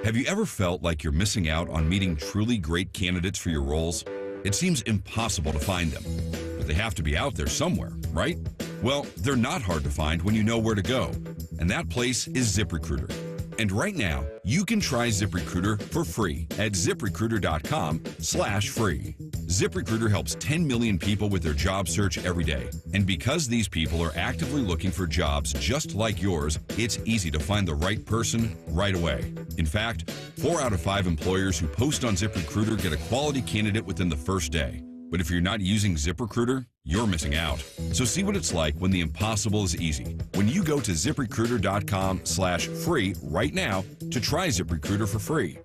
have you ever felt like you're missing out on meeting truly great candidates for your roles? It seems impossible to find them, but they have to be out there somewhere, right? Well, they're not hard to find when you know where to go, and that place is ZipRecruiter. And right now, you can try ZipRecruiter for free at ZipRecruiter.com/free. ZipRecruiter helps 10 million people with their job search every day. And because these people are actively looking for jobs just like yours, it's easy to find the right person right away. In fact, 4 out of 5 employers who post on ZipRecruiter get a quality candidate within the first day. But if you're not using ZipRecruiter, you're missing out. So see what it's like when the impossible is easy. When you go to ZipRecruiter.com/free right now to try ZipRecruiter for free.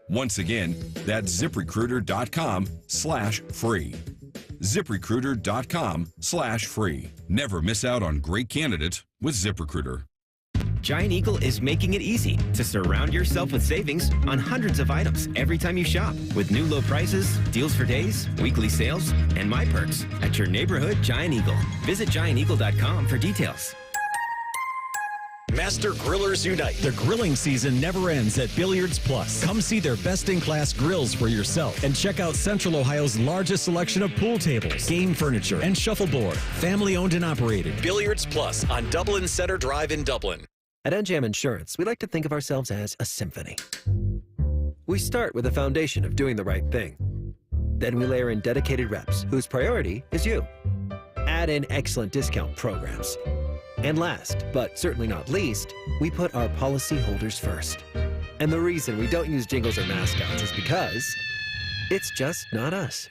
Once again, that's ZipRecruiter.com/free. ZipRecruiter.com/free. Never miss out on great candidates with ZipRecruiter. Giant Eagle is making it easy to surround yourself with savings on hundreds of items every time you shop. With new low prices, deals for days, weekly sales, and My Perks at your neighborhood Giant Eagle. Visit GiantEagle.com for details. Master Grillers Unite. The grilling season never ends at Billiards Plus. Come see their best-in-class grills for yourself and check out Central Ohio's largest selection of pool tables, game furniture, and shuffleboard. Family-owned and operated. Billiards Plus on Dublin Center Drive in Dublin. At NJM Insurance, we like to think of ourselves as a symphony. We start with a foundation of doing the right thing. Then we layer in dedicated reps whose priority is you. Add in excellent discount programs. And last, but certainly not least, we put our policyholders first. And the reason we don't use jingles or mascots is because it's just not us.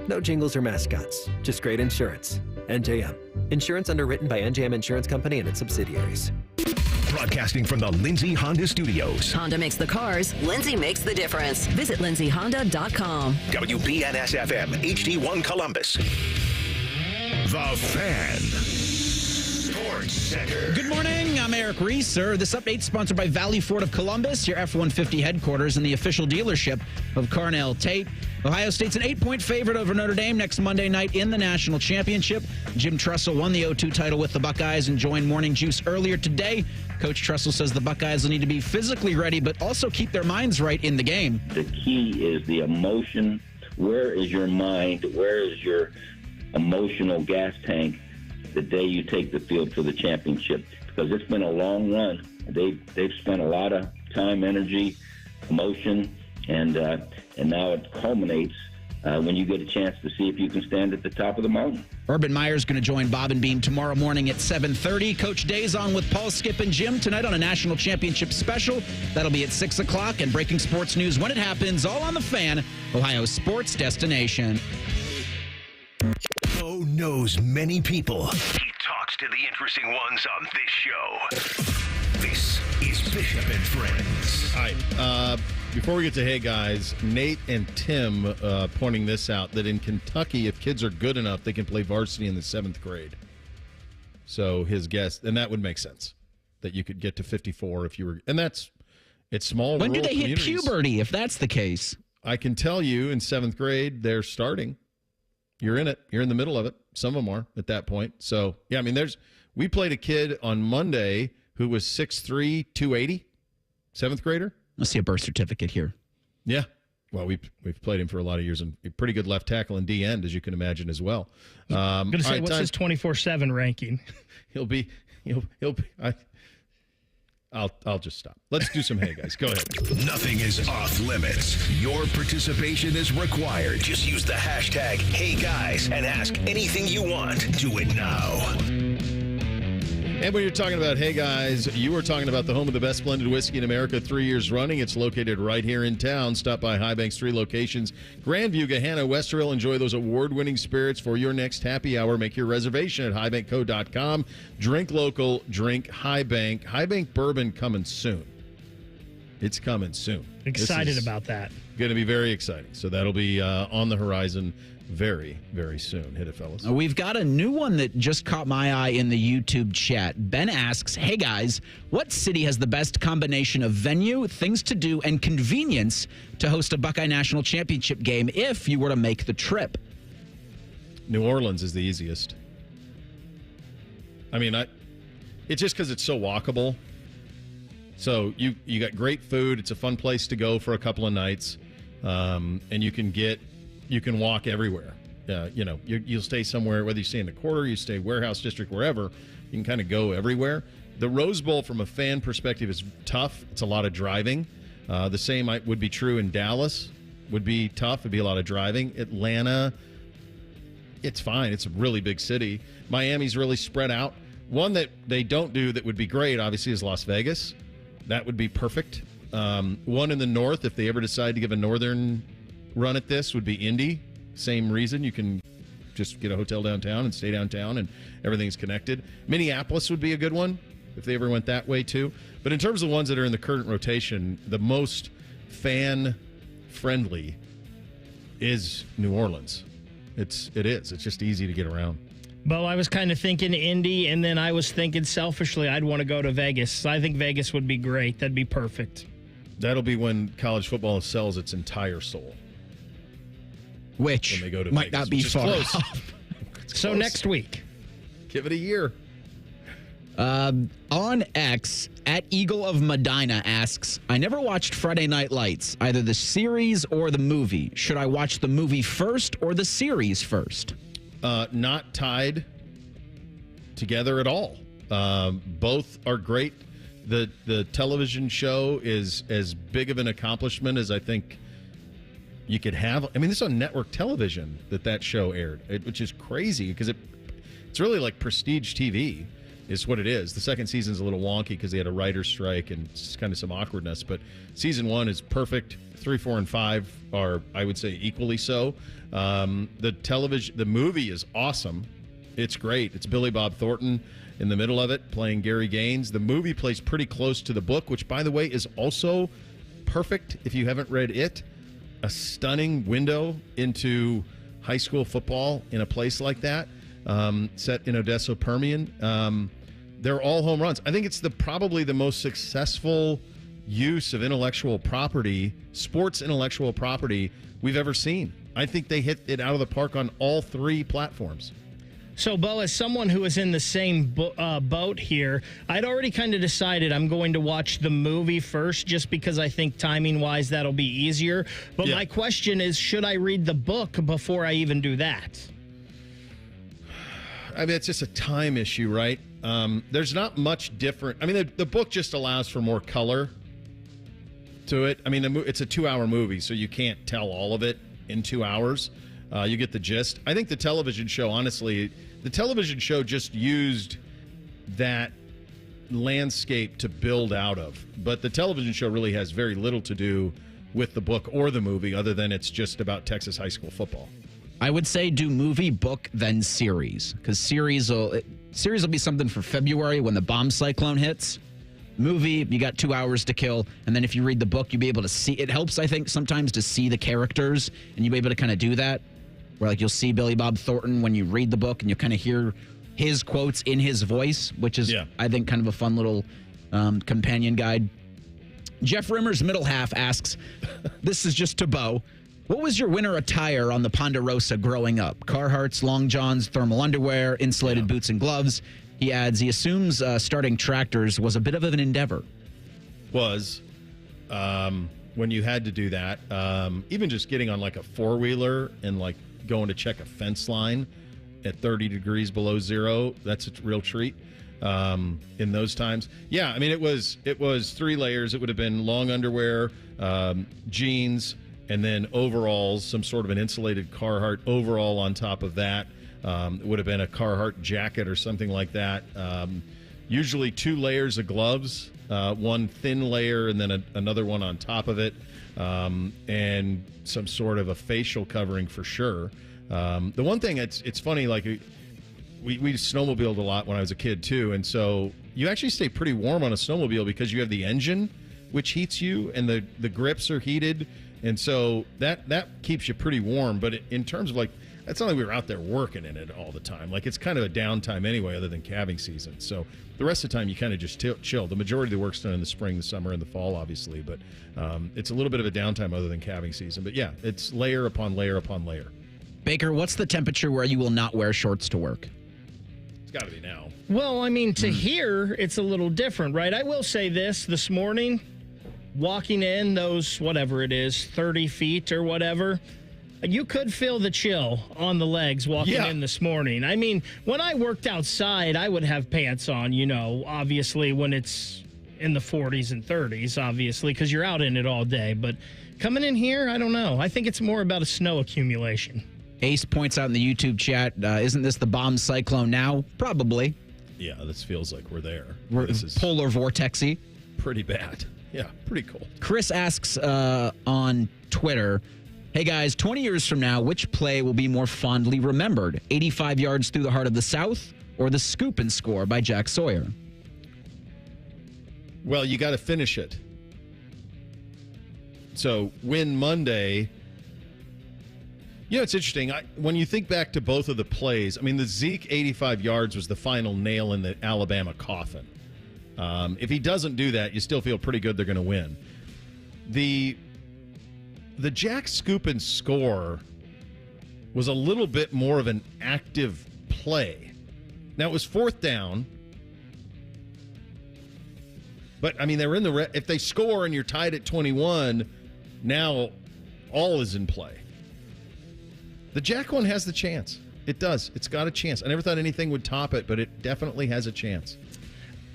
No jingles or mascots, just great insurance. NJM. Insurance underwritten by NJM Insurance Company and its subsidiaries. Broadcasting from the Lindsay Honda Studios. Honda makes the cars. Lindsay makes the difference. Visit lindsayhonda.com. WBNS-FM, HD1 Columbus. The Fan. Sports Center. Good morning. I'm Eric Reeser. This update sponsored by Valley Ford of Columbus, your F-150 headquarters and the official dealership of Carnell Tate. Ohio State's an 8-point favorite over Notre Dame next Monday night in the national championship. Jim Tressel won the O2 title with the Buckeyes and joined Morning Juice earlier today. Coach Tressel says the Buckeyes will need to be physically ready, but also keep their minds right in the game. The key is the emotion. Where is your mind? Where is your emotional gas tank the day you take the field for the championship? Because it's been a long run. They've spent a lot of time, energy, emotion, and now it culminates when you get a chance to see if you can stand at the top of the mountain. Urban Meyer's going to join Bob and Beam tomorrow morning at 7:30. Coach Day's on with Paul, Skip, and Jim tonight on a national championship special. That'll be at 6 o'clock. And breaking sports news when it happens, all on The Fan, Ohio's sports destination. Bo knows many people. He talks to the interesting ones on this show. This is Bishop and Friends. All right. Before we get to hey guys, Nate and Tim pointing this out, that in Kentucky, if kids are good enough, they can play varsity in the 7th grade. So his guess, and that would make sense, that you could get to 54 if you were, and it's small. When do rural they hit communities. puberty, if that's the case? I can tell you in 7th grade, they're starting. you're in it. You're in the middle of it. Some of them are at that point. So, yeah, I mean, we played a kid on Monday who was 6'3", 280, 7th grader. Let's see a birth certificate here. Yeah. Well, we've played him for a lot of years, and a pretty good left tackle and D end, as you can imagine as well. I'm going to say, what's his 24/7 ranking? He'll be. I'll just stop. Let's do some hey guys. Go ahead. Nothing is off limits. Your participation is required. Just use the hashtag #HeyGuys and ask anything you want. Do it now. And when you're talking about hey guys, you are talking about the home of the best blended whiskey in America 3 years running. It's located right here in town. Stop by High Bank's 3 locations. Grandview, Gahanna, Westerville. Enjoy those award-winning spirits for your next happy hour. Make your reservation at highbankco.com. Drink local, drink High Bank. High Bank bourbon coming soon. It's coming soon. Excited about that. Going to be very exciting. So that'll be on the horizon very, very soon. Hit it, fellas. We've got a new one that just caught my eye in the YouTube chat. Ben asks, hey guys, what city has the best combination of venue, things to do, and convenience to host a Buckeye National Championship game if you were to make the trip? New Orleans is the easiest. I mean, it's just because it's so walkable. So you got great food. It's a fun place to go for a couple of nights. And you can walk everywhere. You'll stay somewhere, whether you stay in the quarter, you stay warehouse district, wherever. You can kind of go everywhere. The Rose Bowl, from a fan perspective, is tough. It's a lot of driving. The same would be true in Dallas. Would be tough. It'd be a lot of driving. Atlanta, it's fine. It's a really big city. Miami's really spread out. One that they don't do that would be great, obviously, is Las Vegas. That would be perfect. One in the north, if they ever decide to give a northern run at this, would be Indy. Same reason. You can just get a hotel downtown and stay downtown and everything's connected. Minneapolis would be a good one if they ever went that way too. But in terms of the ones that are in the current rotation, the most fan friendly is New Orleans. It is. It's just easy to get around. Bo, I was kind of thinking Indy, and then I was thinking selfishly I'd want to go to Vegas. I think Vegas would be great. That'd be perfect. That'll be when college football sells its entire soul. Which when they go to might Vegas, not be far close. off. So next week. Give it a year. On X, at Eagle of Medina asks, I never watched Friday Night Lights, either the series or the movie. Should I watch the movie first or the series first? Not tied together at all. Both are great. The television show is as big of an accomplishment as I think you could have. I mean, this is on network television that show aired, which is crazy because it's really like prestige TV is what it is. The second season's a little wonky because they had a writer's strike and it's kind of some awkwardness, but season 1 is perfect. 3, 4, and 5 are, I would say, equally so. The movie is awesome. It's great. It's Billy Bob Thornton in the middle of it playing Gary Gaines. The movie plays pretty close to the book, which, by the way, is also perfect if you haven't read it. A stunning window into high school football in a place like that, set in Odessa, Permian. They're all home runs. I think it's probably the most successful use of intellectual property, sports intellectual property we've ever seen. I think they hit it out of the park on all 3 platforms. So, Bo, as someone who is in the same boat here, I'd already kind of decided I'm going to watch the movie first just because I think timing-wise that'll be easier. But my question is, should I read the book before I even do that? I mean, it's just a time issue, right? There's not much different. I mean, the book just allows for more color to it. I mean, it's a 2-hour movie, so you can't tell all of it in 2 hours. You get the gist. I think the television show, honestly, the television show just used that landscape to build out of. But the television show really has very little to do with the book or the movie other than it's just about Texas high school football. I would say do movie, book, then series. Because series will be something for February when the bomb cyclone hits. Movie, you got 2 hours to kill. And then if you read the book, you'll be able to see. It helps, I think, sometimes to see the characters. And you'll be able to kind of do that. Where, like, you'll see Billy Bob Thornton when you read the book. And you'll kind of hear his quotes in his voice. Which is, I think, kind of a fun little companion guide. Jeff Rimmer's middle half asks, this is just to Bo. What was your winter attire on the Ponderosa growing up? Carhartts, long johns, thermal underwear, insulated boots and gloves. He adds, he assumes starting tractors was a bit of an endeavor. When you had to do that, even just getting on like a four-wheeler and like going to check a fence line at 30 degrees below zero, that's a real treat in those times. Yeah, I mean, it was 3 layers. It would have been long underwear, jeans, and then overalls, some sort of an insulated Carhartt overall on top of that. It would have been a Carhartt jacket or something like that. Usually 2 layers of gloves, one thin layer and then another one on top of it, and some sort of a facial covering for sure. The one thing, it's funny, like we snowmobiled a lot when I was a kid too, and so you actually stay pretty warm on a snowmobile because you have the engine, which heats you, and the grips are heated, and so that keeps you pretty warm. But in terms of like, it's not like we were out there working in it all the time. Like, it's kind of a downtime anyway, other than calving season. So the rest of the time you kind of just chill. The majority of the work's done in the spring, the summer, and the fall, obviously. But it's a little bit of a downtime other than calving season. But yeah, it's layer upon layer upon layer. Baker, what's the temperature where you will not wear shorts to work? It's got to be now. Well, I mean, to here, it's a little different, right? I will say this morning, walking in those, whatever it is, 30 feet or whatever, you could feel the chill on the legs walking in this morning. I mean, when I worked outside, I would have pants on, obviously when it's in the 40s and 30s, obviously, because you're out in it all day. But coming in here, I don't know. I think it's more about a snow accumulation. Ace points out in the YouTube chat, isn't this the bomb cyclone now? Probably. Yeah, this feels like we're there. This is polar vortexy. Pretty bad. Yeah, pretty cold. Chris asks on Twitter, hey guys, 20 years from now, which play will be more fondly remembered? 85 yards through the heart of the South or the scoop and score by Jack Sawyer? Well, you got to finish it. So win Monday. It's interesting. When you think back to both of the plays, I mean, the Zeke 85 yards was the final nail in the Alabama coffin. If he doesn't do that, you still feel pretty good they're going to win. The Jack scoop and score was a little bit more of an active play. Now, it was 4th down. But, I mean, they were in the if they score and you're tied at 21, now all is in play. The Jack one has the chance. It does. It's got a chance. I never thought anything would top it, but it definitely has a chance.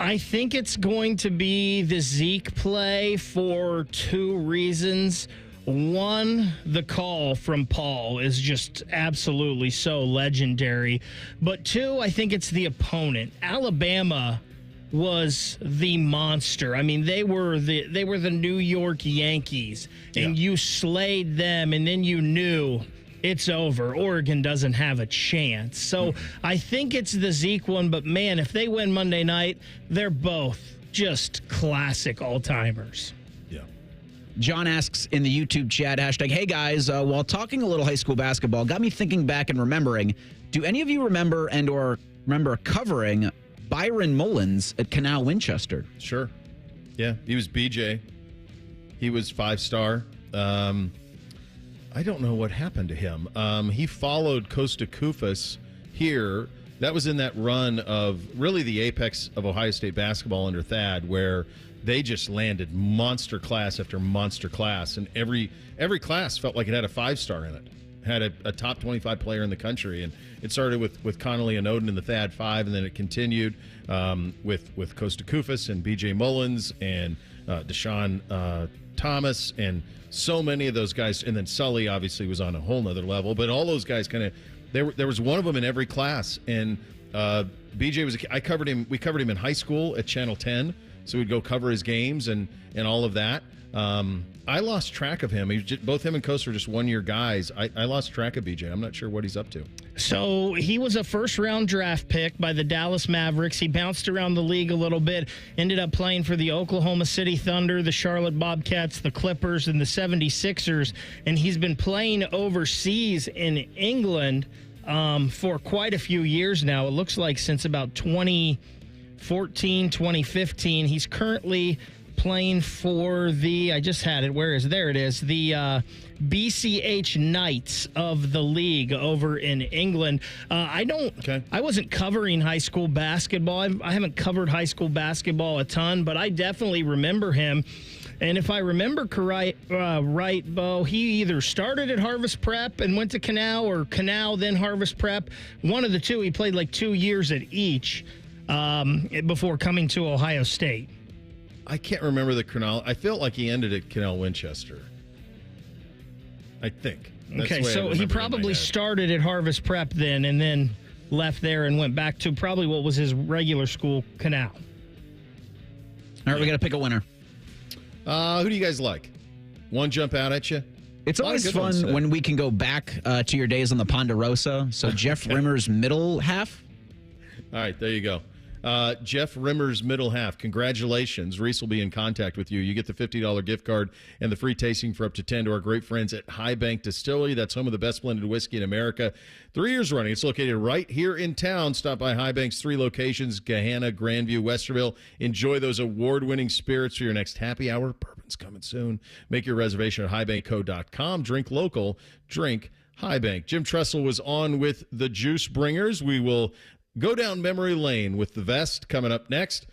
I think it's going to be the Zeke play for 2 reasons. One, the call from Paul is just absolutely so legendary. But 2, I think it's the opponent. Alabama was the monster. I mean, they were the New York Yankees, and you slayed them, and then you knew it's over. Oregon doesn't have a chance. So I think it's the Zeke one, but man, if they win Monday night, they're both just classic all-timers. Yeah. John asks in the YouTube chat, hashtag, hey guys, while talking a little high school basketball, got me thinking back and remembering, do any of you remember covering Byron Mullins at Canal Winchester? Sure. Yeah, he was BJ. He was 5-star. I don't know what happened to him. He followed Costa Kufas here. That was in that run of really the apex of Ohio State basketball under Thad, where they just landed monster class after monster class, and every class felt like it had a 5-star in it. Had a top 25 player in the country, and it started with Connolly and Oden in the Thad 5, and then it continued with Costa Kufas and B.J. Mullins and Deshaun Thomas and so many of those guys, and then Sully obviously was on a whole nother level, but all those guys kind of there was one of them in every class, and BJ was we covered him in high school at Channel 10, so we'd go cover his games and all of that. I lost track of him. Both him and Costa are just 1-year guys. I lost track of BJ. I'm not sure what he's up to. So he was a first-round draft pick by the Dallas Mavericks. He bounced around the league a little bit, ended up playing for the Oklahoma City Thunder, the Charlotte Bobcats, the Clippers, and the 76ers. And he's been playing overseas in England for quite a few years now. It looks like since about 2014, 2015. He's currently playing for I just had it. Where is it? There it is. The BCH Knights of the league over in England. I wasn't covering high school basketball. I haven't covered high school basketball a ton, but I definitely remember him. And if I remember right, Bo, he either started at Harvest Prep and went to Canal, or Canal then Harvest Prep. One of the two. He played like 2 years at each before coming to Ohio State. I can't remember the chronology. I felt like he ended at Canal Winchester. I think. That's Okay, so he probably started at Harvest Prep then, and then left there and went back to probably what was his regular school, Canal. All right, we got to pick a winner. Who do you guys like? One jump out at you? It's always fun when we can go back to your days on the Ponderosa. So Jeff Rimmer's middle half. All right, there you go. Jeff Rimmer's middle half. Congratulations. Reese will be in contact with you. You get the $50 gift card and the free tasting for up to 10 to our great friends at High Bank Distillery. That's home of the best blended whiskey in America. 3 years running. It's located right here in town. Stop by High Bank's 3 locations, Gahanna, Grandview, Westerville. Enjoy those award-winning spirits for your next happy hour. Bourbon's coming soon. Make your reservation at highbankco.com. Drink local. Drink High Bank. Jim Tressel was on with the Juice Bringers. We will go down memory lane with the vest coming up next.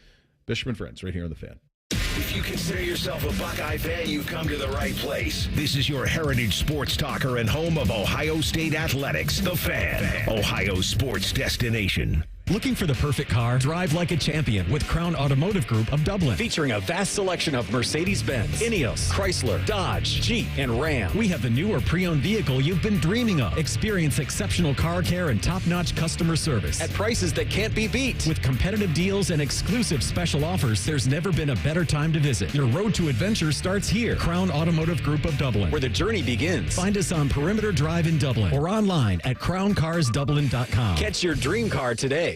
Bishop and Friends right here on The Fan. If you consider yourself a Buckeye fan, you've come to the right place. This is your heritage sports talker and home of Ohio State athletics, The Fan, Ohio's sports destination. Looking for the perfect car? Drive like a champion with Crown Automotive Group of Dublin. Featuring a vast selection of Mercedes-Benz, Ineos, Chrysler, Dodge, Jeep, and Ram. We have the new or pre-owned vehicle you've been dreaming of. Experience exceptional car care and top-notch customer service. At prices that can't be beat. With competitive deals and exclusive special offers, there's never been a better time to visit. Your road to adventure starts here. Crown Automotive Group of Dublin, where the journey begins. Find us on Perimeter Drive in Dublin or online at crowncarsdublin.com. Catch your dream car today.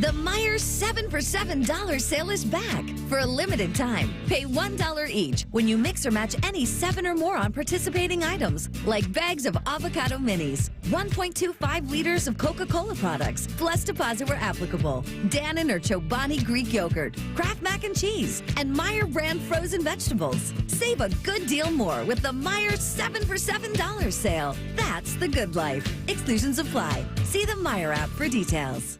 The Myers 7 for $7 sale is back for a limited time. Pay $1 each when you mix or match any 7 or more on participating items, like bags of avocado minis, 1.25 liters of Coca-Cola products, plus deposit where applicable, Dannon or Chobani Greek yogurt, Kraft mac and cheese, and Meyer brand frozen vegetables. Save a good deal more with the Myers 7 for $7 sale. That's the good life. Exclusions apply. See the Meyer app for details.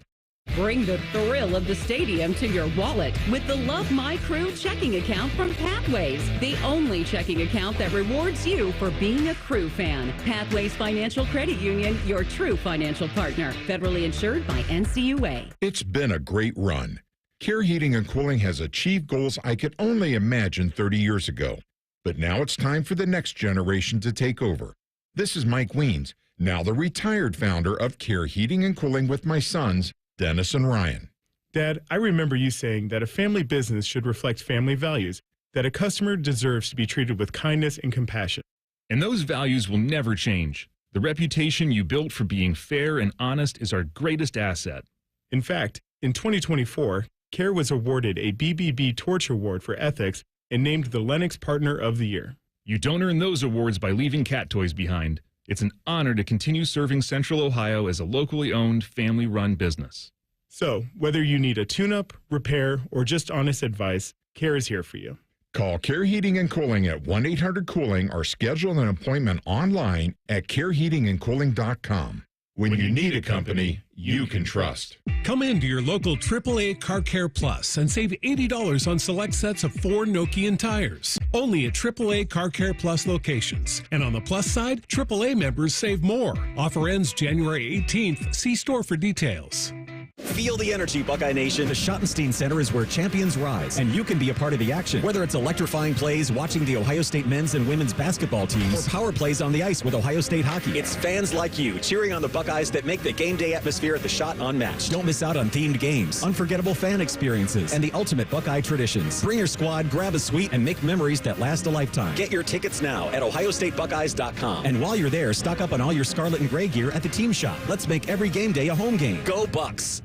Bring the thrill of the stadium to your wallet with the Love My Crew checking account from Pathways, the only checking account that rewards you for being a Crew fan. Pathways Financial Credit Union, your true financial partner. Federally insured by NCUA. It's been a great run. Care Heating and Cooling has achieved goals I could only imagine 30 years ago. But now it's time for the next generation to take over. This is Mike Weens, now the retired founder of Care Heating and Cooling with my sons, Dennis and Ryan. Dad, I remember you saying that a family business should reflect family values, that a customer deserves to be treated with kindness and compassion. And those values will never change. The reputation you built for being fair and honest is our greatest asset. In fact, in 2024, Care was awarded a BBB Torch Award for Ethics and named the Lennox Partner of the Year. You don't earn those awards by leaving cat toys behind. It's an honor to continue serving Central Ohio as a locally owned, family-run business. So, whether you need a tune-up, repair, or just honest advice, Care is here for you. Call Care Heating and Cooling at 1-800-COOLING or schedule an appointment online at careheatingandcooling.com. When you need a company you can trust. Come into your local AAA Car Care Plus and save $80 on select sets of 4 Nokian tires. Only at AAA Car Care Plus locations. And on the plus side, AAA members save more. Offer ends January 18th. See store for details. Feel the energy, Buckeye Nation. The Schottenstein Center is where champions rise, and you can be a part of the action. Whether it's electrifying plays, watching the Ohio State men's and women's basketball teams, or power plays on the ice with Ohio State hockey. It's fans like you cheering on the Buckeyes that make the game day atmosphere at the Schott unmatched. Don't miss out on themed games, unforgettable fan experiences, and the ultimate Buckeye traditions. Bring your squad, grab a suite, and make memories that last a lifetime. Get your tickets now at ohiostatebuckeyes.com. And while you're there, stock up on all your scarlet and gray gear at the team shop. Let's make every game day a home game. Go Bucks!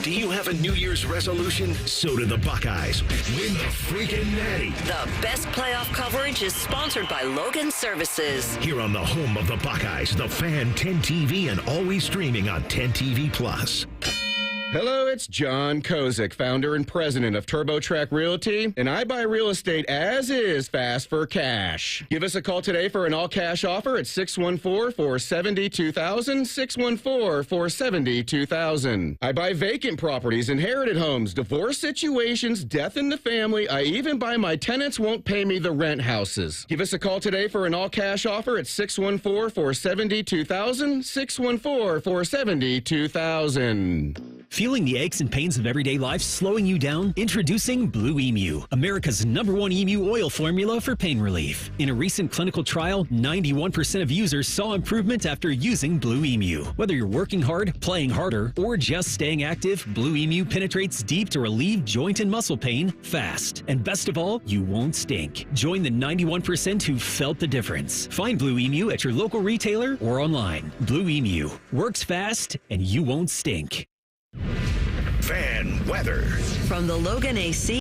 Do you have a New Year's resolution? So do the Buckeyes. Win the freaking natty. The best playoff coverage is sponsored by Logan Services. Here on the home of the Buckeyes, The Fan 10 TV, and always streaming on 10 TV Plus. Hello, it's John Kozik, founder and president of TurboTrack Realty, and I buy real estate as is fast for cash. Give us a call today for an all-cash offer at 614-470-2000, 614-470-2000. I buy vacant properties, inherited homes, divorce situations, death in the family. I even buy my tenants won't pay me the rent houses. Give us a call today for an all-cash offer at 614-470-2000, 614-470-2000. Feeling the aches and pains of everyday life slowing you down? Introducing Blue Emu, America's #1 emu oil formula for pain relief. In a recent clinical trial, 91% of users saw improvement after using Blue Emu. Whether you're working hard, playing harder, or just staying active, Blue Emu penetrates deep to relieve joint and muscle pain fast. And best of all, you won't stink. Join the 91% who felt the difference. Find Blue Emu at your local retailer or online. Blue Emu works fast and you won't stink. Fan weather. From the Logan AC